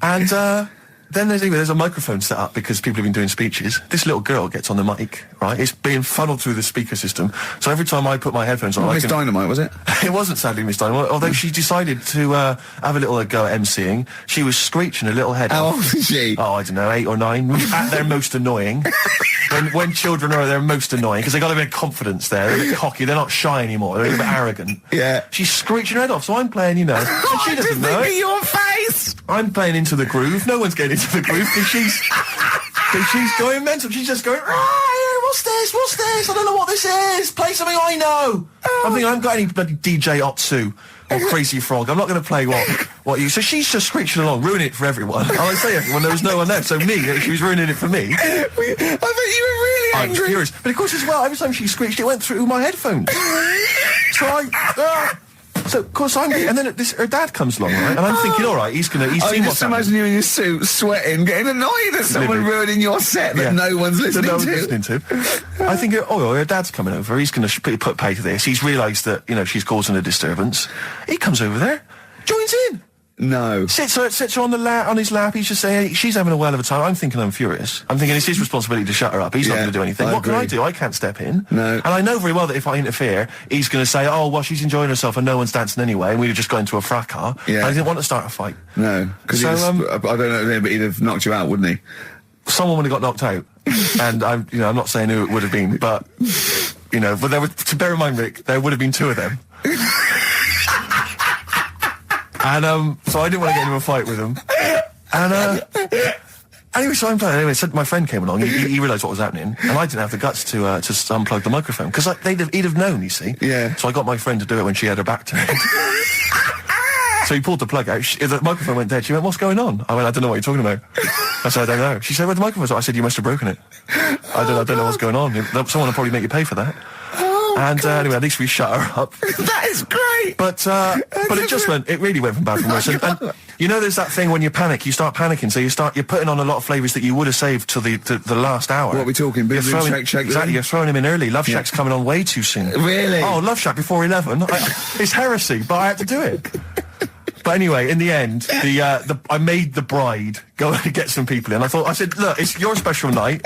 And, then there's a microphone set up because people have been doing speeches. This little girl gets on the mic, right? It's being funneled through the speaker system. So every time I put my headphones on, Miss Dynamite, was it? It wasn't, sadly, Miss Dynamite. Although she decided to have a little go at MCing. She was screeching her little head off. How old is she? Oh, I don't know, 8 or 9. At their most annoying. when children are their most annoying, because they got a bit of confidence there. They're a bit cocky. They're not shy anymore. They're a bit arrogant. Yeah. She's screeching her head off. So I'm playing, and she doesn't know. Look at your face. I'm playing into the groove. No one's getting into the groove because she's going mental. She's just going, what's this? I don't know what this is. Play something I know. I'm thinking I haven't got any bloody DJ Otsu or Crazy Frog. I'm not going to play what you... So she's just screeching along, ruining it for everyone. I say everyone, there was no one there. So me, she was ruining it for me. I bet you were really angry. I'm furious. But of course as well, every time she screeched, it went through my headphones. So So, of course, and then her dad comes along, right? And I'm thinking, all right, he's seen what's happening. Just imagine you in your suit, sweating, getting annoyed at someone ruining your set that no one's listening to. I think, her dad's coming over. He's going to put pay to this. He's realised that, she's causing a disturbance. He comes over there, joins in. No. Sits her on his lap. He's just saying, she's having a well of a time. I'm thinking I'm furious. I'm thinking it's his responsibility to shut her up. He's not going to do anything. What can I do? I can't step in. No. And I know very well that if I interfere, he's going to say, oh, well, she's enjoying herself and no one's dancing anyway, and we'd have just got into a fracas. Yeah. And I didn't want to start a fight. No. Because I don't know, but he'd have knocked you out, wouldn't he? Someone would have got knocked out. And I'm not saying who it would have been, but, but to bear in mind, Rick, there would have been 2 of them. And, so I didn't want to get into a fight with him. And, anyway, so I'm playing. Anyway, so my friend came along. He realised what was happening. And I didn't have the guts to unplug the microphone. Because he'd have known, you see. Yeah. So I got my friend to do it when she had her back turned. So he pulled the plug out. The microphone went dead. She went, "What's going on?" I went, "I don't know what you're talking about." I said, "I don't know." She said, "Where the microphone's at?" I said, "You must have broken it." I don't know what's going on. Someone will probably make you pay for that. Anyway, at least we shut her up. That is great. But it really went from bad to worse. And you know, there's that thing when you panic, you start panicking, so you're putting on a lot of flavours that you would have saved till the last hour. What are we talking? Boom, boom, shake. Exactly, you're throwing him in early. Love Shack's coming on way too soon. Really? Oh, Love Shack before 11. It's heresy, but I had to do it. But anyway, in the end, I made the bride go and get some people in. I said, look, it's your special night,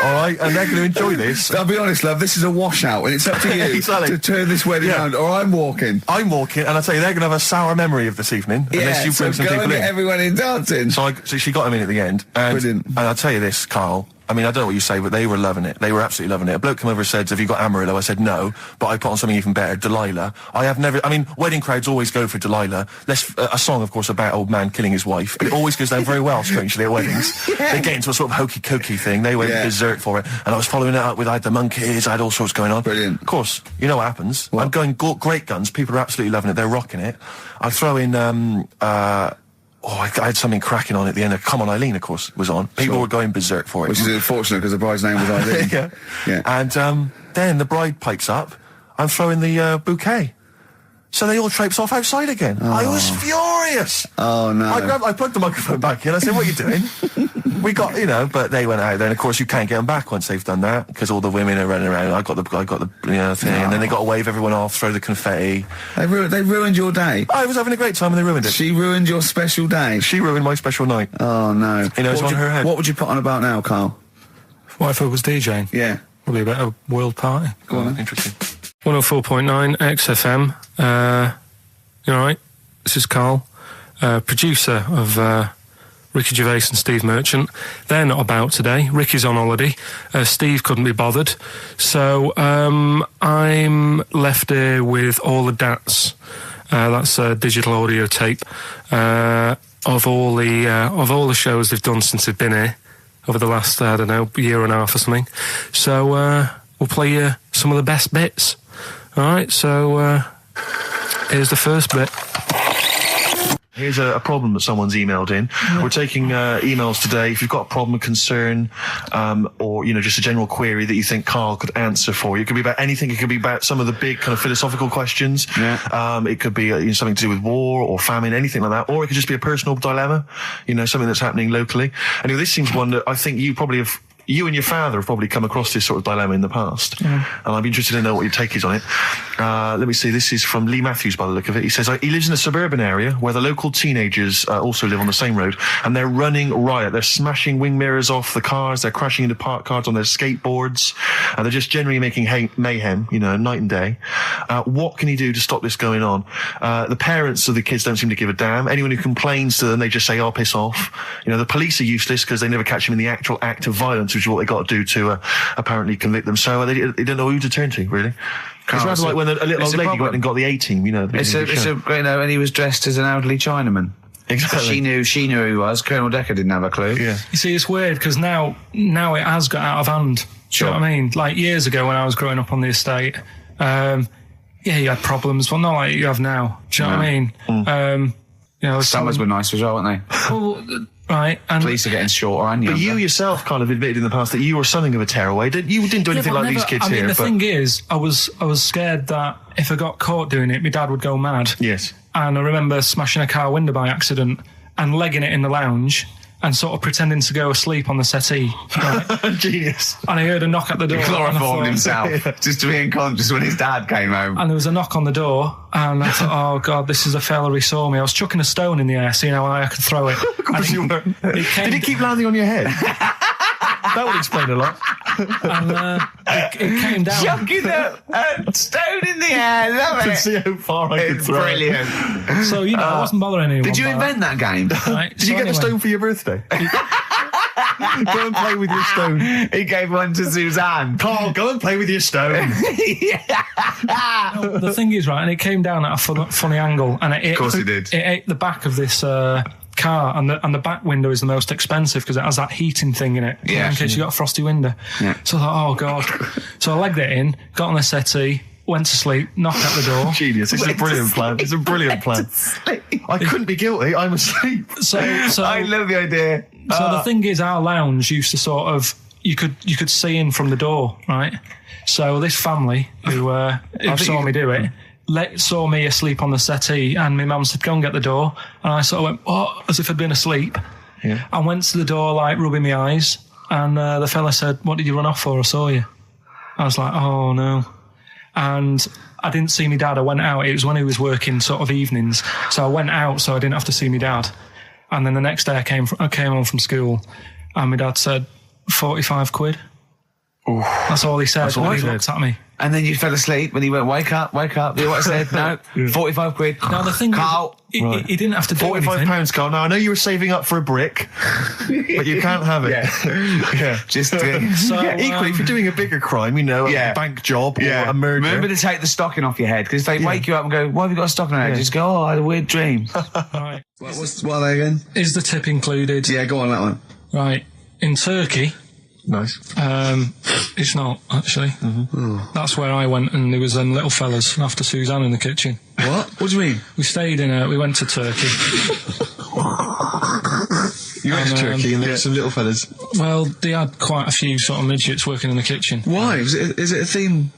all right, and they're going to enjoy this. I'll be honest, love, this is a washout, and it's up to you to turn this wedding around, or I'm walking. I'm walking, and I tell you, they're going to have a sour memory of this evening unless you bring some people in. Get everyone in dancing. So she got them in at the end, and I'll tell you this, Carl. I mean, I don't know what you say, but they were loving it. They were absolutely loving it. A bloke came over and said, "Have you got Amarillo?" I said, "No," but I put on something even better, Delilah. Wedding crowds always go for Delilah. A song, of course, about old man killing his wife. But it always goes down very well, strangely, at weddings. They get into a sort of hokey-cokey thing. They went berserk for it. And I was following it up with, I had the monkeys, I had all sorts going on. Brilliant. Of course, you know what happens. What? I'm going great guns. People are absolutely loving it. They're rocking it. I throw in, I had something cracking on at the end. Come On Eileen, of course, was on. People were going berserk for it. Which is unfortunate because the bride's name was Eileen. Yeah. And then the bride pipes up. I'm throwing the bouquet. So they all traipse off outside again. I was furious. Oh, no. I plugged the microphone back in. I said, "What are you doing?" We got, but they went out there. And, of course, you can't get them back once they've done that because all the women are running around. I got the thing. And then they got to wave everyone off, throw the confetti. They ruined your day. I was having a great time and they ruined it. She ruined your special day. She ruined my special night. Oh, no. It's on her head. What would you put on about now, Carl? What if I was DJing? Yeah. Probably about a world party. Go on. Interesting. 104.9 XFM. You all right? This is Carl, producer of Ricky Gervais and Steve Merchant. They're not about today. Ricky's on holiday. Steve couldn't be bothered. So I'm left here with all the DATs. That's a digital audio tape of all the shows they've done since they've been here over the last, I don't know, year and a half or something. So we'll play you some of the best bits. All right, so here's the first bit. Here's a problem that someone's emailed in. We're taking emails today. If you've got a problem, a concern, or, just a general query that you think Carl could answer for you. It could be about anything. It could be about some of the big kind of philosophical questions. Yeah. It could be something to do with war or famine, anything like that. Or it could just be a personal dilemma, something that's happening locally. Anyway, this seems one that I think you and your father have probably come across this sort of dilemma in the past. And I'd be interested to know what your take is on it. Let me see. This is from Lee Matthews by the look of it. He says, he lives in a suburban area where the local teenagers also live on the same road, and they're running riot. They're smashing wing mirrors off the cars. They're crashing into parked cars on their skateboards. And they're just generally making mayhem, night and day. What can he do to stop this going on? The parents of the kids don't seem to give a damn. Anyone who complains to them, they just say, "Oh, piss off." The police are useless because they never catch them in the actual act of violence, which is what they got to do to apparently convict them. So they don't know who to turn to, really. It's rather like when a little old lady went and got the A-team, and he was dressed as an elderly Chinaman. Exactly. She knew who he was. Colonel Decker didn't have a clue. Yeah. You see, it's weird because now it has got out of hand. Do you know what I mean? Like years ago when I was growing up on the estate, you had problems, but not like you have now. Do you know what I mean? Summers were nice as well, weren't they? Well, right. And police are getting shorter and younger. But you yourself kind of admitted in the past that you were something of a tearaway. You didn't do anything like these kids here. The thing is, I was scared that if I got caught doing it, my dad would go mad. Yes. And I remember smashing a car window by accident and legging it in the lounge and sort of pretending to go asleep on the settee. Right? Genius. And I heard a knock at the door. He chloroformed himself just to be unconscious when his dad came home. And there was a knock on the door, and I thought, oh God, this is a fella he saw me. I was chucking a stone in the air, seeing how high I could throw it. Of course you were. Did it keep landing on your head? That would explain a lot. And it came down. Chucking a stone in the air, love it. To see how far I could throw brilliant. it. So, I wasn't bothering anyone. Did you invent that game? Right, Did you get the stone for your birthday? Go and play with your stone. He gave one to Suzanne. Carl, go and play with your stone. The thing is, right, and it came down at a funny angle, and of course it did. It ate the back of this car, and the back window is the most expensive because it has that heating thing in it, in case you got a frosty window. Yeah. So I thought, oh God. So I legged it in, got on the settee, went to sleep, knocked at the door. Genius. It's a brilliant plan. It's a brilliant plan. I couldn't be guilty. I'm asleep. So I love the idea. So the thing is, our lounge used to sort of, you could see in from the door, right? So this family who saw me do it, saw me asleep on the settee, and my mum said, go and get the door. And I sort of went, what? As if I'd been asleep. Yeah. I went to the door, like, rubbing my eyes, and the fella said, what did you run off for? I saw you. I was like, oh, no. And I didn't see my dad. I went out. It was when he was working sort of evenings. So I went out so I didn't have to see my dad. And then the next day I came home from school, and my dad said, 45 quid. Ooh. That's all he said. He looked at me. And then you fell asleep when he went, wake up. You know what I said? No, 45 quid. Now the thing Carl, is, he didn't have to do anything. £45, Carl. Now, I know you were saving up for a brick, but you can't have it. Yeah. Just equally, if you're doing a bigger crime, a bank job or a murder. Remember to take the stocking off your head, because if they wake you up and go, why have you got a stocking on your head? Just go, oh, I had a weird dream. Right. What are they again? Is the tip included? Yeah, go on, that one. Right. In Turkey... Nice. It's not, actually. Mm-hmm. That's where I went, and there was them little fellas after Suzanne in the kitchen. What? What do you mean? We went to Turkey. You went to Turkey and there were some little fellas? Well, they had quite a few sort of midgets working in the kitchen. Why? Is it a theme?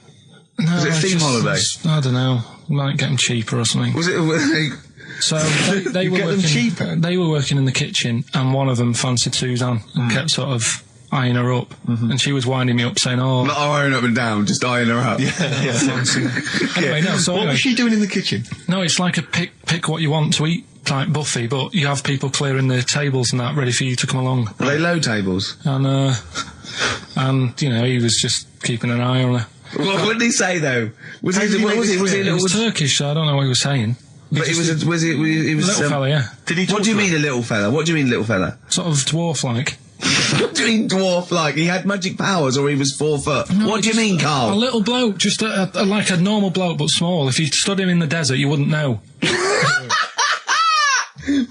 No, was it a theme holiday? I don't know. Might get them cheaper or something. Was it... So they were working cheaper. They were working in the kitchen, and one of them fancied Suzanne and kept sort of eyeing her up, and she was winding me up saying, "Oh, not eyeing up and down, just eyeing her up." Yeah. Anyway, no. So what was she doing in the kitchen? No, it's like a pick what you want to eat type buffet, but you have people clearing the tables and that ready for you to come along. Are they low tables? And he was just keeping an eye on her. What did he say though? Was it Turkish? So I don't know what he was saying. But he was a little fella, yeah. Did he? What do you mean a little fella? What do you mean little fella? Sort of dwarf-like. What do you mean dwarf-like? He had magic powers, or he was 4 foot? No, what do you mean, Carl? A little bloke, just like a normal bloke, but small. If you stood him in the desert, you wouldn't know.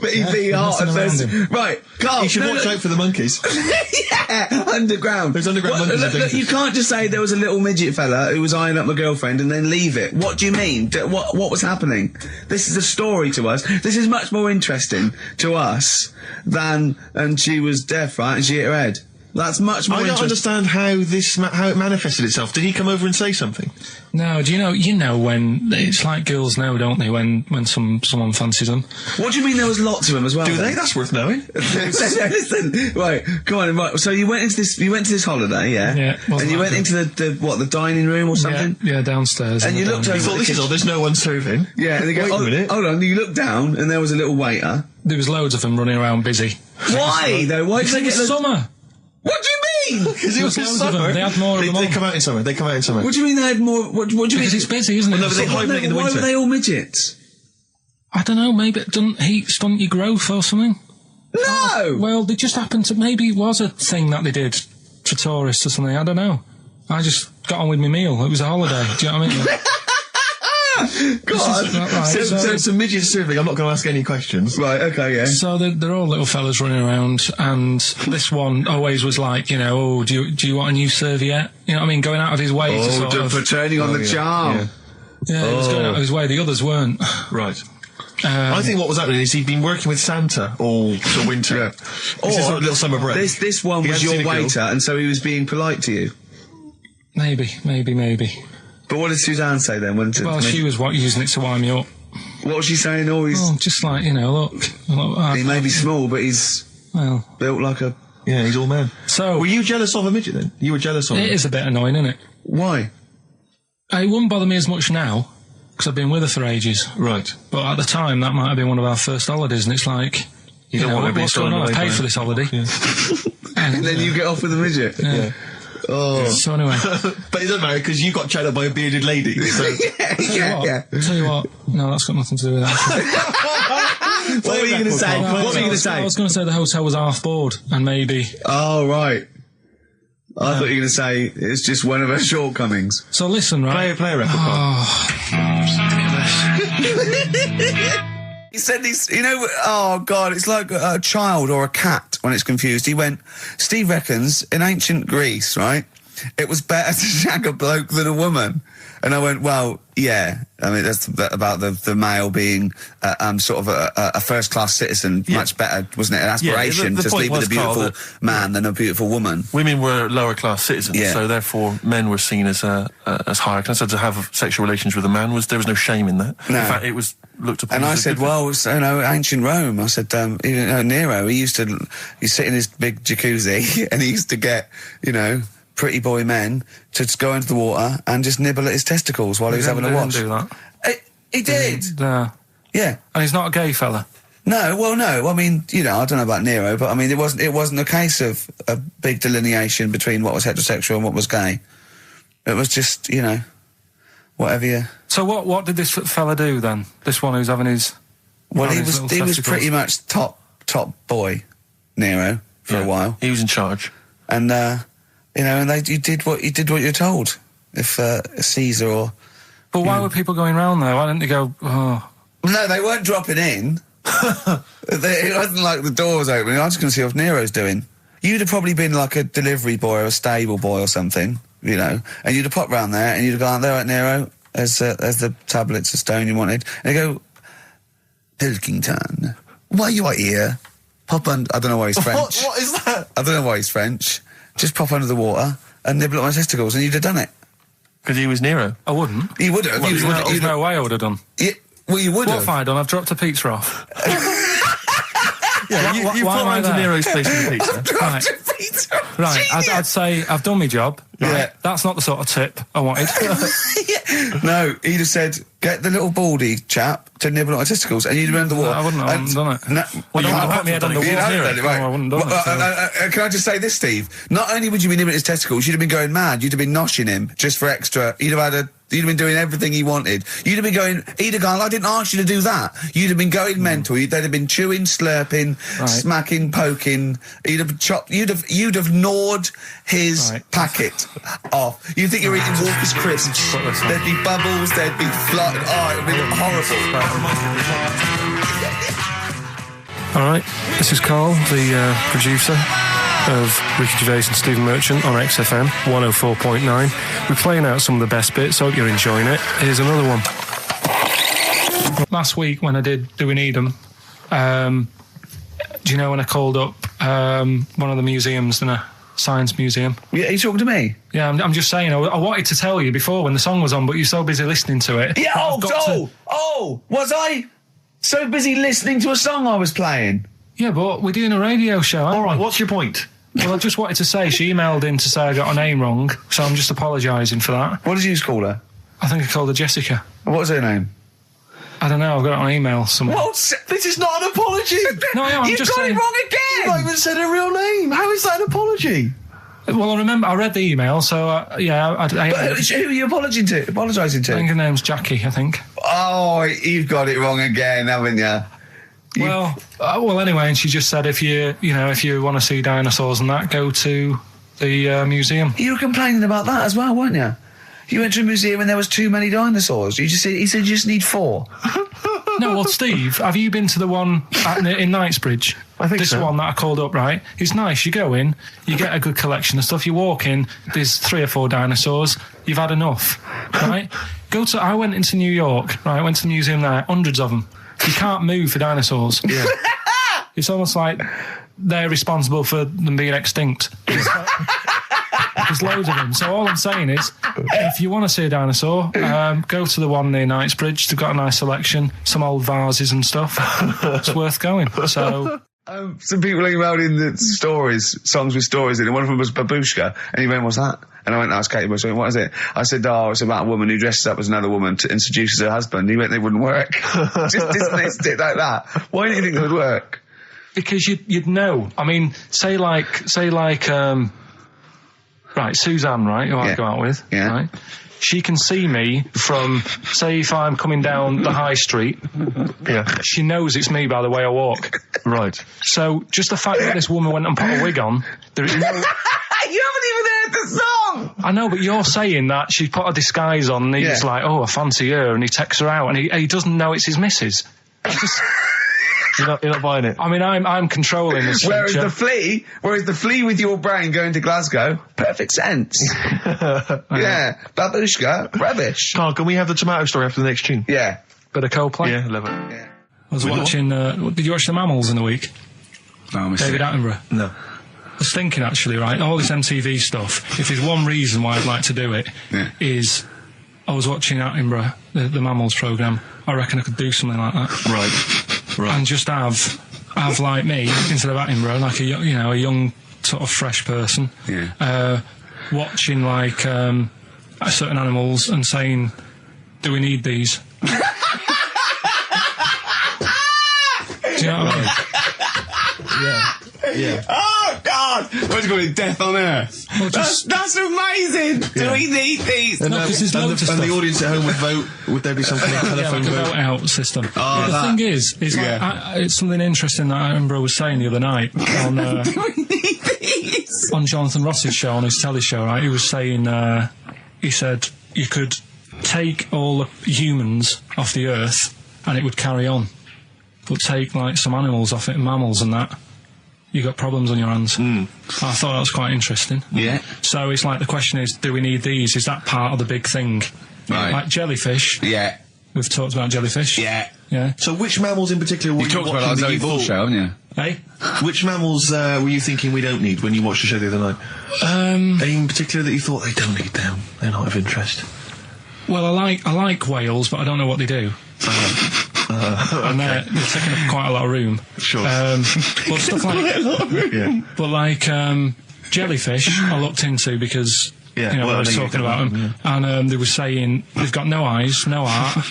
But he'd be hot and says, right, Carl. You should watch out for the monkeys. Yeah, underground. There's underground monkeys. Look, you can't just say there was a little midget fella who was eyeing up my girlfriend and then leave it. What do you mean? What was happening? This is a story to us. This is much more interesting to us than, and she was deaf, right, and she hit her head. That's much more. I don't understand how it manifested itself. Did he come over and say something? No. Do you know when it's like girls know, don't they? When someone fancies them. What do you mean? There was lots of them as well. Do they? That's worth knowing. Listen, right, come on. Right, so you went to this holiday, yeah? Yeah. And you went into the dining room or something? Yeah, downstairs. And you looked over. You thought, this is all. There's no one serving. Yeah. And they go, wait a minute. Hold on. You looked down, and there was a little waiter. There was loads of them running around busy. Why though? Why did they get summer? What do you mean? Because it was summer. They had more of them. They come out in summer. What do you mean they had more? What do you mean? Because it's busy, isn't it? No, but they hibernate in the winter. Why were they all midgets? I don't know. Maybe it doesn't heat stunt your growth or something. No. Well, they just happened to. Maybe it was a thing that they did for tourists or something. I don't know. I just got on with my meal. It was a holiday. Do you know what I mean? God. Right. So some midget serving. I'm not going to ask any questions. Right. Okay. Yeah. So they're all little fellas running around, and this one always was like, oh, do you want a new serviette? You know what I mean? Going out of his way to sort of for turning on the charm. Yeah, he was going out of his way. The others weren't. Right. I think what was happening is he'd been working with Santa all the winter. Yeah. This is sort of little summer break. This one was your waiter, and so he was being polite to you. Maybe. But what did Suzanne say then? She was using it to wind me up. What was she saying? Oh, just like, look. He may be small, but he's built like a... Yeah, he's all man. So... Were you jealous of a midget then? You were jealous of him? It is a bit annoying, isn't it? Why? It wouldn't bother me as much now, because I've been with her for ages. Right. But at the time, that might have been one of our first holidays, and it's like... You don't want to be what's going on? I paid for this holiday. Yeah. And then you get off with a midget? Yeah. Oh. So anyway. But it doesn't matter, because you got chatted by a bearded lady. So. yeah. Tell you what, no, that's got nothing to do with that. What were you going to say? What were you going to say? I was going to say the hotel was half board, and maybe... Oh, right. I thought you were going to say it's just one of her shortcomings. So listen, right? Play a record. He said this, oh God, it's like a child or a cat when it's confused. He went, Steve reckons in ancient Greece, right, it was better to shag a bloke than a woman. And I went, well, yeah. I mean, that's about the male being sort of a first-class citizen. Much better, wasn't it? An aspiration to sleep with a beautiful man than a beautiful woman. Women were lower-class citizens, so therefore men were seen as higher class. So to have sexual relations with a man, there was no shame in that. No. In fact, it was looked upon. And I said, well, ancient Rome. I said, Nero, he sit in his big jacuzzi and he used to get, pretty boy men to just go into the water and just nibble at his testicles while he was having a wash. He didn't do that. He did. Yeah. And he's not a gay fella. No. I mean, I don't know about Nero, but I mean, it wasn't a case of a big delineation between what was heterosexual and what was gay. It was just, whatever you. So what did this fella do then? This one who's having his. Well, he was pretty much top boy, Nero, for a while. He was in charge. And and you did what you're told. If Caesar or. But why were people going round there? Why didn't they go? Oh. No, they weren't dropping in. It wasn't like the door was opening. I'm just going to see what Nero's doing. You'd have probably been like a delivery boy or a stable boy or something, and you'd have popped round there and you'd have gone, there, right, Nero, as the tablets of stone you wanted. And they go, Pilkington, why you are here? Pop under. I don't know why he's French. What is that? I don't know why he's French. Just pop under the water and nibble at my testicles, and you'd have done it. Because he was Nero. I wouldn't. You would have. There's no way I would have done. Yeah, well, you would have. What have I done? I've dropped a pizza off. Yeah, you put around to Nero's place with pizza. Right, I'd say I've done my job. Right? Yeah. That's not the sort of tip I wanted. No, he'd have said, get the little baldy chap to nibble at my testicles, and you'd have been in the water. I wouldn't have done it. No, well, you wouldn't have put me head on the water. Right. I wouldn't have done it. Can I just say this, Steve? Not only would you be nibbling at his testicles, you'd have been going mad. You'd have been noshing him just for extra. You'd have been doing everything he wanted. You'd have been going, he'd have gone, I didn't ask you to do that. You'd have been going mental. They'd have been chewing, slurping, smacking, poking. You'd have chopped, you'd have gnawed his packet off. You'd think you were eating Walker's crisps. There'd be bubbles, there'd be flood. Oh, it'd be horrible. Alright, this is Karl, the producer of Ricky Gervais and Stephen Merchant on XFM 104.9. We're playing out some of the best bits. Hope you're enjoying it. Here's another one. Last week when I did Do We Need 'Em, do you know when I called up one of the museums, in a science museum? Yeah, are you talking to me? Yeah, I'm just saying, I wanted to tell you before when the song was on, but you're so busy listening to it. Yeah, was I so busy listening to a song I was playing? Yeah, but we're doing a radio show, aren't we? All right, what's your point? Well, I just wanted to say, she emailed in to say I got her name wrong, so I'm just apologising for that. What did you call her? I think I called her Jessica. What was her name? I don't know, I've got it on email somewhere. This is not an apology! No, I'm just saying... You've got it wrong again! You've not even said her real name! How is that an apology? Well, I remember, I read the email, so, yeah... Who are you apologising to? I think her name's Jackie, I think. Oh, you've got it wrong again, haven't you? Well, anyway, and she just said if you want to see dinosaurs and that, go to the museum. You were complaining about that as well, weren't you? You went to a museum and there was too many dinosaurs. He said you just need 4. No, well, Steve, have you been to the one in Knightsbridge? I think this so. One that I called up, right? It's nice. You go in, you get a good collection of stuff. You walk in, there's 3 or 4 dinosaurs. You've had enough, right? I went into New York, right? I went to the museum there, hundreds of them. You can't move for dinosaurs. Yeah. It's almost like they're responsible for them being extinct. There's loads of them. So all I'm saying is, if you want to see a dinosaur, go to the one near Knightsbridge. They've got a nice selection, some old vases and stuff. It's worth going. So... some people emailed in the songs with stories in it. One of them was Babushka, and he went, what's that? And I went, no, it's Katie Bush. I went, what is it? I said, it's about a woman who dresses up as another woman and seduces her husband. He went, they wouldn't work. Just dismissed it like that. Why do you think it would work? Because you'd know. I mean, say like, right, Suzanne, right, who I go out with, right? She can see me from, say, if I'm coming down the high street. Yeah. She knows it's me by the way I walk. Right. So, just the fact that this woman went and put a wig on, there is no... You haven't even heard the song! I know, but you're saying that she put a disguise on and he's like, I fancy her, and he takes her out, and he doesn't know it's his missus. You're not buying it. I mean, I'm controlling this. Whereas the flea with your brain going to Glasgow, perfect sense. Yeah, babushka, rubbish. Carl, can we have the tomato story after the next tune? Yeah. Bit of Coldplay. Yeah, love it. Yeah. I was watching. Did you watch The Mammals in the week? Oh, David Attenborough. No. I was thinking actually, right, all this MTV stuff, if there's one reason why I'd like to do it, is I was watching Attenborough, the Mammals programme. I reckon I could do something like that. Right. And just have like me, instead of Attenborough, like a young sort of fresh person, watching like certain animals and saying, do we need these? Do you know what I mean? Yeah. Oh, God! What's it called? Death on Earth. Well, That's amazing! Do we need these? And, No, 'cause there's loads of and the stuff. audience at home would vote. Would there be something like Yeah, telephone like a vote? vote out system. Oh, The thing is like, it's something interesting that Attenborough was saying the other night on on Jonathan Ross's show, on his telly show, right? He was saying, he said you could take all the humans off the earth and it would carry on, but take like some animals off it, mammals and that, you got problems on your hands. I thought that was quite interesting. Yeah. So it's like the question is, do we need these? Is that part of the big thing? Right. Like jellyfish. Yeah. We've talked about jellyfish. Yeah. Yeah. So which mammals in particular were You talked about watching that that you Zoe Ball thought- show, haven't you? Hey? Which mammals were you thinking we don't need when you watched the show the other night? Any in particular that you thought they don't need them? They're not of interest. Well, I like whales, but I don't know what they do. And they're taking up quite a lot of room. Sure. But stuff like, Yeah. but like jellyfish, I looked into because Yeah, I well, was I know talking you about them, and they were saying they've got no eyes, no heart.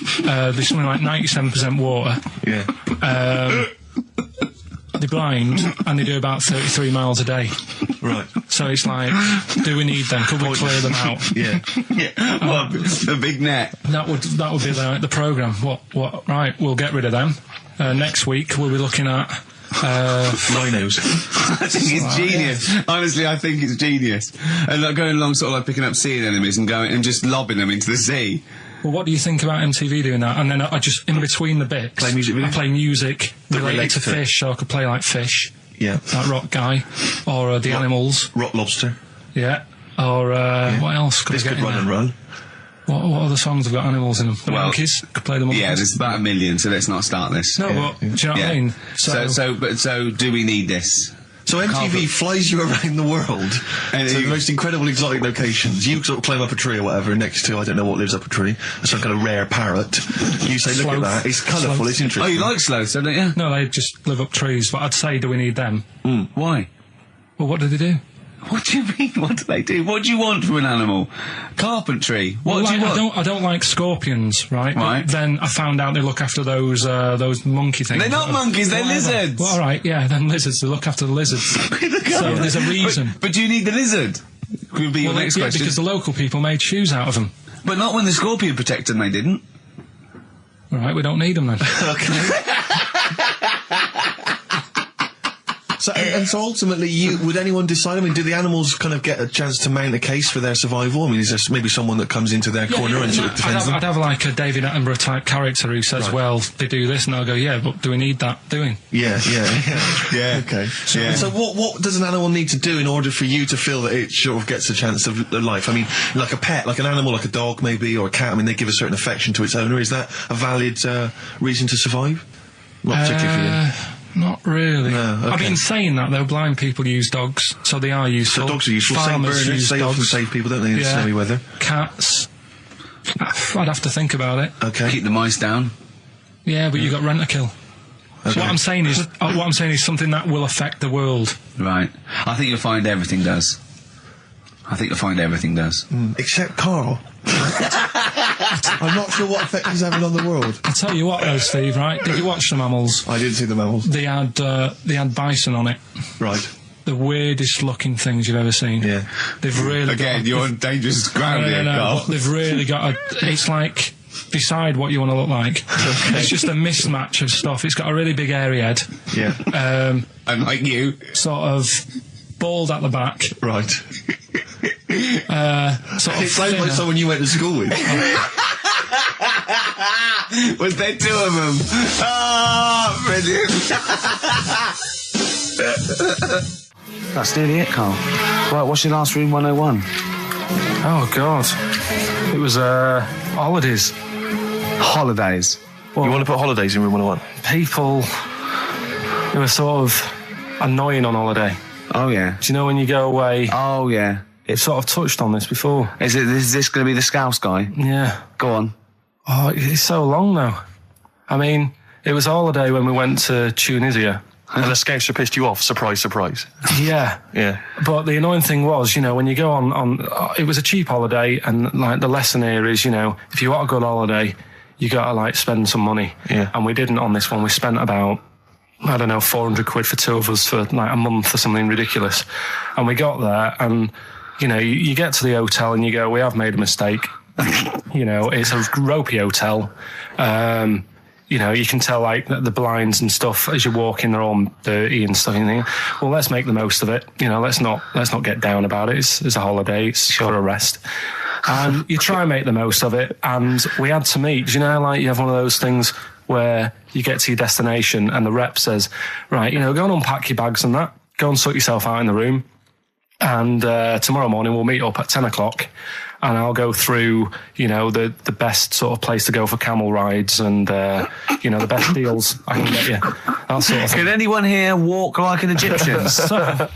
There's something like 97% water. Yeah. They're blind and they do about 33 miles a day. Right. So it's like, do we need them? Could we clear them out? Yeah. Yeah. Well, the big net. That would be the programme. What? Right, we'll get rid of them. Next week we'll be looking at rhinos. I think it's genius. Yeah. Honestly, I think it's genius. And like going along, sort of like picking up sea anemones and going and just lobbing them into the sea. Well, what do you think about MTV doing that? And then I just, in between the bits, play music I play music related to it. fish, so I could play like Fish. Yeah. Like Rock Guy. Or The Animals. Rock Lobster. Yeah. Or what else could I This get could in run there? and run. What other songs have got animals in them? The Monkeys. Could play the Monkeys. Yeah, there's about 1 million, so let's not start this. No, but do you know what I mean? So do we need this? So MTV flies you around the world to the most incredible exotic locations. You sort of climb up a tree or whatever, and next to, I don't know what lives up a tree, some kind of rare parrot. You say, look at that, it's colourful, it's interesting. Oh, you like sloths, don't you? No, they just live up trees, but I'd say, do we need them? Why? Well, what do they do? What do you mean? What do they do? What do you want from an animal? Carpentry. What do you want? I don't like scorpions, right? Right. But then I found out they look after those monkey things. They're not monkeys, they're lizards. Well, all right, yeah, then lizards. They look after the lizards. So there's a reason. But do you need the lizard? Could be your next question. Because the local people made shoes out of them. But not when the scorpion protected them, they didn't. All right, we don't need them then. Okay. So ultimately, would anyone decide? I mean, do the animals kind of get a chance to mount a case for their survival? I mean, is there maybe someone that comes into their corner and sort of defends them? I'd have like a David Attenborough type character who says, well, they do this, and I'll go, yeah, but do we need that doing? Yeah. Okay. So what does an animal need to do in order for you to feel that it sort of gets a chance of life? I mean, like a pet, like an animal, like a dog maybe, or a cat, I mean, they give a certain affection to its owner. Is that a valid reason to survive? Not particularly for you. Not really. No, okay. I've been saying that though. Blind people use dogs, so they are useful. So dogs are useful. Farmers St. use Bernards, they often dogs. save people, don't they, in snowy weather? Cats. I'd have to think about it. Okay. Keep the mice down. Yeah, but you got rent a kill. Okay. So what I'm saying is something that will affect the world. Right. I think you'll find everything does. Except Carl. I'm not sure what effect he's having on the world. I'll tell you what though, Steve, right? Did you watch The Mammals? I didn't see the mammals. They had bison on it. Right. The weirdest looking things you've ever seen. Yeah. They've really You're on dangerous ground here, Carl. but they've really got it's like, decide what you want to look like. It's just a mismatch of stuff. It's got a really big hairy head. Yeah. And like you. Sort of bald at the back. Right. Sort of It sounds like someone you went to school with. Was there two of them? Oh, brilliant. That's nearly it, Carl. Right, what's your last room 101? Oh, God. It was, holidays. Holidays. Well, you want to put holidays in room 101? People who are sort of annoying on holiday. Oh, yeah. Do you know when you go away? Oh, yeah. It's sort of touched on this before. Is this going to be the Scouse guy? Yeah. Go on. Oh, it's so long now. I mean, it was a holiday when we went to Tunisia. And the Scouser pissed you off. Surprise, surprise. Yeah. Yeah. But the annoying thing was, you know, when you go on it was a cheap holiday, and like the lesson here is, you know, if you want a good holiday, you got to like spend some money. Yeah. And we didn't on this one. We spent about, I don't know, 400 quid for two of us for like a month or something ridiculous. And we got there, and, you know, you get to the hotel and you go, we have made a mistake. You know, it's a ropey hotel. You know, you can tell like the blinds and stuff as you walk in, they're all dirty and stuff. And you think, well, let's make the most of it. You know, let's not get down about it. It's a holiday. It's for a rest. And you try and make the most of it. And we had to meet. Do you know, like you have one of those things where you get to your destination and the rep says, right, you know, go and unpack your bags and that. Go and sort yourself out in the room. And tomorrow morning we'll meet up at 10 o'clock. And I'll go through, you know, the best sort of place to go for camel rides and, you know, the best deals I can get you. That sort of thing. Can anyone here walk like an Egyptian? So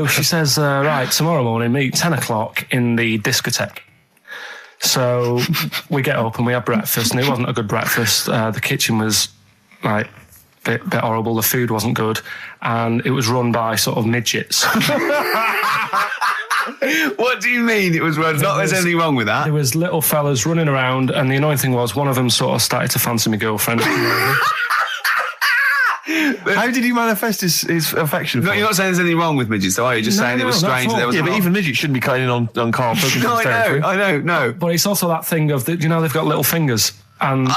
she says, right, tomorrow morning, meet 10 o'clock in the discotheque. So we get up and we have breakfast, and it wasn't a good breakfast. The kitchen was, like, bit horrible. The food wasn't good, and it was run by sort of midgets. What do you mean it was run? Not there's anything wrong with that. There was little fellas running around, and the annoying thing was one of them sort of started to fancy my girlfriend. How did he manifest his affection? No, you're not saying there's anything wrong with midgets, though, are you? Just saying it was strange. There was but even midgets shouldn't be cutting in on Karl Pilkington's territory. I know. But it's also that thing of, you know, they've got little fingers, and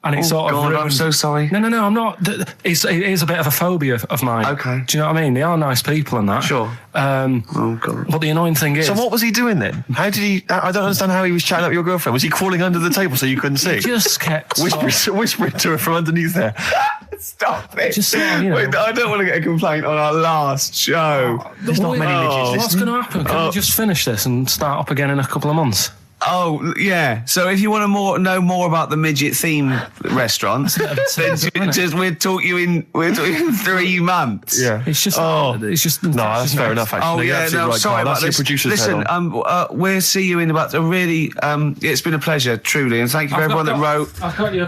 it's sort of ruined. I'm so sorry. No, I'm not. It is a bit of a phobia of mine. Okay. Do you know what I mean? They are nice people and that. Sure. Oh, God. But the annoying thing is... So what was he doing then? How did he... I don't understand how he was chatting up your girlfriend. Was he crawling under the table so you couldn't see? He just kept... Whispering to her from underneath there. Stop it. Just you know. Wait, I don't want to get a complaint on our last show. There's not many midgets. What's going to happen? Can we just finish this and start up again in a couple of months? Oh, yeah. So if you want to know more about the midget theme restaurant, then we'll talk you in 3 months. Yeah. It's just... that's fair enough, actually. Oh, yeah, no, right, sorry Karl. about this. Listen, we'll see you in about a really... it's been a pleasure, truly, and thank you for everyone that wrote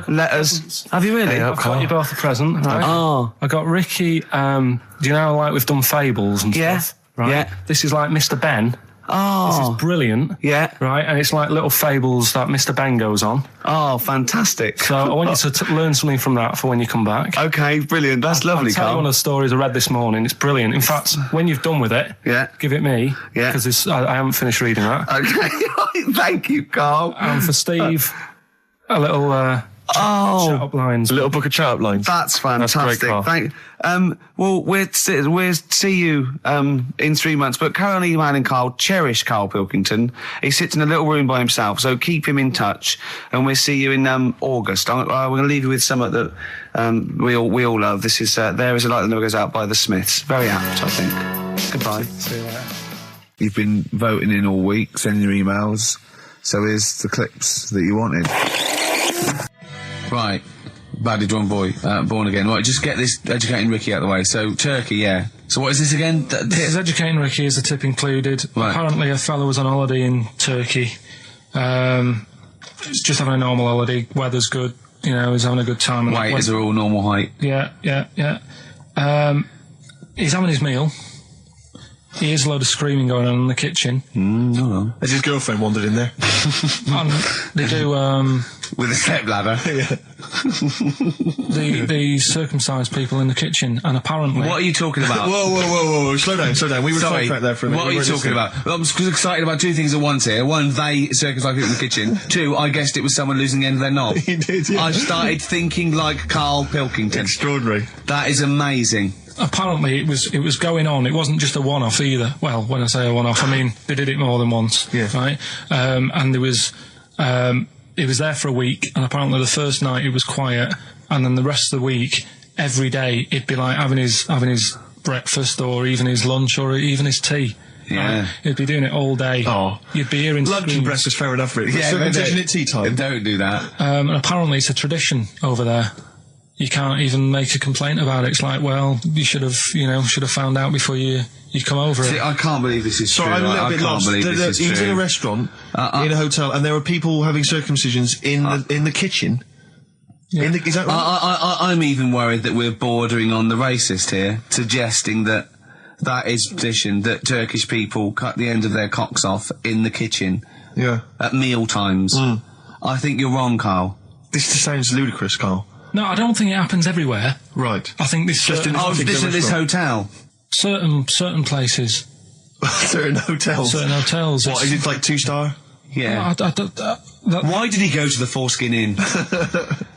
letters. Have you really? I've got you both a present, right? Oh. I got Ricky, do you know, like we've done fables and stuff? Right? Yeah. This is like Mr. Ben. Oh. This is brilliant. Yeah. Right, and it's like little fables that Mr. Ben goes on. Oh, fantastic. So I want you to learn something from that for when you come back. Okay, brilliant. That's lovely, I'll tell you Karl. one of the stories I read this morning. It's brilliant. In fact, when you've done with it, give it me. Yeah. Because I haven't finished reading that. Okay. Thank you, Karl. And for Steve, a little... chat-up lines. A little book of chat-up lines. That's fantastic. That's great, Well, we'll see you in 3 months. But currently, man and Karl cherish Karl Pilkington. He sits in a little room by himself, so keep him in touch. And we'll see you in August. We're going to leave you with something that we all love. This is There Is a Light That Never Goes Out by the Smiths. Very apt, I think. Goodbye. See you later. You've been voting in all week, sending your emails. So here's the clips that you wanted. Right, Badly Drawn Boy, Born Again. Right, just get this Educating Ricky out of the way. So, Turkey, yeah. So what is this again? This is Educating Ricky, is the tip included. Right. Apparently a fellow was on holiday in Turkey. He's just having a normal holiday, weather's good, you know, he's having a good time. Weight is all normal height. Yeah. He's having his meal. He hears a load of screaming going on in the kitchen. No. Has his girlfriend wandered in there? And they do... With a stepladder. the circumcised people in the kitchen, and apparently... What are you talking about? Whoa. Slow down. We were sidetracked there for a minute. What are you talking about? I'm excited about two things at once here. One, they circumcised people in the kitchen. Two, I guessed it was someone losing the end of their knob. He did, yeah. I started thinking like Karl Pilkington. Extraordinary. That is amazing. Apparently it was going on. It wasn't just a one-off either. Well, when I say a one-off, I mean they did it more than once. Yeah. Right. And there was He was there for a week, and apparently the first night it was quiet, and then the rest of the week, every day, he'd be like having his breakfast, or even his lunch, or even his tea. Yeah. He'd be doing it all day. Oh. You'd be hearing lunch and breakfast, fair enough, really. Yeah, circumcision at tea time. Don't do that. And apparently it's a tradition over there. You can't even make a complaint about it. It's like, well, you should have found out before you come over. See, I can't believe this is true. I'm a little bit lost. He was in a restaurant, in a hotel, and there were people having circumcisions in the kitchen. Yeah. Is that right? I'm even worried that we're bordering on the racist here, suggesting that is tradition, that Turkish people cut the end of their cocks off in the kitchen. Yeah. At meal times. I think you're wrong, Carl. This just sounds ludicrous, Carl. No, I don't think it happens everywhere. Right. I think this just in this hotel. Certain places. Certain hotels. Certain hotels. What is it, like 2-star? Yeah. Why did he go to the Foreskin Inn?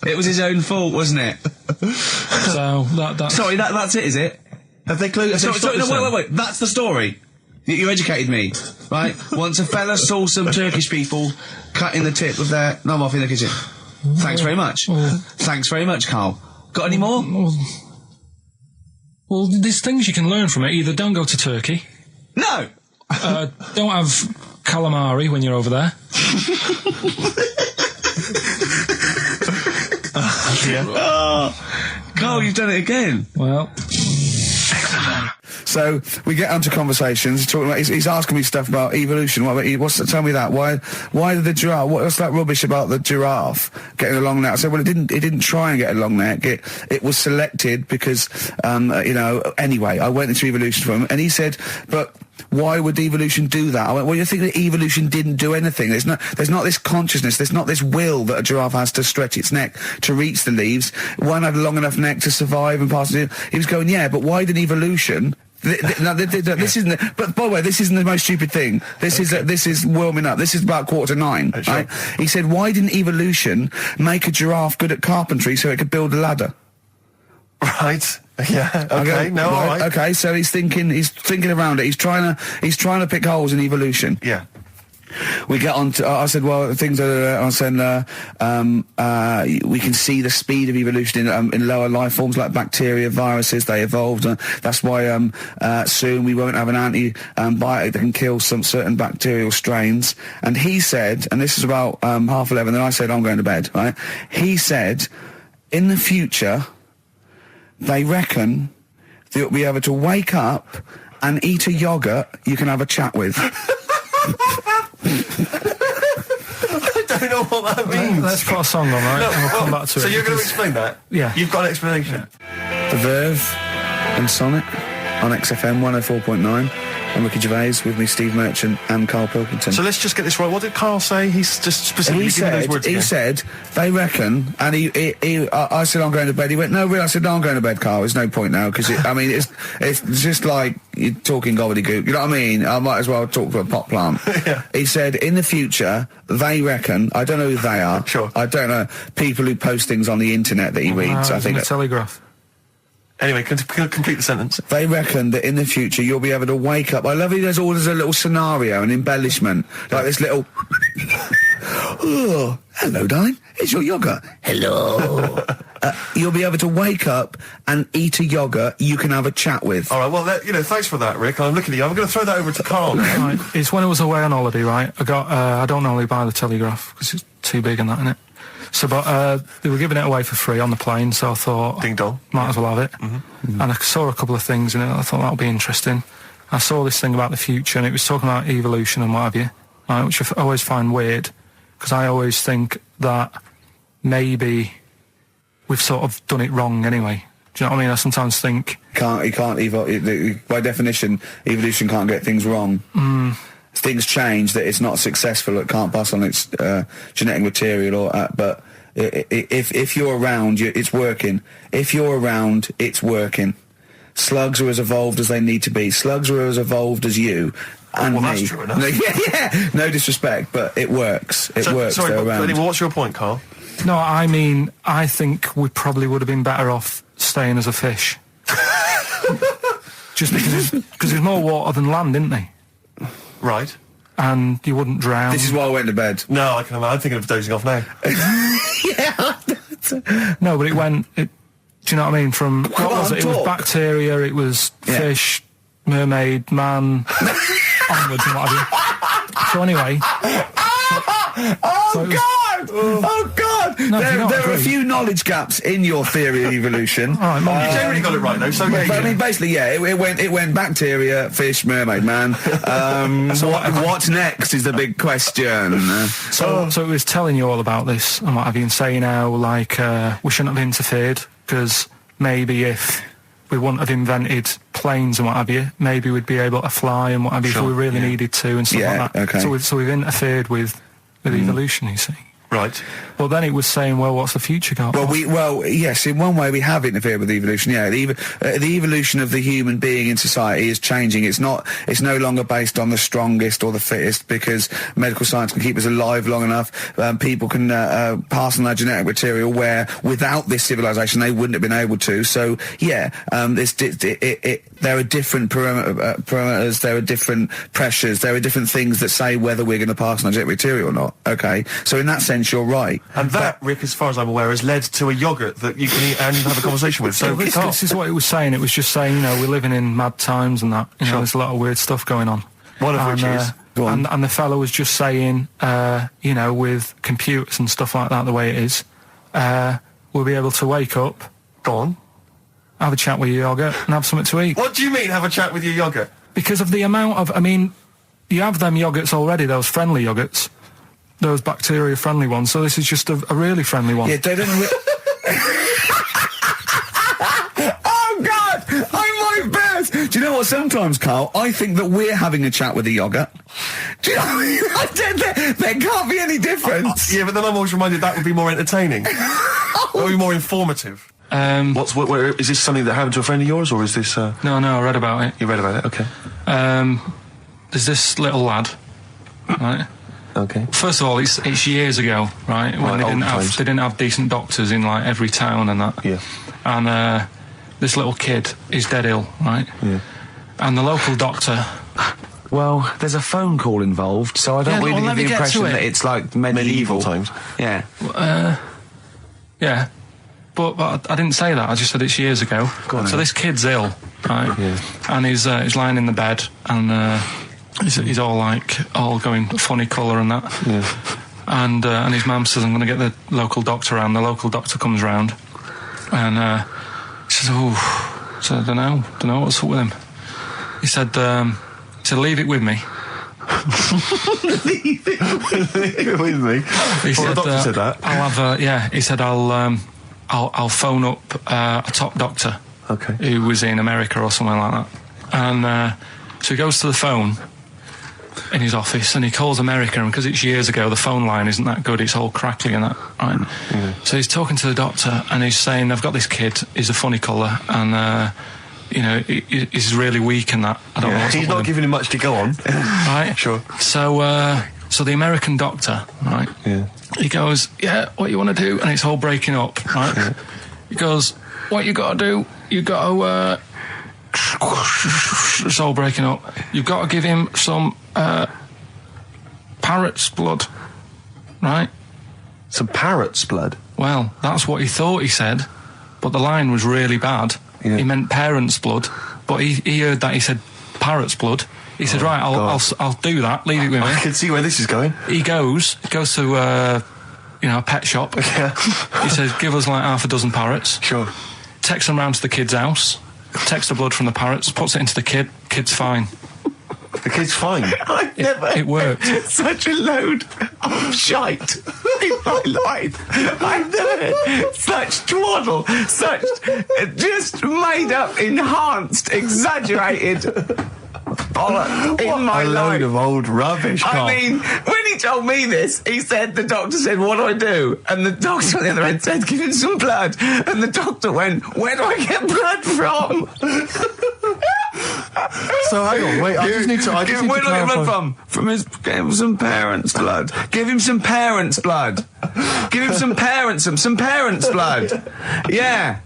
It was his own fault, wasn't it? So that. Sorry, that's it, is it? Have they closed? Sorry, no, wait. That's the story. You educated me, right? Once a fella saw some Turkish people cutting the tip of their knob off in the kitchen. Thanks very much. Thanks very much, Carl. Got any more? Well, there's things you can learn from it. Either don't go to Turkey. No! Don't have calamari when you're over there. Carl, you've done it again. Well... So we get onto conversations. Talking about, he's asking me stuff about evolution. Tell me that. Why did the giraffe? What's that rubbish about the giraffe getting a long neck? I said, well, it didn't try and get a long neck. It was selected because, Anyway, I went into evolution for him, and he said, but why would evolution do that? I went, well, you think that evolution didn't do anything? There's not this consciousness. There's not this will that a giraffe has to stretch its neck to reach the leaves. One had a long enough neck to survive and pass it. He was going, yeah, but why did evolution? This isn't. But by the way, this isn't the most stupid thing. This is warming up. This is about 8:45. Sure. Right? He said, why didn't evolution make a giraffe good at carpentry so it could build a ladder? Right. Yeah. Okay. No. All right. Okay. So he's thinking around it. He's trying to pick holes in evolution. Yeah. We get on to, I said, well, things are, I said, we can see the speed of evolution in lower life forms like bacteria, viruses, they evolved. That's why, soon we won't have an antibiotic that can kill some certain bacterial strains. And he said, and this is about, 11:30, then I said, I'm going to bed, right? He said, in the future, they reckon that you'll be able to wake up and eat a yogurt you can have a chat with. I don't know what that means. Let's put a song on, right? And we'll come back to it. So you're going to explain that? Yeah. You've got an explanation? The Verve and Sonnet on XFM 104.9. I'm Ricky Gervais, with me Steve Merchant and Karl Pilkington. So let's just get this right. What did Carl say? He's just specifically giving those words again. He said, they reckon, and I said, I'm going to bed. He went, no, really? I said, no, I'm going to bed, Carl. There's no point now, because, it's just like you're talking gobbledygook. You know what I mean? I might as well talk to a pot plant. Yeah. He said, in the future, they reckon, I don't know who they are. Sure. I don't know, people who post things on the internet that he reads. I think the Telegraph. Anyway, complete the sentence. They reckon that in the future you'll be able to wake up. I love it. There's a little scenario, an embellishment, like this little. Oh, hello, darling. It's your yogurt. Hello. You'll be able to wake up and eat a yogurt you can have a chat with. All right. Well, thanks for that, Rick. I'm looking at you. I'm going to throw that over to Carl now. Right. It's when I was away on holiday, right? I don't normally buy the Telegraph because it's too big and that, innit? So, but they were giving it away for free on the plane, so I thought, ding dong, might as well have it. Mm-hmm. And I saw a couple of things in it. I thought that'll be interesting. I saw this thing about the future, and it was talking about evolution and what have you, right, which I always find weird, because I always think that maybe we've sort of done it wrong anyway. Do you know what I mean? I sometimes think by definition, evolution can't get things wrong. Things change, that it's not successful, it can't pass on its genetic material, but if you're around, it's working. If you're around, it's working. Slugs are as evolved as they need to be. Slugs are as evolved as you and me. That's true enough. Yeah, no disrespect, but it works. It works. Sorry, they're around. Anyway, what's your point, Carl? No, I mean, I think we probably would have been better off staying as a fish. Just because there's more water than land, isn't there? Right. and you wouldn't drown. This is why I went to bed. No, I can imagine. I'm thinking of dozing off now. No, but do you know what I mean? From, what was it? It was bacteria, it was fish, mermaid, man, onwards and what have you. So anyway... Oh God! No, there are a few knowledge gaps in your theory of evolution. You generally got it right though. So but, I mean, basically, it went bacteria, fish, mermaid, man. What's next is the big question. So it was telling you all about this and what have you, and saying how like we shouldn't have interfered because maybe if we wouldn't have invented planes and what have you, maybe we'd be able to fly and what have you if we really needed to and stuff like that. Okay. So we've interfered with evolution, you see. Right. Well, then it was saying, well, what's the future got? Well, yes, in one way we have interfered with evolution. Yeah, the evolution of the human being in society is changing. It's no longer based on the strongest or the fittest because medical science can keep us alive long enough. People can pass on their genetic material where without this civilization they wouldn't have been able to. So yeah, there are different parameters, there are different pressures, there are different things that say whether we're going to pass on our genetic material or not. Okay, so in that sense you're right. And that, Rick, as far as I'm aware, has led to a yoghurt that you can eat and have a conversation with. So this is what it was saying. It was just saying, you know, we're living in mad times and that. You know, there's a lot of weird stuff going on. One of which is... And the fellow was just saying, you know, with computers and stuff like that, the way it is, we'll be able to wake up... Go on. Have a chat with your yoghurt and have something to eat. What do you mean, have a chat with your yoghurt? Because of the amount of... I mean, you have them yoghurts already, those friendly yoghurts. Those bacteria-friendly ones, so this is just a really friendly one. Yeah, they don't... Oh, God! I might burst! Do you know what, sometimes, Carl, I think that we're having a chat with a yoghurt. Do you know what I mean? There can't be any difference. Yeah, but then I'm always reminded that would be more entertaining. That would be more informative. Is this something that happened to a friend of yours, or is this... No, I read about it. You read about it, okay. There's this little lad, right? Okay. First of all, it's years ago, right? When they didn't have decent doctors in like every town and that. Yeah. And this little kid is dead ill, right? Yeah. And the local doctor. Well, there's a phone call involved, so I don't really get the impression that it's like medieval times. Yeah. Yeah. But I didn't say that. I just said it's years ago. So this kid's ill, right? Yeah. And he's lying in the bed and. He's all going funny colour and that. Yeah. And his mum says, I'm going to get the local doctor round. The local doctor comes round and he says, so I don't know what's up with him. He said, leave it with me. Leave it with me? He said, the doctor said that? I'll have he said, I'll phone up a top doctor. Okay. Who was in America or somewhere like that. And so he goes to the phone in his office and he calls America, and because it's years ago the phone line isn't that good, it's all crackly and that, right? Yeah. So he's talking to the doctor and he's saying, I've got this kid, he's a funny colour and you know, he's really weak and that. I don't know what's he's up not with him. giving him much to go on. Right? Sure. So the American doctor, right? Yeah. He goes, yeah, what you want to do? And it's all breaking up, right? Yeah. He goes, what you got to do? You got to it's all breaking up. You've got to give him some parrot's blood, right? Some parrot's blood? Well, that's what he thought he said, but the line was really bad. Yeah. He meant parent's blood, but he heard that he said parrot's blood. He said, right, I'll do that. Leave it with me. I can see where this is going. He goes to a pet shop. Yeah. He says, give us like half a dozen parrots. Sure. Takes them round to the kid's house. Takes the blood from the parrots, puts it into the kid. Kid's fine. The kid's fine. I've never it worked. Such a load of shite in my life. I've never heard such twaddle, such just made up, enhanced, exaggerated bollocks in my life. A load of old rubbish, Carl. I mean, when he told me this, he said, the doctor said, what do I do? And the doctor on the other end said, give him some blood. And the doctor went, where do I get blood from? So hang on, wait, I just need to where do I get blood from? Give him some parents' blood. Give him some parents' blood. Give him some parents' blood. Yeah.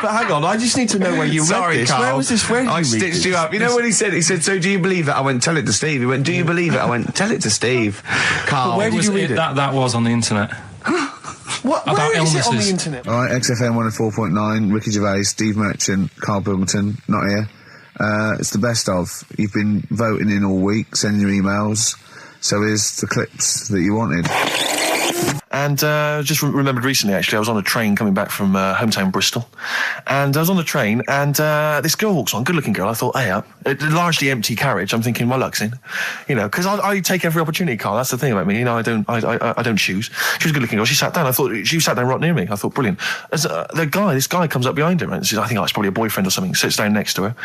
But hang on, I just need to know where you read this. Carl. Where was this? Where did I you read stitched this? you up. You know what he said? He said, so do you believe it? I went, tell it to Steve. He went, do you believe it? I went, tell it to Steve. Carl. Where did you read it? That was on the internet. What? About Where is it on the illnesses. internet? All right, XFM 104.9, Ricky Gervais, Steve Merchant, Karl Pilkington, not here. It's the best of. You've been voting in all week, sending your emails. So here's the clips that you wanted. And just remembered recently, actually, I was on a train coming back from hometown Bristol. And I was on the train, and this girl walks on, good-looking girl. I thought, hey, a largely empty carriage. I'm thinking, my luck's in. You know, because I take every opportunity, Carl. That's the thing about me. You know, I don't choose. She was a good-looking girl. She sat down. I thought, she sat down right near me. I thought, brilliant. As this guy comes up behind her, and says, I think it's probably a boyfriend or something, sits down next to her.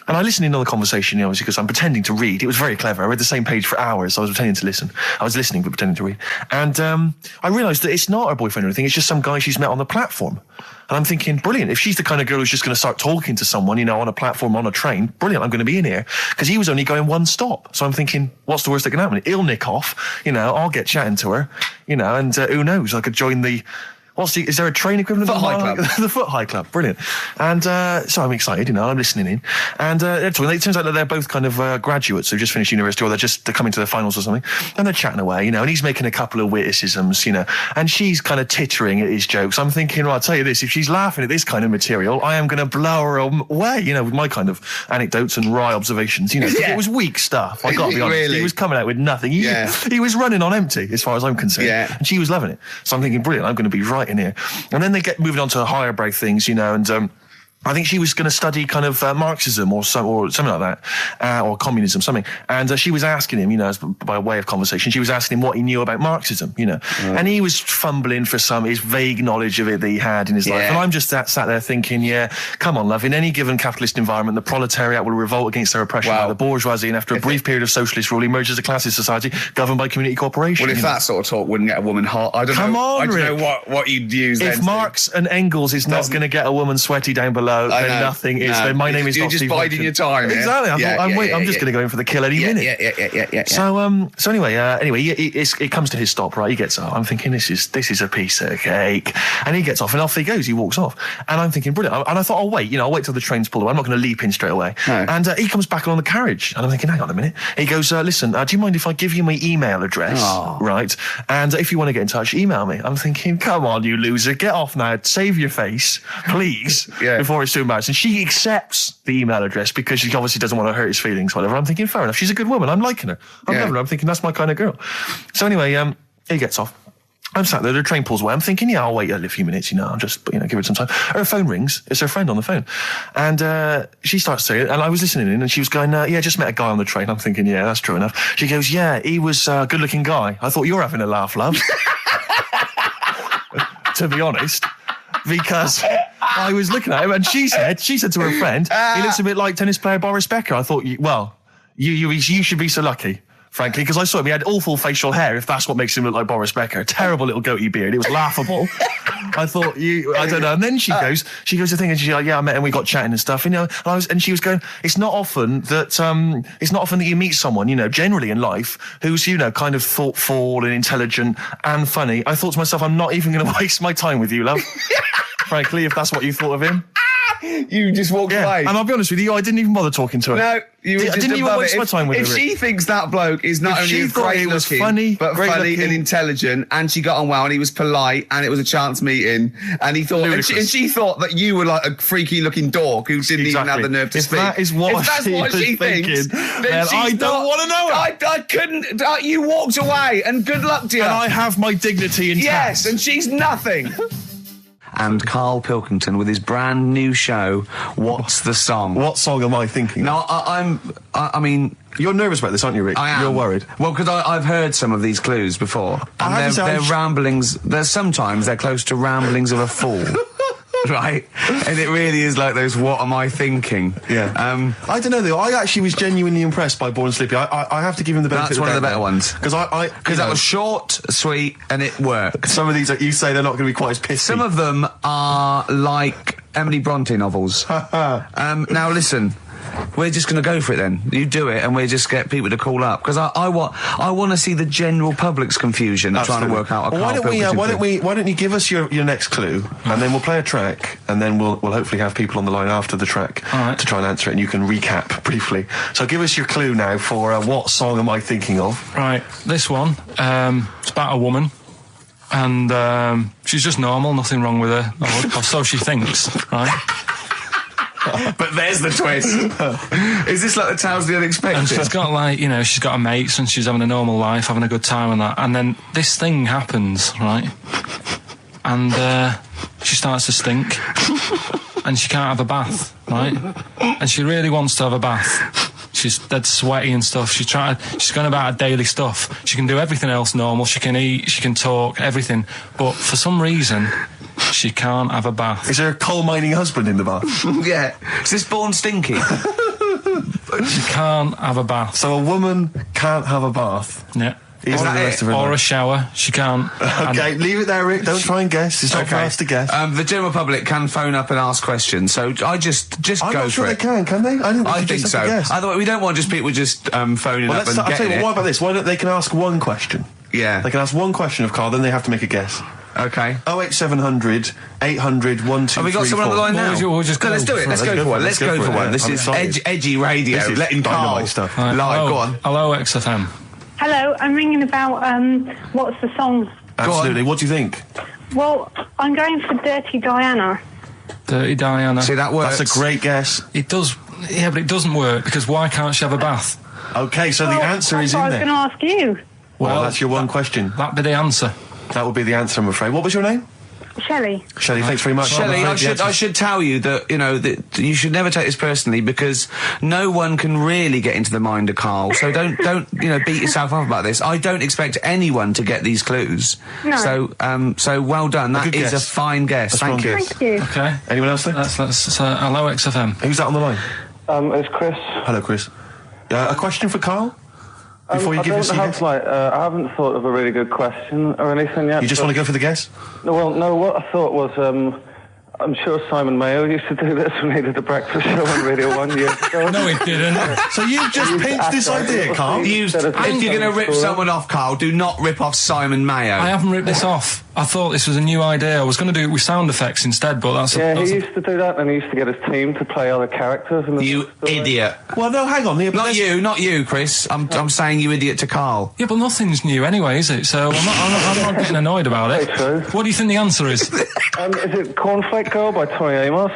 And I listened in on the conversation, you know, obviously, because I'm pretending to read. It was very clever. I read the same page for hours. So I was pretending to listen. I was listening, but pretending to read. And I realised that it's not her boyfriend or anything. It's just some guy she's met on the platform. And I'm thinking, brilliant. If she's the kind of girl who's just going to start talking to someone, you know, on a platform, on a train, brilliant. I'm going to be in here. Because he was only going one stop. So I'm thinking, what's the worst that can happen? He'll nick off. You know, I'll get chatting to her. You know, and who knows? I could join the... is there a train equivalent? Foot High Club. The Foot High Club, brilliant. And so I'm excited, you know, I'm listening in. And it turns out that they're both kind of graduates who've just finished university, or they're coming to their finals or something. And they're chatting away, you know, and he's making a couple of witticisms, you know, and she's kind of tittering at his jokes. I'm thinking, well, I'll tell you this, if she's laughing at this kind of material, I am going to blow her away, you know, with my kind of anecdotes and wry observations, you know. Yeah. It was weak stuff, I got to be honest. Really? He was coming out with nothing. He was running on empty, as far as I'm concerned. Yeah. And she was loving it. So I'm thinking, brilliant, I'm going to be right in here. And then they get moving on to higher brow things, you know, and I think she was going to study kind of Marxism or something like that, or communism, something. And she was asking him, you know, by way of conversation, she was asking him what he knew about Marxism, you know. And he was fumbling for his vague knowledge of it that he had in his life. And I'm just sat there thinking, yeah, come on, love, in any given capitalist environment, the proletariat will revolt against their oppression by the bourgeoisie, and after a brief period of socialist rule, emerges a classist society governed by community cooperation. Well, if that sort of talk wouldn't get a woman hot, I don't know what you'd use then. If Marx and Engels is not going to get a woman sweaty down below, then nothing is. Then my name is not Steve. You're just biding your time. Exactly. I'm just going to go in for the kill any minute. Yeah. So anyway, it comes to his stop, right? He gets up. I'm thinking this is a piece of cake, and he gets off, and off he goes. He walks off, and I'm thinking brilliant. And I thought, I'll wait till the train's pulled away. I'm not going to leap in straight away. No. And he comes back along the carriage, and I'm thinking, hang on a minute. He goes, listen, do you mind if I give you my email address, right? And if you want to get in touch, email me. I'm thinking, come on, you loser, get off now. Save your face, please, before it's too embarrassing. She accepts the email address because she obviously doesn't want to hurt his feelings, whatever. I'm thinking, fair enough. She's a good woman. I'm liking her. I'm loving her. I'm thinking, that's my kind of girl. So anyway, he gets off. I'm sat there, the train pulls away. I'm thinking, I'll wait a few minutes, I'll just, give it some time. Her phone rings. It's her friend on the phone. And she starts saying, and I was listening in, and she was going, just met a guy on the train. I'm thinking, yeah, that's true enough. She goes, yeah, he was a good-looking guy. I thought, you're having a laugh, love. To be honest. Because I was looking at him, and she said to her friend, he looks a bit like tennis player Boris Becker. I thought, you should be so lucky, frankly, because I saw him. He had awful facial hair, if that's what makes him look like Boris Becker. Terrible little goatee beard. It was laughable. I thought, I don't know. And then she goes to think, and she's like, yeah, I met him, we got chatting and stuff, and she was going, it's not often that you meet someone, generally in life, who's, kind of thoughtful and intelligent and funny. I thought to myself, I'm not even going to waste my time with you, love. Frankly, if that's what you thought of him. You just walked away. And I'll be honest with you, I didn't even bother talking to her. No, you I didn't even waste my time with her. If she thinks that bloke is not only great looking, but funny and intelligent, and she got on well, and he was polite, and it was a chance meeting, and he thought, and she thought that you were like a freaky looking dog who didn't even have the nerve to speak. That is what she thinks, then I don't want to know her. I couldn't. You walked away, and good luck to you. And I have my dignity intact. Yes, and she's nothing. And Karl Pilkington with his brand new show, What's the Song? What song am I thinking? No, I mean... You're nervous about this, aren't you, Rick? I am. You're worried. Well, because I've heard some of these clues before. And they're ramblings... Sometimes they're close to ramblings of a fool. Right? And it really is like those, what am I thinking? Yeah. I don't know, though. I actually was genuinely impressed by Born Sleepy. I have to give him the benefit of the doubt. That's one of the better ones. Because that was short, sweet, and it worked. Some of these, you say, they're not going to be quite as pissy. Some of them are like Emily Bronte novels. Now, listen. we're just going to go for it then. You do it, and we just get people to call up because I want to see the general public's confusion of trying to work out. Well, why don't you give us your next clue, and then we'll play a track, and then we'll hopefully have people on the line after the track to try and answer it, and you can recap briefly. So give us your clue now for what song am I thinking of? Right, this one. It's about a woman. And she's just normal, nothing wrong with her, or so she thinks, right? But there's the twist. Is this like the Tales of the Unexpected? And she's got she's got her mates and she's having a normal life, having a good time and that. And then this thing happens, right? And she starts to stink. And she can't have a bath, right? And she really wants to have a bath. She's dead sweaty and stuff. She's going about her daily stuff. She can do everything else normal. She can eat, she can talk, everything. But for some reason, she can't have a bath. Is there a coal mining husband in the bath? Yeah. Is this born stinky? She can't have a bath. So a woman can't have a bath? Yeah. Is that it? Or a shower. She can't. Okay, leave it there, Rick. Don't try and guess. It's not for us to guess. The general public can phone up and ask questions, so I just go for it. I'm not sure they can they? I think so. Otherwise, we don't want just people just phoning up and I'll tell you it. what about this? Why don't they can ask one question? Yeah. They can ask one question of Carl, then they have to make a guess. Okay. 08700 800 1234. Have we got someone on the line now? We'll just go. Let's do it. Let's go for one. Let's go for one. This is edgy radio. This is letting Carl stuff. live. Go on. Hello, XFM. Hello, I'm ringing about, what's the song? Absolutely. What do you think? Well, I'm going for Dirty Diana. Dirty Diana. See, that works. That's a great guess. It does, yeah, but it doesn't work, because why can't she have a bath? Okay, so the answer is in there. I was going to ask you. Well, that's your one question. That'd be the answer. That would be the answer, I'm afraid. What was your name? Shelley. Shelley, thanks very much. Shelley, I should tell you that, that you should never take this personally because no one can really get into the mind of Carl. So don't beat yourself up about this. I don't expect anyone to get these clues. No. So well done. That is a fine guess. Thank you. Thank you. Okay. Anyone else there? That's hello, XFM. Who's that on the line? It's Chris. Hello, Chris. A question for Carl? Before you give us your guess? I haven't thought of a really good question or anything yet. You just want to go for the guess? No, what I thought was, I'm sure Simon Mayo used to do this when he did the breakfast show on Radio 1 years ago. No, he didn't. So you've just pinched this idea, Carl? If you're going to rip someone off, Carl, do not rip off Simon Mayo. I haven't ripped this off. I thought this was a new idea. I was going to do it with sound effects instead, but that's... he used to do that, and he used to get his team to play other characters. You idiot. Well, no, hang on. Not you, Chris. I'm saying you idiot to Carl. Yeah, but nothing's new anyway, is it? So I'm not getting annoyed about it. True. What do you think the answer is? Is it Cornflake Girl by Tori Amos?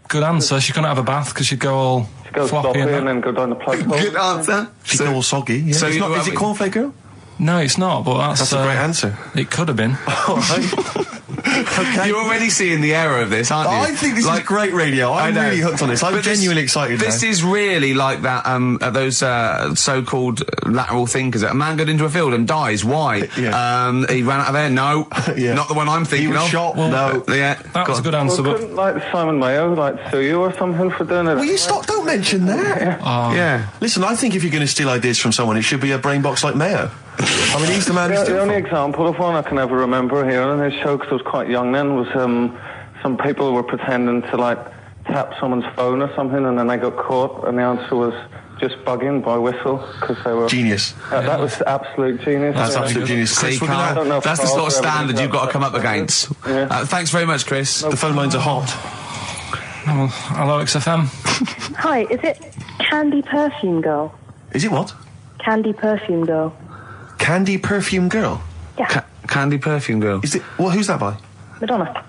Good answer. She couldn't have a bath because she'd go all floppy and then go down the plug hole. Good answer. She'd go all soggy. Yeah. So is it Cornflake Girl? No, it's not, but that's a great answer. It could have been. All right. Okay. You're already seeing the error of this, aren't you? I think this is great radio. I'm really hooked on this. I'm genuinely excited now. This is really like that, those so-called lateral thinkers. A man got into a field and dies. Why? Yeah. He ran out of air. No, not the one I'm thinking of. He was shot. No. Yeah, that was a good answer. Well, couldn't Simon Mayo sue you or something for doing it? Will you stop? Don't mention that. Yeah. Listen, I think if you're going to steal ideas from someone, it should be a brain box like Mayo. I mean, he's the man. The only example of one I can ever remember hearing in his show, because I was quite young then, was some people were pretending to tap someone's phone or something, and then they got caught, and the answer was just bugging by whistle because they were genius. That was absolute genius. That's absolute genius. See, Carl, that's the sort of standard you've got to come up against. Yeah. Thanks very much, Chris. The phone lines are hot. Hello, XFM. Hi, is it Candy Perfume Girl? Is it what? Candy Perfume Girl. Candy Perfume Girl? Yeah. Candy Perfume Girl. Is it? Well, who's that by? Madonna.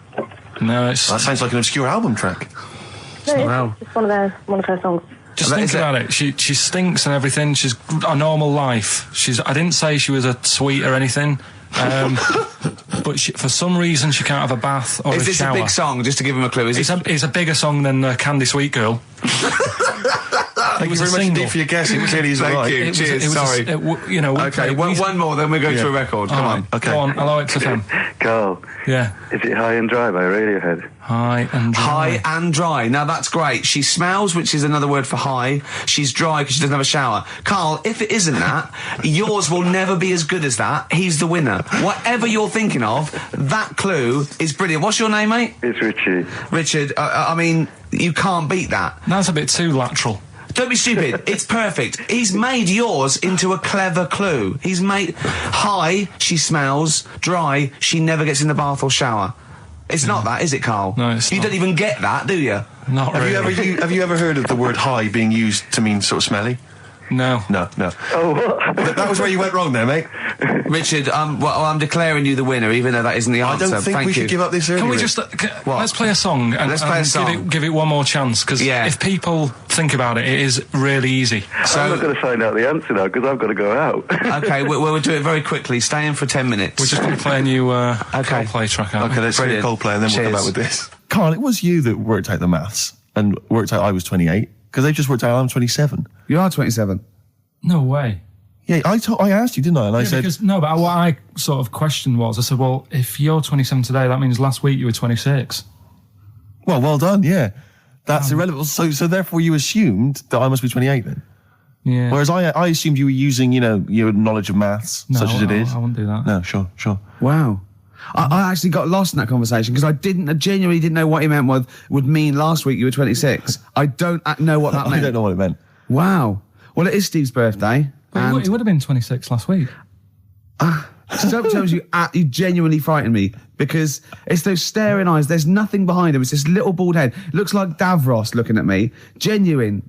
No, it's... That sounds like an obscure album track. No, it's just one of her songs. Just think about it. She stinks and everything. She's a normal life. I didn't say she was a sweet or anything. But for some reason she can't have a bath or a shower. Is this a big song? Just to give him a clue. It's a bigger song than Candy Sweet Girl. Thank you very much indeed for your guess. It clearly is right. Thank you. Cheers. Sorry. Okay, one more, then we go to a record. Come on. Okay. Go on. Hello, XFM. Carl. Yeah. Is it High and Dry by Radiohead? High and Dry. High and Dry. Now that's great. She smells, which is another word for high. She's dry because she doesn't have a shower. Carl, if it isn't that, yours will never be as good as that. He's the winner. Whatever you're thinking of, that clue is brilliant. What's your name, mate? It's Richie. Richard, I mean, you can't beat that. That's a bit too lateral. Don't be stupid. It's perfect. He's made yours into a clever clue. He's made high, she smells, dry, she never gets in the bath or shower. It's not that, is it, Carl? No, it's You not. don't even get that, do you? Not really. Have you ever heard of the word high being used to mean sort of smelly? No. No. Oh, what? That was where you went wrong there, mate. Richard, I'm declaring you the winner, even though that isn't the answer. I don't think Thank we you. should give up this early. Can we just let's play a song and, Let's play a song. give it one more chance? Because if people think about it, it is really easy. So I'm not going to find out the answer now because I've got to go out. Okay, we'll do it very quickly. Stay in for 10 minutes. We're just going to play a new Coldplay track out. Okay, let's hear Coldplay and then we'll come out with this. Carl, it was you that worked out the maths and worked out I was 28 because they just worked out I'm 27. You are 27. No way. Yeah, I asked you, didn't I? And I said... But what I sort of questioned was, I said, well, if you're 27 today, that means last week you were 26. Well done, yeah. That's irrelevant. So therefore you assumed that I must be 28 then? Yeah. Whereas I assumed you were using, your knowledge of maths, such as it is. I wouldn't do that. No, sure. Wow. I actually got lost in that conversation because I genuinely didn't know what he meant would mean last week you were 26. I don't know what that meant. I don't know what it meant. Wow. Well, it is Steve's birthday. But he would have been 26 last week. Sometimes you genuinely frighten me because it's those staring eyes. There's nothing behind him. It's this little bald head. Looks like Davros looking at me. Genuine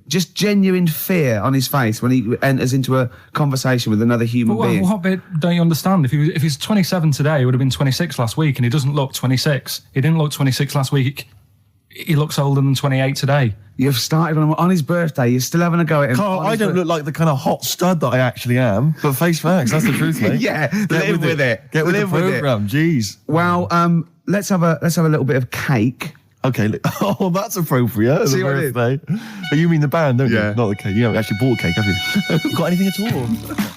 fear on his face when he enters into a conversation with another human being. What bit don't you understand? If he's 27 today, he would have been 26 last week, and he doesn't look 26. He didn't look 26 last week. He looks older than 28 today. You've started on his birthday. You're still having a go at him. Carl, I don't look like the kind of hot stud that I actually am, but face facts, that's the truth, mate. Yeah, live with it. Get with the programme, jeez. Well, let's have a little bit of cake. Okay, oh, that's appropriate. See the what I did? birthday. But you mean the band, don't Yeah. you? Not the cake. You haven't actually bought cake, have you? Got anything at all?